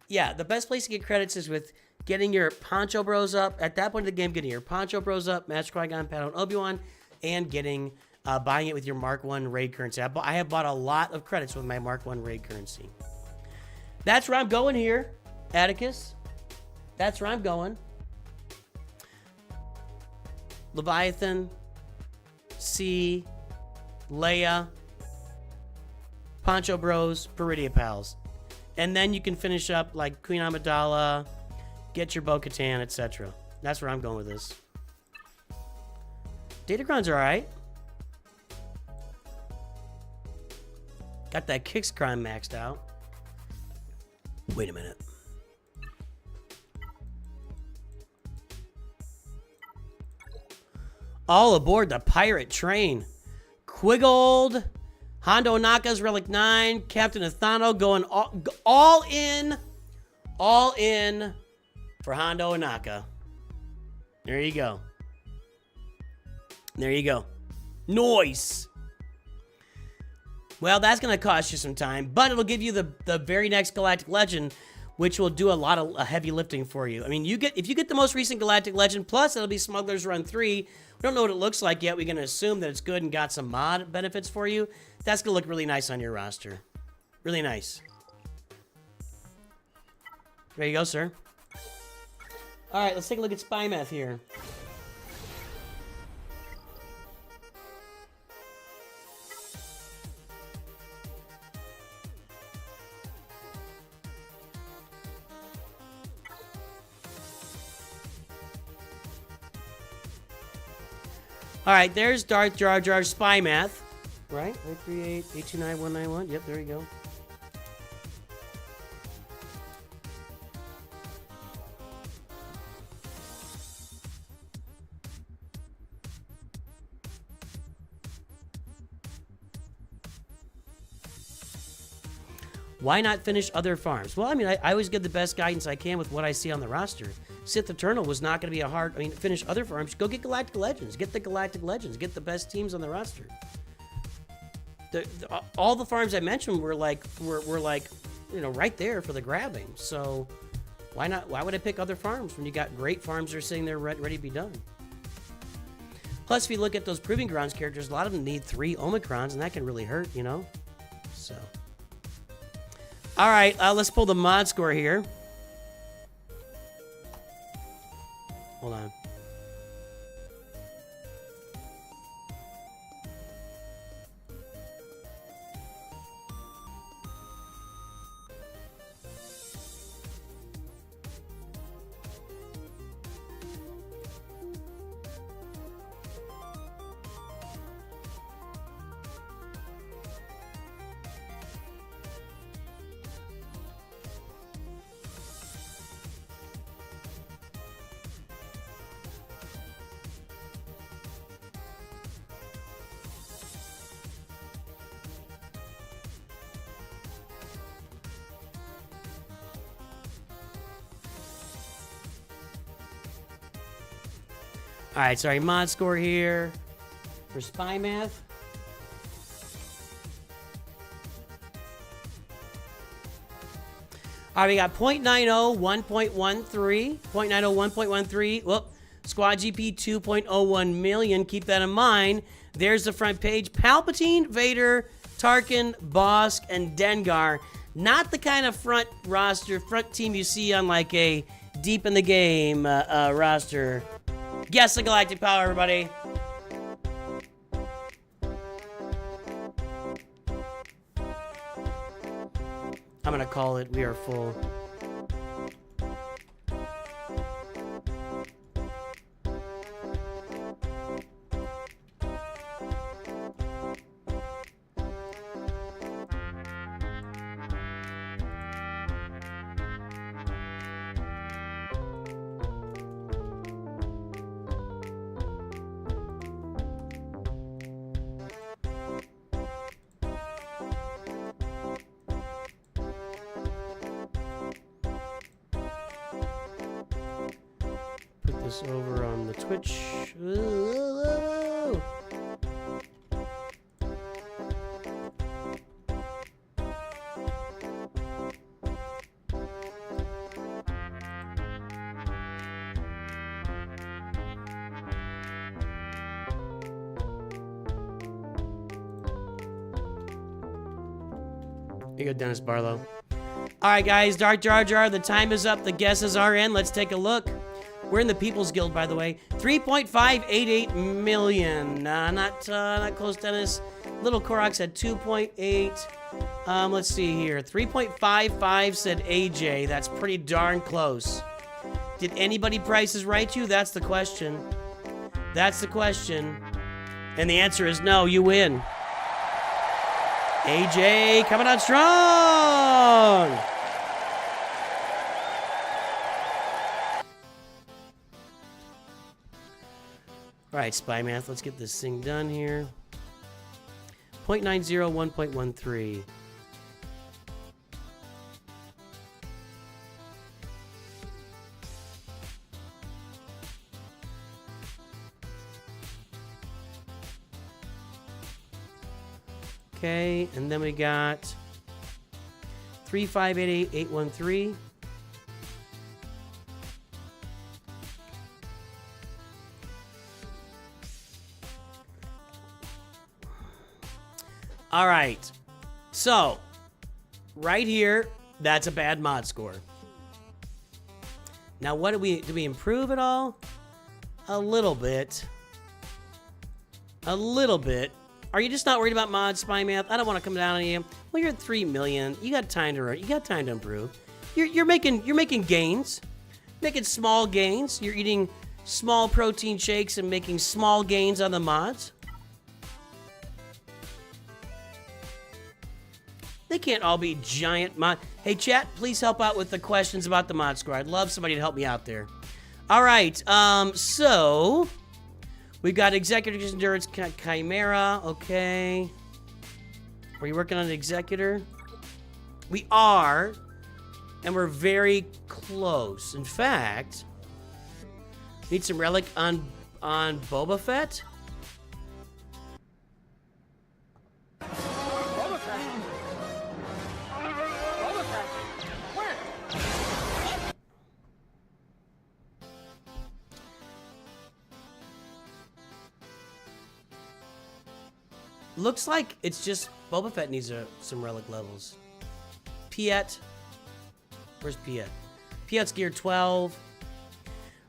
yeah, the best place to get credits is with... getting your Poncho Bros up. At that point of the game, getting your Poncho Bros up, Master Qui-Gon, Padawan, Obi-Wan, and buying it with your Mark 1 raid currency. I have bought a lot of credits with my Mark 1 raid currency. That's where I'm going here, Atticus. That's where I'm going. Leviathan, C, Leia, Poncho Bros, Peridia Pals. And then you can finish up like Queen Amidala, get your Bo-Katan, etc. That's where I'm going with this. Datacrons are alright. Got that Kix crime maxed out. Wait a minute. All aboard the pirate train. Quiggold, Hondo Naka's Relic 9, Captain Athano going all in for Hondo Naka. There you go. There you go. Nice. Well, that's going to cost you some time, but it'll give you the very next Galactic Legend, which will do a lot of heavy lifting for you. I mean, if you get the most recent Galactic Legend, plus it'll be Smuggler's Run 3. We don't know what it looks like yet. We're going to assume that it's good and got some mod benefits for you. That's going to look really nice on your roster. Really nice. There you go, sir. All right, let's take a look at Spy Math here. All right, there's Darth Jar Jar Spy Math. right? 938-829-191. Yep, there you go. Why not finish other farms? Well, I mean, I always give the best guidance I can with what I see on the roster. Sith Eternal was not going to be a hard... I mean, finish other farms. Go get Galactic Legends. Get the Galactic Legends. Get the best teams on the roster. All the farms I mentioned were like, you know, right there for the grabbing. So why not? Why would I pick other farms when you got great farms that are sitting there ready to be done? Plus, if you look at those Proving Grounds characters, a lot of them need 3 Omicrons, and that can really hurt, you know? So... All right, let's pull the mod score here. Hold on. All right, sorry, mod score here for Spy Math. All right, we got 0.90, 1.13, 0.90, 1.13. Whoop, Squad GP 2.01 million. Keep that in mind. There's the front page. Palpatine, Vader, Tarkin, Bosk, and Dengar. Not the kind of front team you see on like a deep in the game roster. Guess the galactic power, everybody. I'm gonna call it. We are full. This over on the Twitch. Whoa. Here you go, Dennis Barlow. All right, guys, Darth Jar, the time is up. The guesses are in. Let's take a look. We're in the People's Guild, by the way. 3.588 million. Not close, Dennis. Little Korok said 2.8. Let's see here. 3.55 said AJ. That's pretty darn close. Did anybody prices right you? That's the question. That's the question. And the answer is no, you win. AJ coming out strong. All right, Spy Math, let's get this thing done here. 0.90, 1.13. Okay, and then we got 3588813. All right, so right here, that's a bad mod score. Now, what do we improve at all? A little bit. A little bit. Are you just not worried about mod, Spy Math? I don't want to come down on you. Well, you're at 3 million. You got time to improve. You're making gains, making small gains. You're eating small protein shakes and making small gains on the mods. They can't all be giant mod. Hey, chat, please help out with the questions about the mod score. I'd love somebody to help me out there. All right, so we've got Executor Endurance Chimera. Okay. Are you working on an Executor? We are, and we're very close. In fact, need some relic on Boba Fett. Looks like it's just Boba Fett needs some relic levels. Piet. Where's Piet? Piet's gear 12.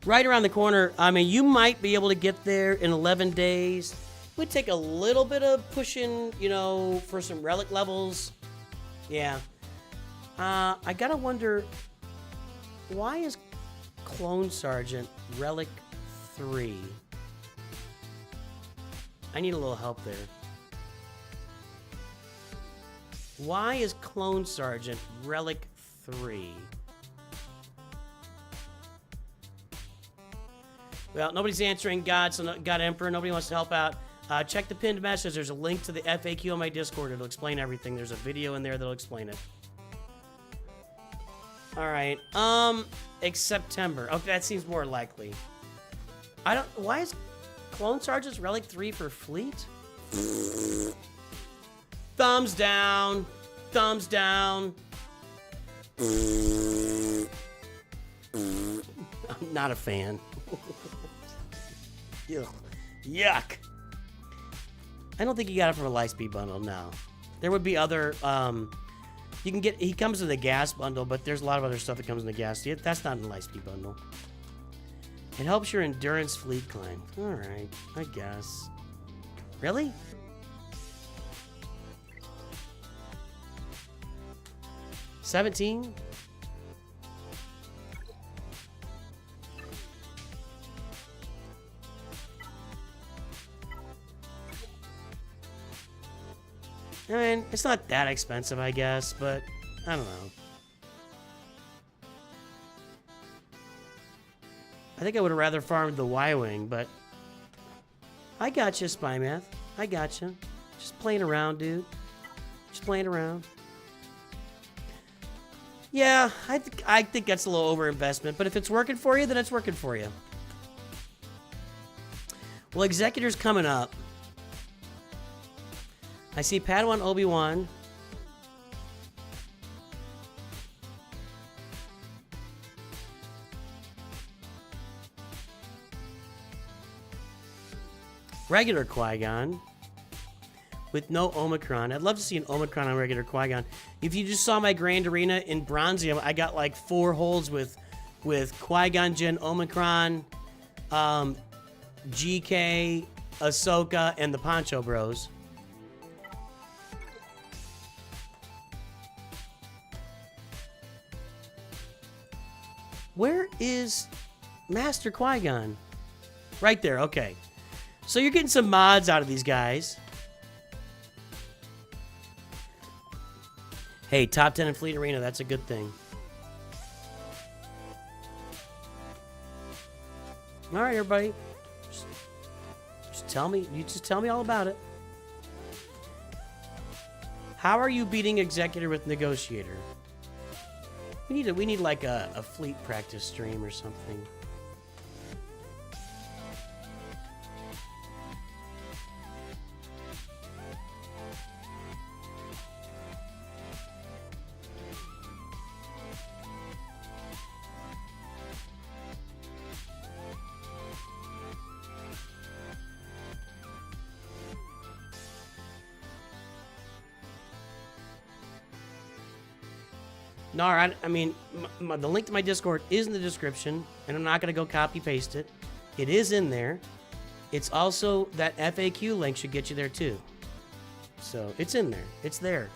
Right around the corner. I mean, you might be able to get there in 11 days. It would take a little bit of pushing, you know, for some relic levels. Yeah. I gotta wonder, why is Clone Sergeant Relic 3? I need a little help there. Why is Clone Sergeant Relic 3? Well, nobody's answering God Emperor. Nobody wants to help out. Check the pinned message. There's a link to the FAQ on my Discord. It'll explain everything. There's a video in there that'll explain it. All right. It's September. Okay, that seems more likely. Why is Clone Sergeant's Relic 3 for Fleet? Thumbs down. Thumbs down. I'm not a fan. Yuck. I don't think you got it from a Lightspeed bundle, no. There would be other, you can get, he comes in the gas bundle, but there's a lot of other stuff that comes in the gas. That's not in the Lightspeed bundle. It helps your endurance fleet climb. Alright, I guess. Really? $17? I mean, it's not that expensive, I guess, but I don't know. I think I would have rather farmed the Y-Wing, but I gotcha, Spy Math. I gotcha. Just playing around, dude. Just playing around. Yeah, I think that's a little overinvestment, but if it's working for you, then it's working for you. Well, Executor's coming up. I see Padawan Obi-Wan. Regular Qui-Gon. With no Omicron. I'd love to see an Omicron on regular Qui-Gon. If you just saw my Grand Arena in Bronzium, I got like 4 holds with Qui-Gon Jinn Omicron, GK, Ahsoka, and the Poncho Bros. Where is Master Qui-Gon? Right there, okay. So you're getting some mods out of these guys. Hey, top 10 in Fleet Arena, that's a good thing. All right, everybody. Just tell me, tell me all about it. How are you beating Executor with Negotiator? We need like a fleet practice stream or something. No, I mean, the link to my Discord is in the description, and I'm not going to go copy-paste it. It is in there. It's also, that FAQ link should get you there, too. So, it's in there. It's there.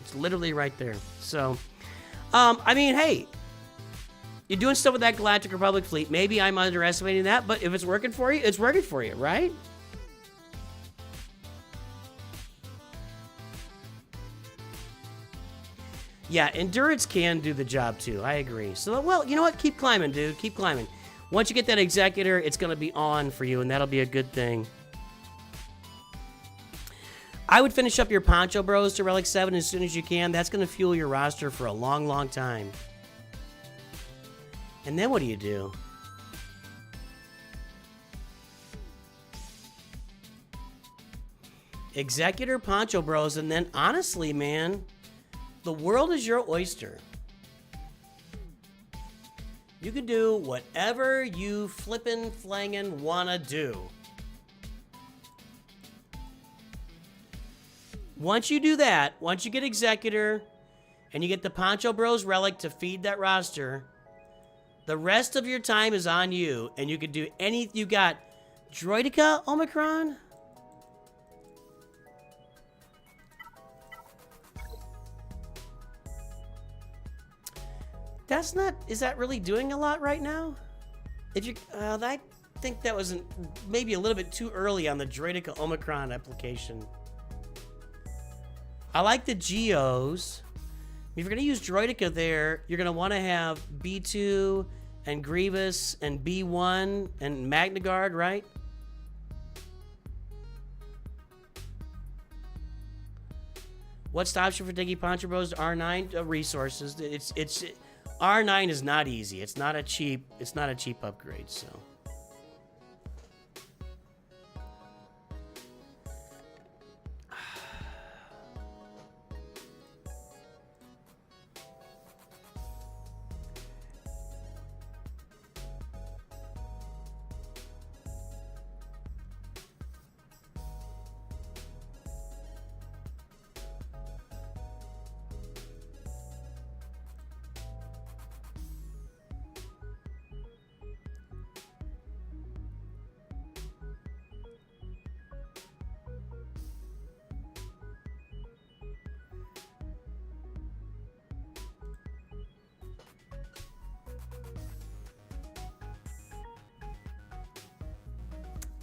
It's literally right there. So, I mean, hey, you're doing stuff with that Galactic Republic fleet. Maybe I'm underestimating that, but if it's working for you, it's working for you, right? Yeah, endurance can do the job too. I agree. So, well, you know what? Keep climbing, dude. Keep climbing. Once you get that executor, it's going to be on for you, and that'll be a good thing. I would finish up your Poncho Bros to Relic 7 as soon as you can. That's going to fuel your roster for a long, long time. And then what do you do? Executor, Poncho Bros, and then honestly, man, the world is your oyster. You can do whatever you flippin' flangin' wanna do. Once you do that, once you get Executor, and you get the Poncho Bros Relic to feed that roster, the rest of your time is on you, and you can do any. You got Droideka Omicron? That's not. Is that really doing a lot right now? If you, I think that was maybe a little bit too early on the Droideka Omicron application. I like the Geos. If you're going to use Droideka there, you're going to want to have B2 and Grievous and B1 and Magna Guard, right? What stops you for taking Poncho Bros to R9? Resources. It's R9 is not easy. It's not a cheap upgrade, so.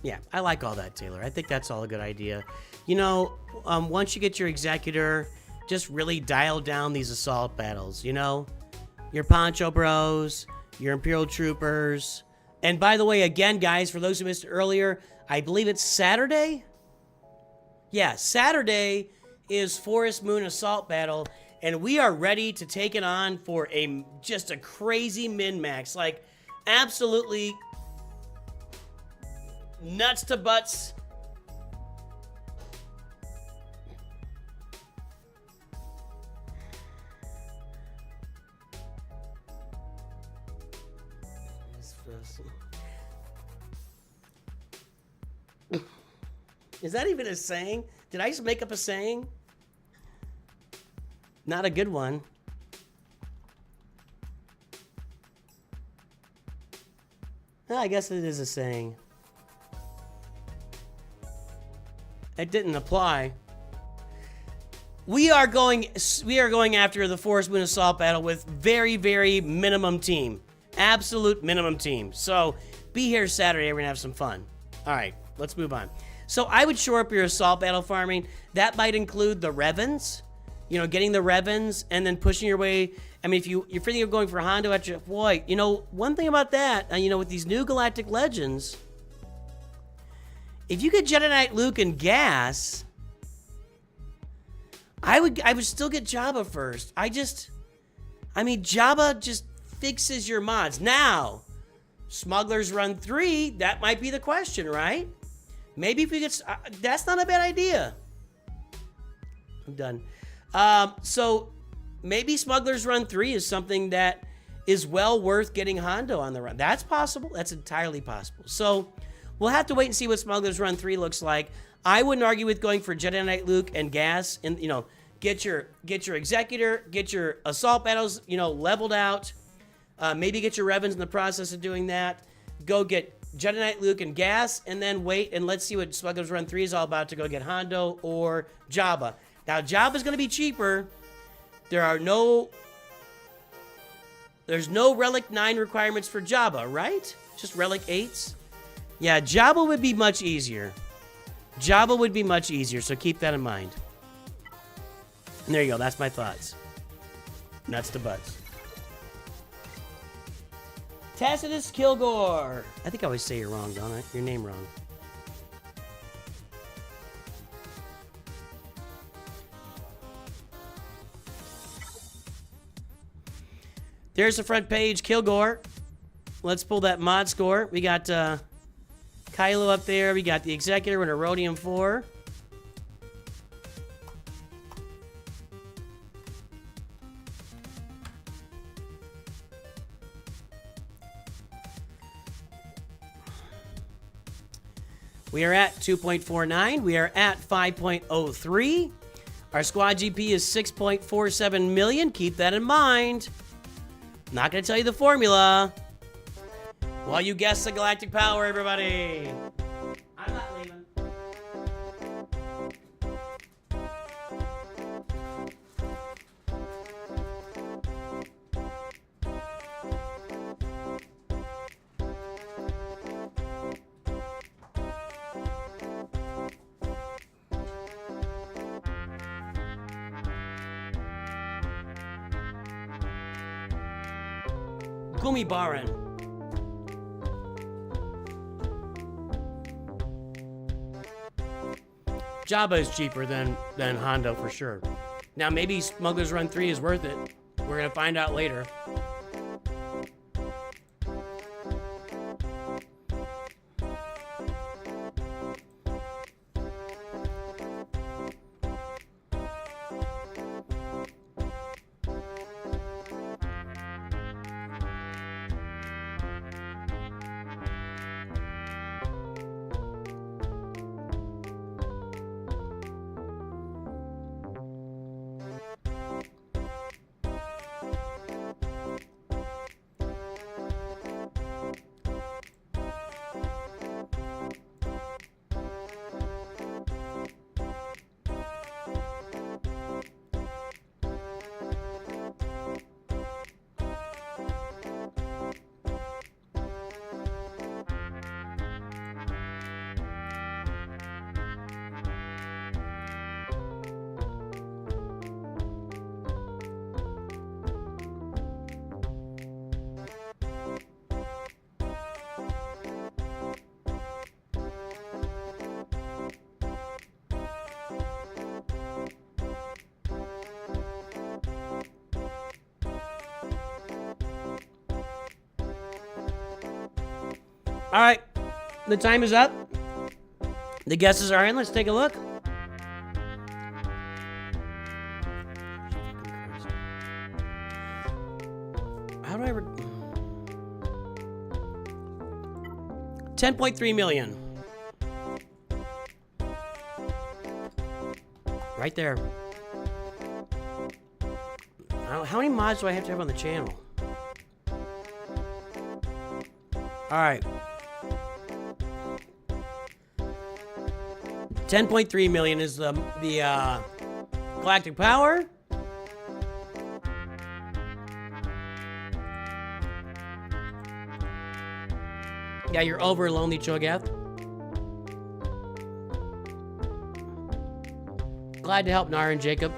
Yeah, I like all that, Taylor. I think that's all a good idea. You know, once you get your Executor, just really dial down these assault battles, you know? Your Poncho Bros, your Imperial Troopers. And by the way, again, guys, for those who missed it earlier, I believe it's Saturday? Yeah, Saturday is Forest Moon Assault Battle, and we are ready to take it on for just a crazy min-max. Like, absolutely nuts to butts. Is that even a saying? Did I just make up a saying? Not a good one. I guess it is a saying. It didn't apply. We are going after the Forest Moon Assault Battle with very, very minimum team. Absolute minimum team. So be here Saturday. We're going to have some fun. All right, let's move on. So I would shore up your assault battle farming. That might include the Revens. You know, getting the Revens and then pushing your way. I mean, if you're thinking of going for Hondo at your... Boy, you know, one thing about that, you know, with these new Galactic Legends... If you get Jedi Knight Luke and Gas, I would still get Jabba first. Jabba just fixes your mods. Now, Smuggler's Run 3, that might be the question, right? Maybe if we get... that's not a bad idea. I'm done. So, maybe Smuggler's Run 3 is something that is well worth getting Hondo on the run. That's possible. That's entirely possible. So... we'll have to wait and see what Smuggler's Run 3 looks like. I wouldn't argue with going for Jedi Knight Luke and Gas, and you know, get your Executor, get your assault battles, you know, leveled out. Maybe get your Revens in the process of doing that. Go get Jedi Knight Luke and Gas, and then wait and let's see what Smuggler's Run 3 is all about to go get Hondo or Jabba. Now Jabba's going to be cheaper. There's no Relic 9 requirements for Jabba, right? Just Relic 8s. Yeah, Jabba would be much easier. Jabba would be much easier, so keep that in mind. And there you go, that's my thoughts. Nuts to butts. Tacitus Kilgore. I think I always say you're wrong, don't I? Your name wrong. There's the front page, Kilgore. Let's pull that mod score. We got Kylo up there. We got the Executor and a Rhodium 4. We are at 2.49. We are at 5.03. Our squad GP is 6.47 million. Keep that in mind. Not going to tell you the formula. While you guess the galactic power, everybody. I'm not leaving. Gumi Baran. Jabba is cheaper than Hondo for sure. Now maybe Smuggler's Run 3 is worth it. We're gonna find out later. All right, the time is up. The guesses are in. Let's take a look. How do I... 10.3 million. Right there. How many mods do I have to have on the channel? All right. 10.3 million is the galactic power. Yeah, you're over, Lonely Cho'Gath. Glad to help Nar and Jacob.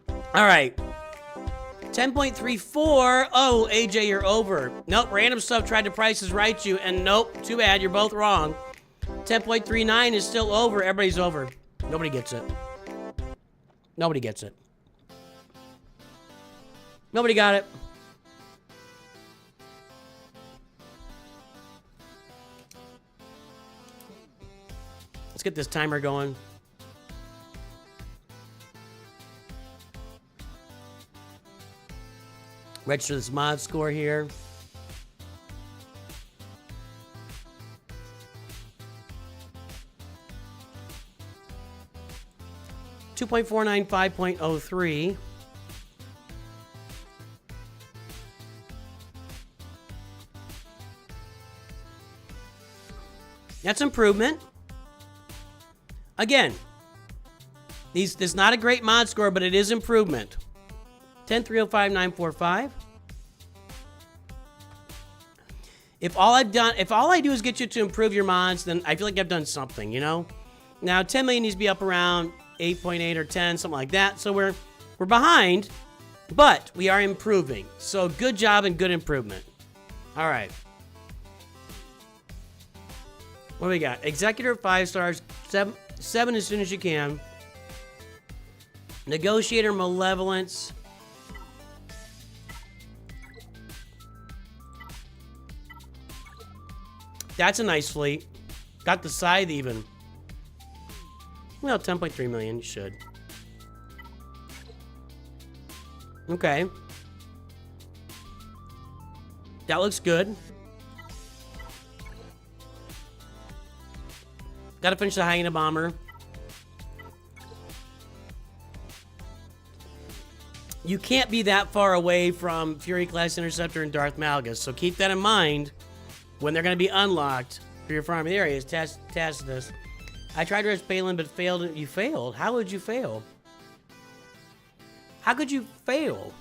All right. 10.34. Oh, AJ, you're over. Nope, random stuff tried to Price is Right you, and nope, too bad, you're both wrong. 10.39 is still over. Everybody's over. Nobody gets it. Nobody gets it. Nobody got it. Let's get this timer going. Register this mod score here. .49, 5.03. That's improvement. Again, this is not a great mod score, but it is improvement. 10.305.945. If all I do is get you to improve your mods, then I feel like I've done something, you know? Now 10 million needs to be up around 8.8 or 10, something like that. So we're behind, But we are improving. So good job and good improvement. All right. What do we got? Executor, 5 stars. 7 as soon as you can. Negotiator, Malevolence. That's a nice fleet. Got the scythe even. Well, 10.3 million, you should. Okay. That looks good. Gotta finish the Hyena Bomber. You can't be that far away from Fury Class Interceptor and Darth Malgus, so keep that in mind when they're going to be unlocked for your farming areas. Tacitus. I tried to rest Balin, but failed. You failed? How would you fail? How could you fail?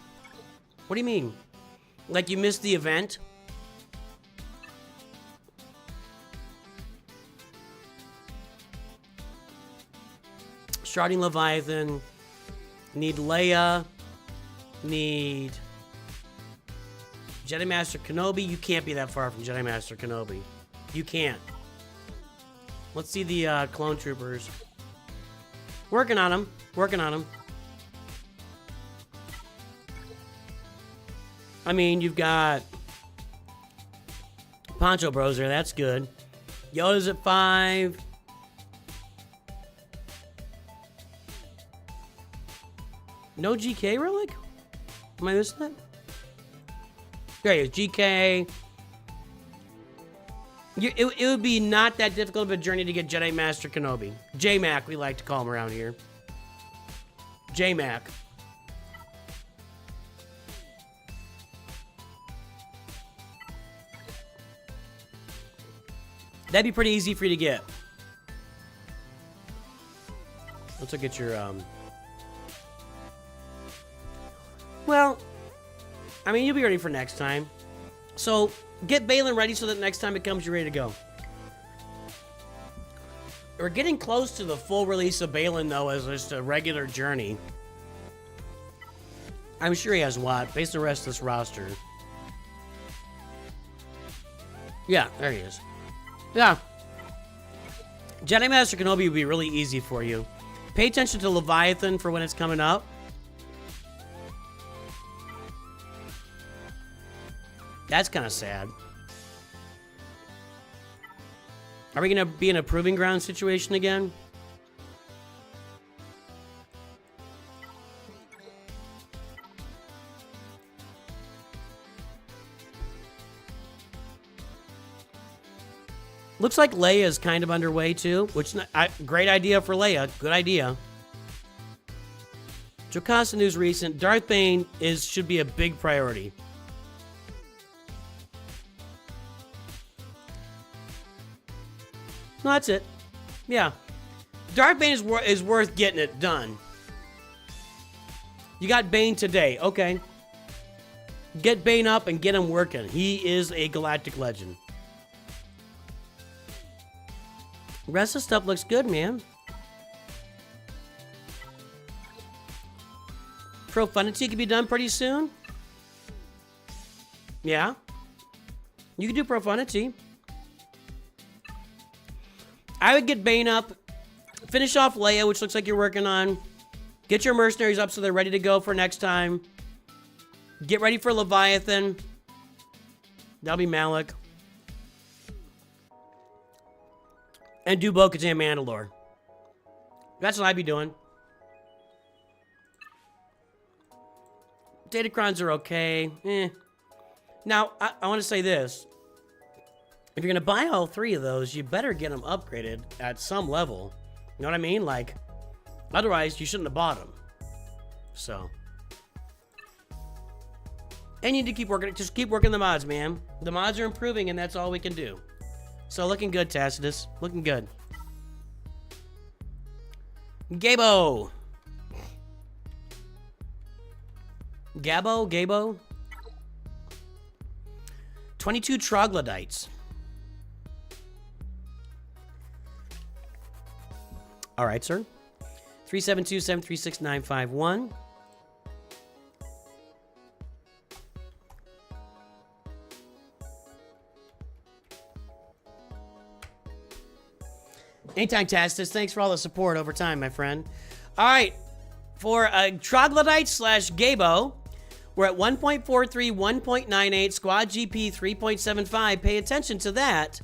What do you mean? Like you missed the event? Starting Leviathan. Need Leia. Need Jedi Master Kenobi. You can't be that far from Jedi Master Kenobi. You can't. Let's see the clone troopers. Working on them. Working on them. I mean, you've got Poncho Bros there. That's good. Yoda's at 5. No GK relic? Am I missing that? There he is. GK. It would be not that difficult of a journey to get Jedi Master Kenobi. J-Mac, we like to call him around here. J-Mac. That'd be pretty easy for you to get. Let's look at your, Well, I mean, you'll be ready for next time. So, get Balin ready so that next time it comes, you're ready to go. We're getting close to the full release of Balin, though, as just a regular journey. I'm sure he has Watt, based on the rest of this roster. Yeah, there he is. Yeah. Jedi Master Kenobi would be really easy for you. Pay attention to Leviathan for when it's coming up. That's kind of sad. Are we going to be in a proving ground situation again? Looks like Leia is kind of underway too, which great idea for Leia. Good idea. Jocasta news recent. Darth Bane should be a big priority. No, that's it. Yeah. Darth Bane is worth getting it done. You got Bane today. Okay. Get Bane up and get him working. He is a galactic legend. Rest of the stuff looks good, man. Profundity can be done pretty soon. Yeah. You can do Profundity. I would get Bane up. Finish off Leia, which looks like you're working on. Get your mercenaries up so they're ready to go for next time. Get ready for Leviathan. That'll be Malik. And do Bo-Katan Mandalore. That's what I'd be doing. Datacrons are okay. Now, I want to say this. If you're going to buy all 3 of those, you better get them upgraded at some level. You know what I mean? Like, otherwise, you shouldn't have bought them. So. And you need to keep working. Just keep working the mods, man. The mods are improving, and that's all we can do. So, looking good, Tacitus. Looking good. Gabo. Gabo? 22 Troglodites. All right, sir. 372-736-951. Anytime, Tactius. Thanks for all the support over time, my friend. All right. For Troglodite / Gabo, we're at 1.43, 1.98, squad GP 3.75. Pay attention to that.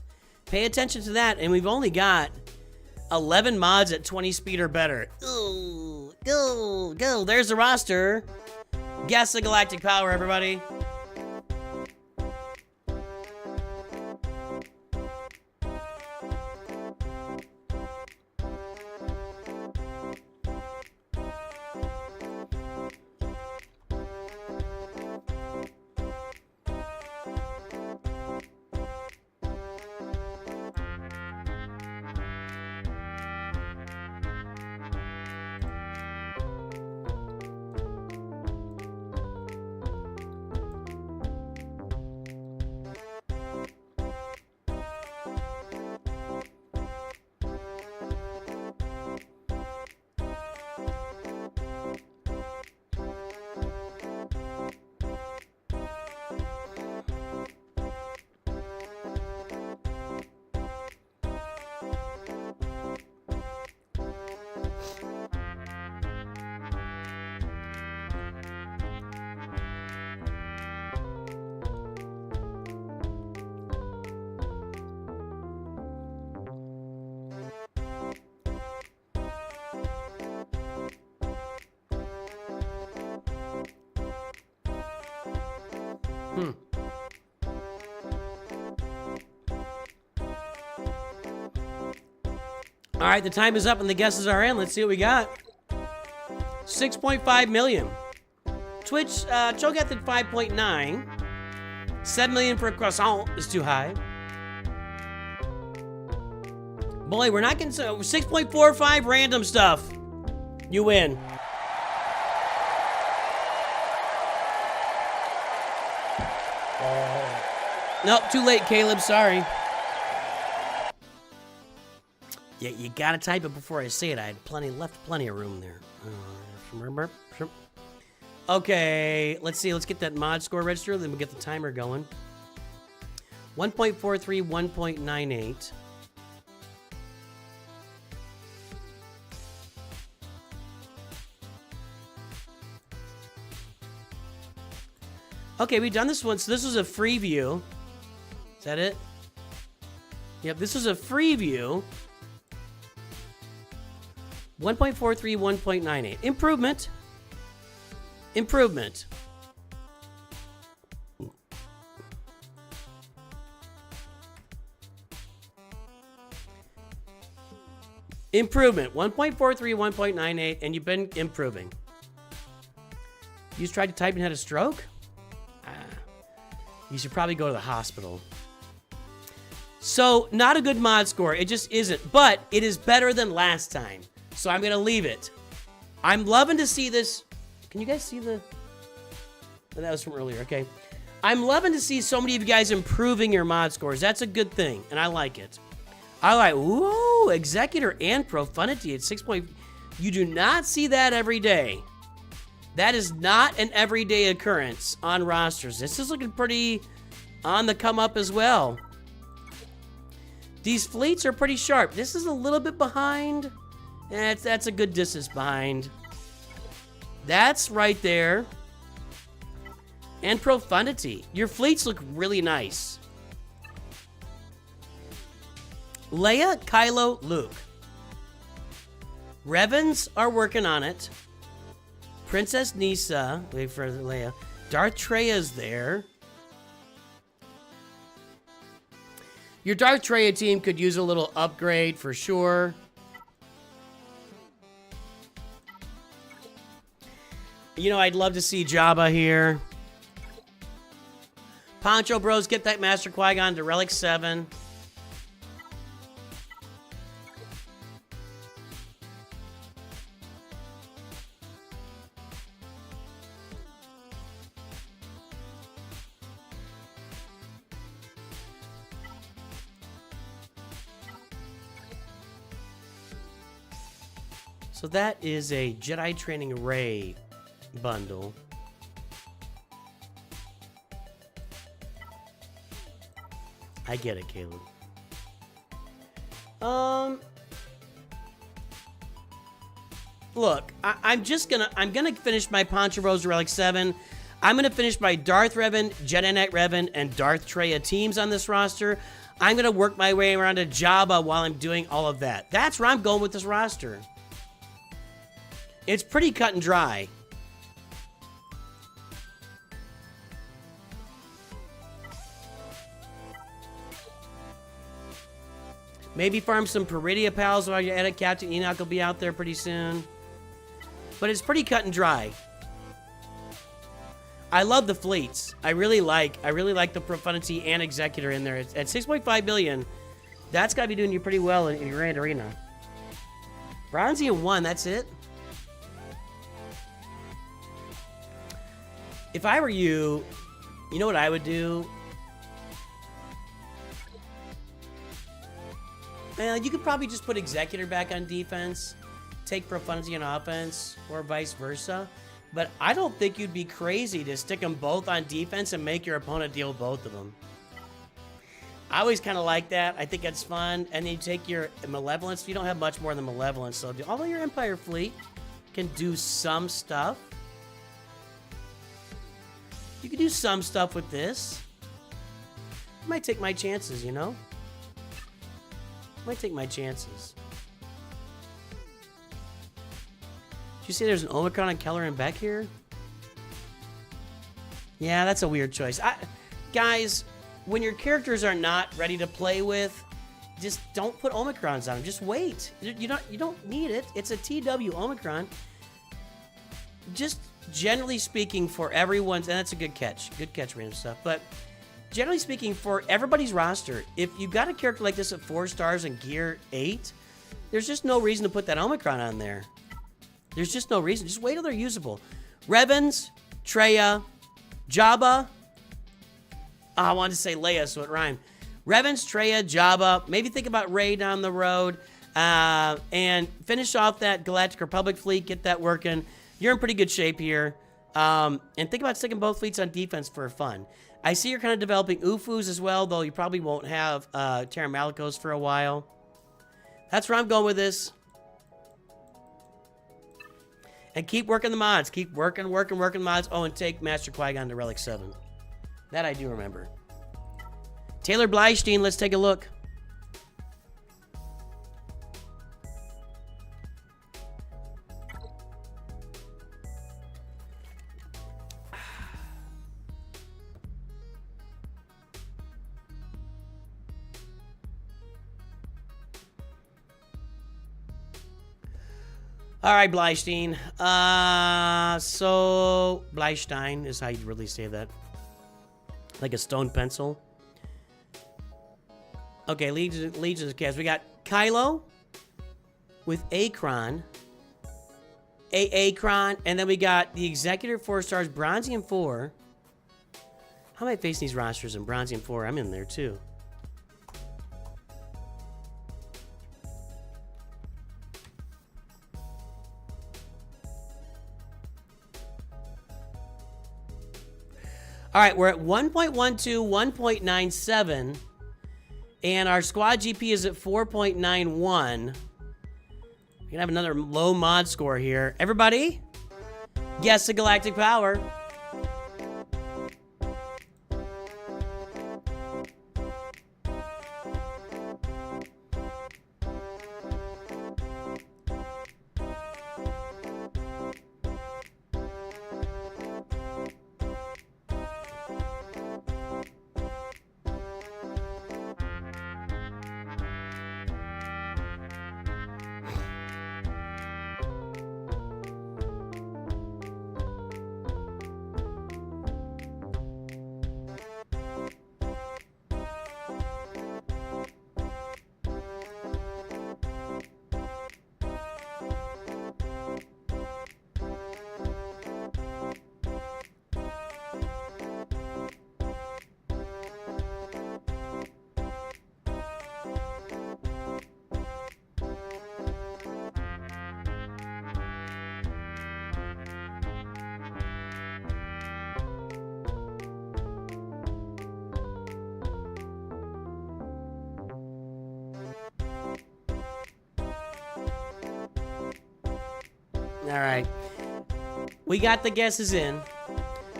Pay attention to that. And we've only got 11 mods at 20 speed or better. Ooh, go. There's the roster. Guess the galactic power, everybody. All right, the time is up and the guesses are in. Let's see what we got. 6.5 million. Twitch, Cho'Gath at 5.9. 7 million for a croissant is too high. Boy, we're not getting 6.45 random stuff. You win. Nope, too late, Caleb. Sorry. Yeah, you gotta type it before I say it. I had left plenty of room there. Okay, let's see. Let's get that mod score register. Then we'll get the timer going. 1.43, 1.98. Okay, we've done this one. So this was a free view. Is that it? Yep, this was a free view. 1.43, 1.98. Improvement. Improvement. Improvement. 1.43, 1.98, and you've been improving. You just tried to type and had a stroke? You should probably go to the hospital. So, not a good mod score. It just isn't. But it is better than last time. So I'm going to leave it. I'm loving to see this. Can you guys see the... Oh, that was from earlier. Okay. I'm loving to see so many of you guys improving your mod scores. That's a good thing, and I like it. I like... Ooh, Executor and Profundity at 6 point... You do not see that every day. That is not an everyday occurrence on rosters. This is looking pretty on the come up as well. These fleets are pretty sharp. This is a little bit behind. That's a good distance behind. That's right there. And Profundity. Your fleets look really nice. Leia, Kylo, Luke. Revans are working on it. Princess Nisa. Wait for Leia. Darth Treya's there. Your Darth Treya team could use a little upgrade for sure. You know, I'd love to see Jabba here. Poncho Bros, get that Master Qui-Gon to Relic 7. So that is a Jedi Training Array bundle. I get it, Caleb. look, I'm gonna finish my Poncho Rose Relic 7. I'm gonna finish my Darth Revan, Jedi Knight Revan, and Darth Traya teams on this roster. I'm gonna work my way around to Jabba while I'm doing all of that. That's where I'm going with this roster. It's pretty cut and dry. Maybe farm some Peridia pals while you're at it. Captain Enoch will be out there pretty soon. But it's pretty cut and dry. I love the fleets. I really like the Profundity and Executor in there. At 6.5 billion, that's got to be doing you pretty well in your Grand Arena. Bronzian 1, that's it? If I were you, you know what I would do? You could probably just put Executor back on defense, take Profundity on offense, or vice versa. But I don't think you'd be crazy to stick them both on defense and make your opponent deal both of them. I always kind of like that. I think it's fun. And then you take your Malevolence. You don't have much more than Malevolence. So although your Empire fleet can do some stuff, you can do some stuff with this. I might take my chances, you know? Might take my chances. Did you say there's an Omicron and Keller and Beck here? Yeah, that's a weird choice. Guys, when your characters are not ready to play with, just don't put Omicrons on them. Just wait. You don't need it. It's a TW Omicron. Just generally speaking, for everyone's, and that's a good catch. Good catch, random stuff. But generally speaking, for everybody's roster, if you've got a character like this at 4 stars and gear 8, there's just no reason to put that Omicron on there. There's just no reason. Just wait till they're usable. Revans, Traya, Jabba. I wanted to say Leia, so it rhymed. Revans, Traya, Jabba. Maybe think about Rey down the road. And finish off that Galactic Republic fleet. Get that working. You're in pretty good shape here. And think about sticking both fleets on defense for fun. I see you're kind of developing Ufus as well, though you probably won't have Terra Malicos for a while. That's where I'm going with this. And keep working the mods. Keep working mods. Oh, and take Master Qui-Gon to Relic 7. That I do remember. Taylor Bleistein, let's take a look. All right, Bleistein. So Bleistein is how you really say that. Like a stone pencil. Okay, Legions of Chaos. We got Kylo with Akron. Akron. And then we got the Executor 4 stars, Bronzian 4. How am I facing these rosters in Bronzian 4? I'm in there too. All right, we're at 1.12, 1.97, and our squad GP is at 4.91. We're gonna have another low mod score here. Everybody, guess the galactic power. All right. We got the guesses in.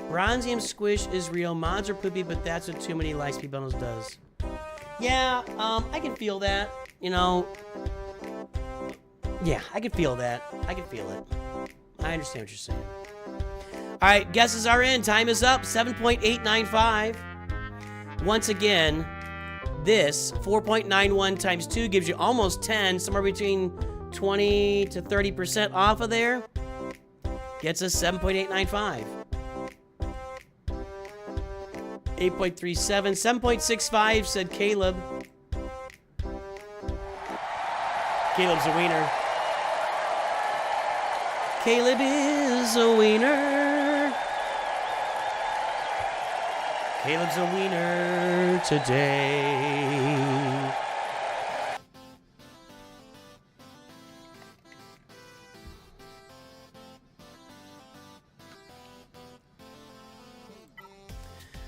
Bronzium squish is real. Mods are poopy, but that's what too many Lightspeed bundles does. Yeah, I can feel that. You know. Yeah, I can feel that. I can feel it. I understand what you're saying. All right, guesses are in. Time is up. 7.895. Once again, this 4.91 times 2 gives you almost 10, somewhere between 20 to 30% off of there. Gets us 7.895. 8.37. 7.65 said Caleb. Caleb's a wiener. Caleb is a wiener. Caleb's a wiener today.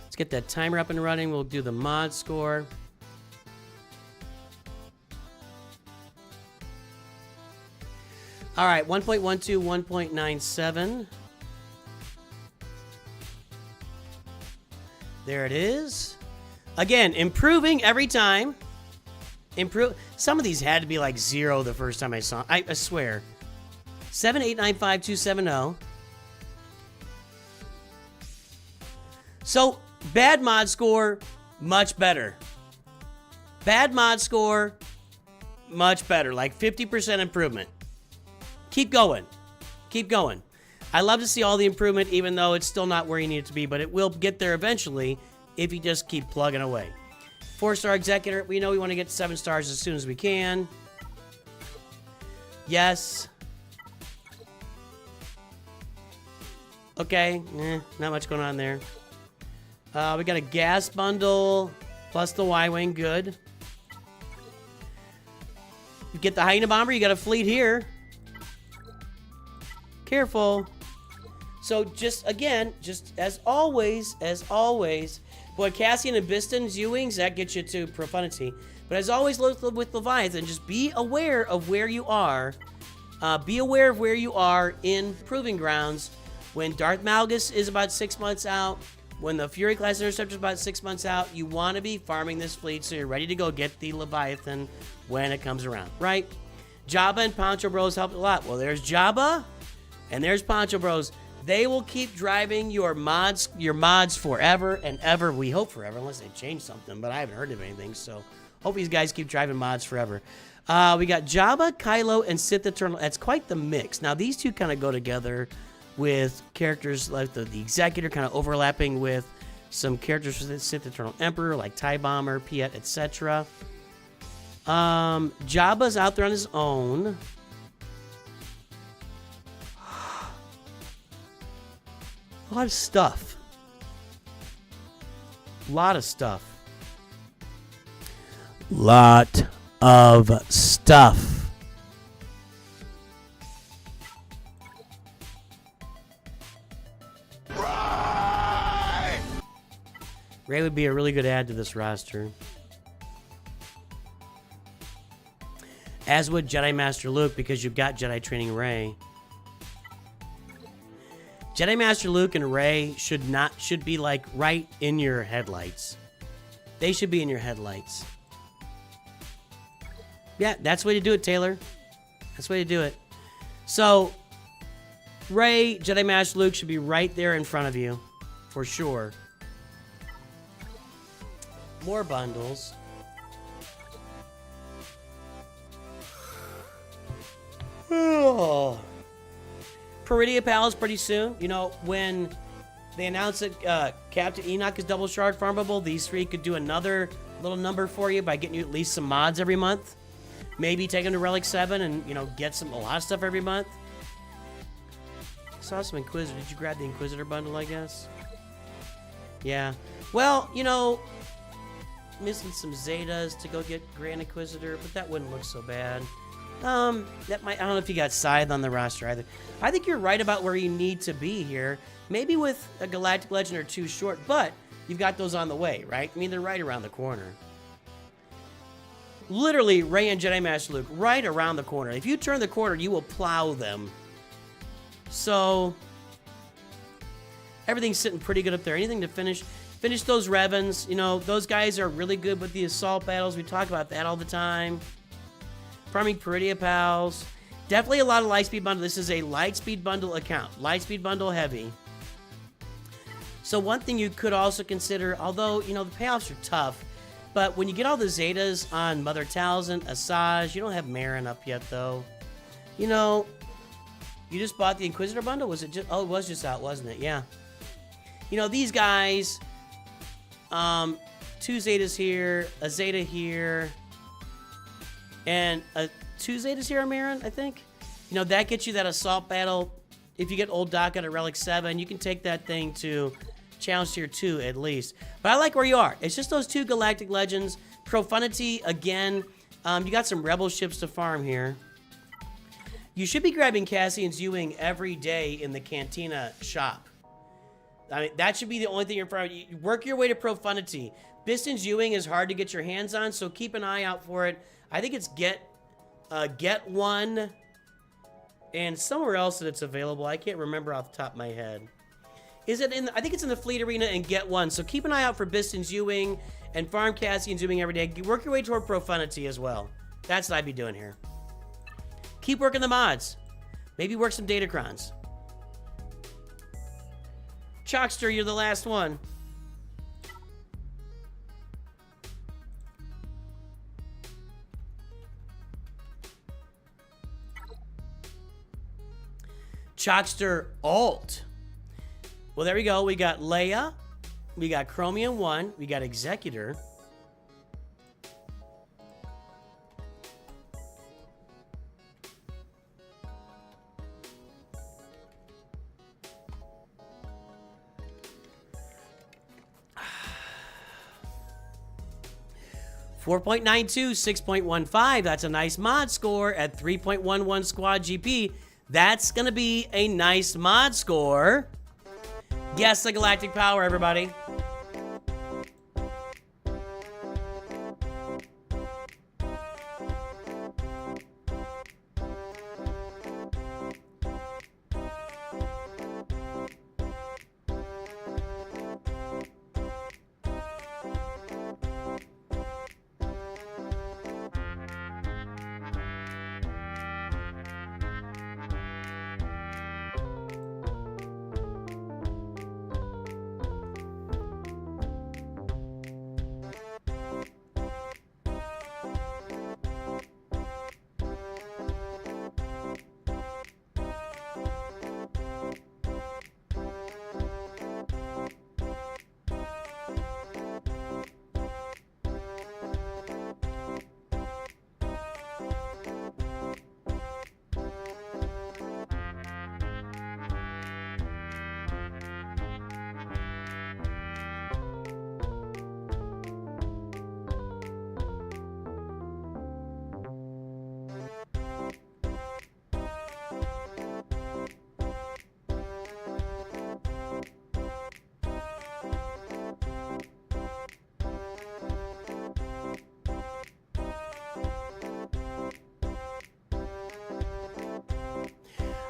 Let's get that timer up and running. We'll do the mod score. All right, 1.12, 1.97. There it is. Again, improving every time. Some of these had to be like 0 the first time I saw. I swear. 7895270. So, bad mod score, much better. Bad mod score, much better. Like 50% improvement. Keep going. Keep going. I love to see all the improvement, even though it's still not where you need it to be, but it will get there eventually if you just keep plugging away. 4-star executor. We know we want to get 7 stars as soon as we can. Yes. Okay. Not much going on there. We got a gas bundle plus the Y-Wing. Good. You get the Hyena Bomber. You got a fleet here. Careful. So just again, just as always, boy, Cassian and Biston's U-Wings, that gets you to profundity. But as always with Leviathan, just be aware of where you are. Be aware of where you are in Proving Grounds. When Darth Malgus is about 6 months out, when the Fury Class Interceptor is about 6 months out, you want to be farming this fleet so you're ready to go get the Leviathan when it comes around, right? Jabba and Poncho Bros helped a lot. Well, there's Jabba. And there's Poncho Bros. They will keep driving your mods forever and ever. We hope forever, unless they change something. But I haven't heard of anything, so hope these guys keep driving mods forever. We got Jabba, Kylo, and Sith Eternal. That's quite the mix. Now, these two kind of go together with characters like the Executor kind of overlapping with some characters from the Sith Eternal Emperor, like TIE Bomber, Piet, etc. Jabba's out there on his own. A lot of stuff. Lot of stuff. Lot of stuff. Ray would be a really good add to this roster. As would Jedi Master Luke, because you've got Jedi training Ray. Jedi Master Luke and Rey should be like right in your headlights. They should be in your headlights. Yeah, that's the way to do it, Taylor. That's the way to do it. So, Rey, Jedi Master Luke should be right there in front of you, for sure. More bundles. Oh. Peridia Palace pretty soon. You know, when they announced that Captain Enoch is double shard farmable, these three could do another little number for you by getting you at least some mods every month. Maybe take them to Relic 7 and, you know, get a lot of stuff every month. Saw some Inquisitor. Did you grab the Inquisitor bundle, I guess? Yeah. Well, you know, missing some Zetas to go get Grand Inquisitor, but that wouldn't look so bad. That might, I don't know if you got Scythe on the roster either. I think you're right about where you need to be here. Maybe with a Galactic Legend or two short, but you've got those on the way, right? I mean, they're right around the corner. Literally, Rey and Jedi Master Luke, right around the corner. If you turn the corner, you will plow them. So everything's sitting pretty good up there. Anything to finish those Revens. You know, those guys are really good with the assault battles. We talk about that all the time. Farming Peridia Pals. Definitely a lot of Lightspeed Bundle. This is a Lightspeed Bundle account. Lightspeed Bundle heavy. So one thing you could also consider, although, you know, the payoffs are tough, but when you get all the Zetas on Mother Talzin, Asajj, you don't have Marin up yet, though. You know, you just bought the Inquisitor Bundle? Was it just... Oh, it was just out, wasn't it? Yeah. You know, these guys... 2 Zetas here, a Zeta here, and 2 Zetas here on Marin, I think. You know, that gets you that assault battle. If you get Old Doc at Relic 7, you can take that thing to Challenge Tier 2 at least. But I like where you are. It's just those 2 Galactic Legends. Profundity, again, you got some Rebel ships to farm here. You should be grabbing Cassian's Ewing every day in the Cantina shop. I mean, that should be the only thing you're farming. You work your way to Profundity. Biston's Ewing is hard to get your hands on, so keep an eye out for it. I think it's Get One and somewhere else that it's available. I can't remember off the top of my head. Is it in? I think it's in the Fleet Arena and Get One. So keep an eye out for Biston's Ewing and farm Cassian's Ewing every day. Work your way toward Profundity as well. That's what I'd be doing here. Keep working the mods. Maybe work some Datacrons. Choxster, you're the last one. Choxster alt. Well, there we go. We got Leia. We got Chromium 1. We got Executor. .92, 6.15. That's a nice mod score at 3.11 squad GP. That's going to be a nice mod score. Guess the galactic power, everybody.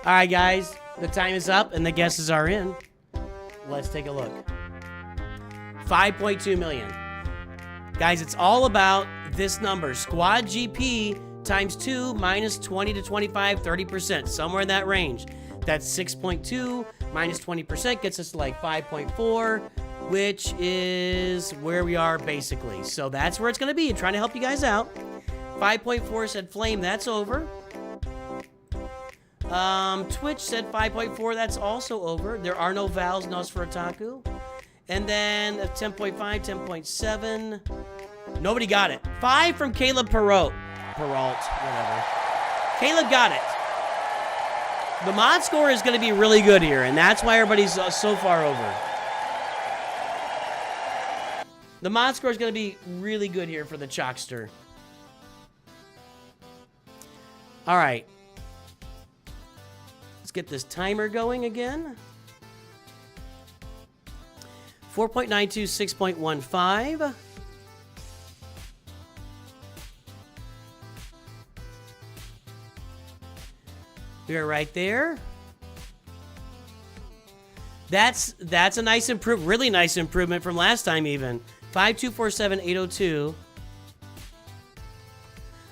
All right, guys, the time is up and the guesses are in. Let's take a look. 5.2 million. Guys, it's all about this number. Squad GP times 2 minus 20 to 25, 30%, somewhere in that range. That's 6.2 minus 20% gets us to like 5.4, which is where we are basically. So that's where it's going to be. I'm trying to help you guys out. 5.4 said Flame, that's over. Twitch said 5.4, that's also over. There are no vowels, Nosferatu. And then 10.5, 10.7. Nobody got it. 5 from Caleb Perrault, whatever. Caleb got it. The mod score is going to be really good here, and that's why everybody's so far over. The mod score is going to be really good here for the Choxster. All right. Get this timer going again. 4.92, 6.15. We're right there. That's a nice really nice improvement from last time even. 5247-802.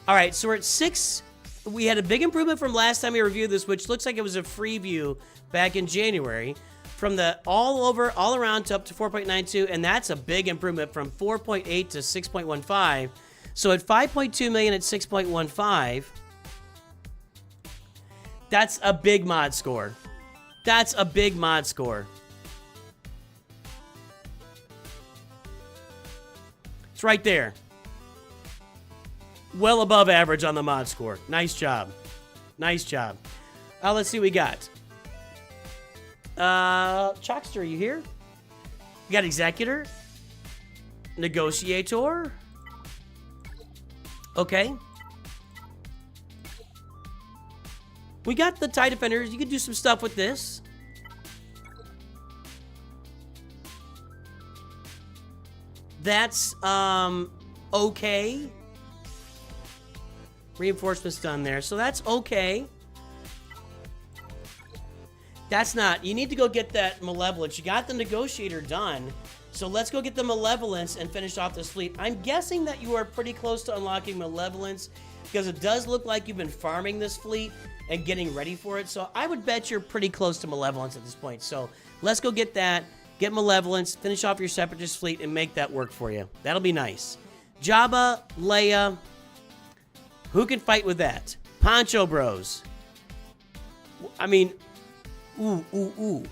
All right, so we're at 6. We had a big improvement from last time we reviewed this, which looks like it was a free view back in January. From the all around to up to 4.92, and that's a big improvement from 4.8 to 6.15. So at 5.2 million at 6.15, that's a big mod score. That's a big mod score. It's right there. Well above average on the mod score. Nice job. Nice job. Let's see what we got. Choxster, are you here? You got Executor? Negotiator? Okay. We got the TIE Defenders. You can do some stuff with this. That's, okay. Reinforcements done there. So that's okay. That's not. You need to go get that Malevolence. You got the Negotiator done. So let's go get the Malevolence and finish off this fleet. I'm guessing that you are pretty close to unlocking Malevolence because it does look like you've been farming this fleet and getting ready for it. So I would bet you're pretty close to Malevolence at this point. So let's go get that. Get Malevolence. Finish off your Separatist fleet and make that work for you. That'll be nice. Jabba, Leia. Who can fight with that? Poncho Bros. I mean... Ooh, ooh, ooh.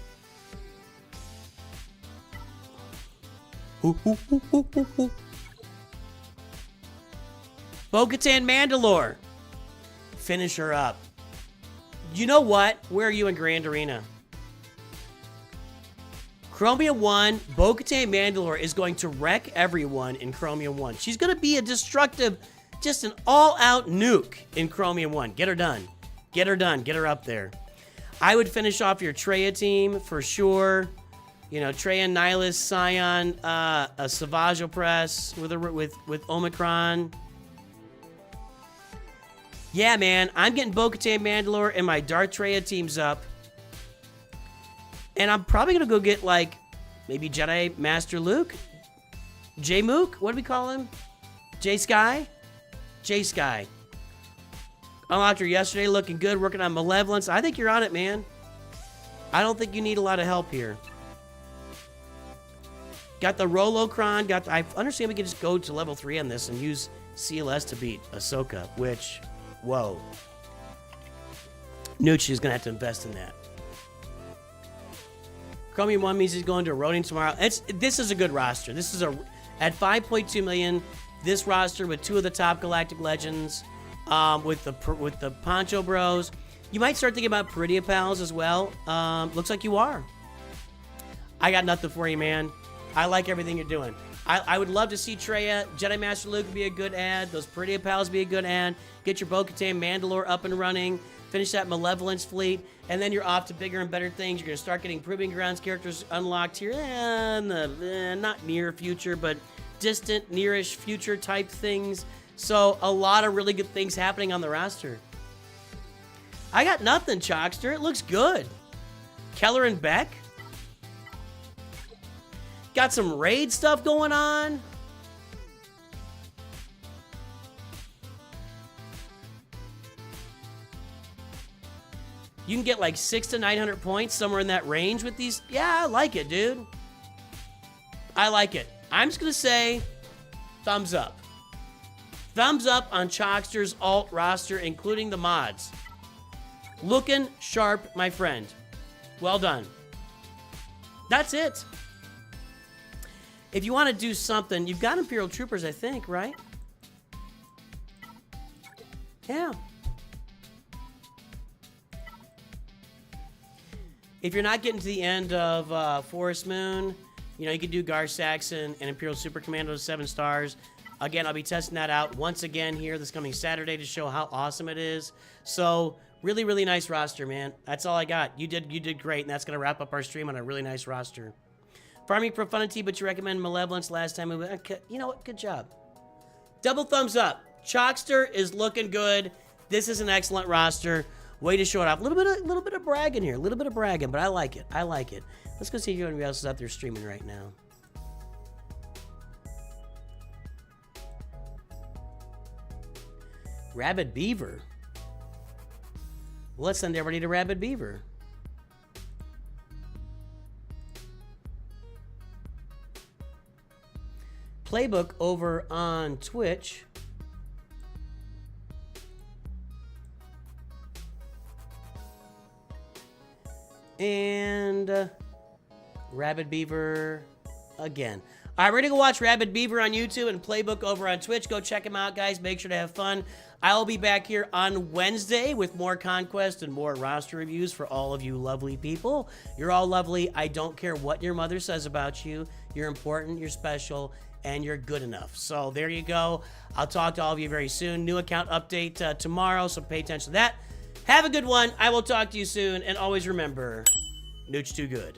Ooh, ooh, ooh, ooh, ooh, ooh. Bo-Katan Mandalore. Finish her up. You know what? Where are you in Grand Arena? Chromium 1, Bo-Katan Mandalore is going to wreck everyone in Chromium 1. She's going to be a destructive, just an all-out nuke in Chromium 1. Get her done. Get her done. Get her up there. I would finish off your Traya team for sure. You know, Traya, Nihilus, Scion, a Savage Opress with Omicron. Yeah, man, I'm getting Bo-Katan Mandalore and my Darth Traya teams up. And I'm probably going to go get, like, maybe Jedi Master Luke? J-Mook? What do we call him? J-Sky? J-Sky. Unlocked her yesterday, looking good, working on Malevolence. I think you're on it, man. I don't think you need a lot of help here. Got the Rolocron. I understand we can just go to level 3 on this and use CLS to beat Ahsoka, which, whoa. NOOCH is going to have to invest in that. Chromium 1 means he's going to Roding tomorrow. This is a good roster. This is at 5.2 million, this roster with 2 of the top Galactic Legends. With the Poncho Bros. You might start thinking about Peridia Pals as well. Looks like you are. I got nothing for you, man. I like everything you're doing. I would love to see Traya, Jedi Master Luke be a good ad. Those Peridia Pals be a good ad. Get your Bo-Katan Mandalore up and running. Finish that Malevolence fleet. And then you're off to bigger and better things. You're going to start getting Proving Grounds characters unlocked here. In the not near future, but distant, nearish future type things. So, a lot of really good things happening on the roster. I got nothing, Choxster. It looks good. Keller and Beck. Got some raid stuff going on. You can get like 600 to 900 points, somewhere in that range with these. Yeah, I like it, dude. I like it. I'm just going to say, thumbs up. Thumbs up on Choxster's alt roster, including the mods. Looking sharp, my friend. Well done. That's it. If you want to do something, you've got Imperial Troopers, I think, right? Yeah. If you're not getting to the end of Forest Moon, you know, you could do Gar Saxon and Imperial Super Commando 7 stars. Again, I'll be testing that out once again here this coming Saturday to show how awesome it is. So, really, really nice roster, man. That's all I got. You did great, and that's going to wrap up our stream on a really nice roster. Farming Profanity, but you recommend Malevolence last time. You know what? Good job. Double thumbs up. Choxster is looking good. This is an excellent roster. Way to show it off. A little bit of bragging here. A little bit of bragging, but I like it. I like it. Let's go see if anybody else is out there streaming right now. Rabid Beaver. Well, let's send everybody to Rabid Beaver. Playbook over on Twitch. And Rabid Beaver again. All right, we're going to go watch Rabid Beaver on YouTube and Playbook over on Twitch. Go check them out, guys. Make sure to have fun. I'll be back here on Wednesday with more Conquest and more roster reviews for all of you lovely people. You're all lovely. I don't care what your mother says about you. You're important, you're special, and you're good enough. So there you go. I'll talk to all of you very soon. New account update tomorrow, so pay attention to that. Have a good one. I will talk to you soon. And always remember, NOOCH2GUD.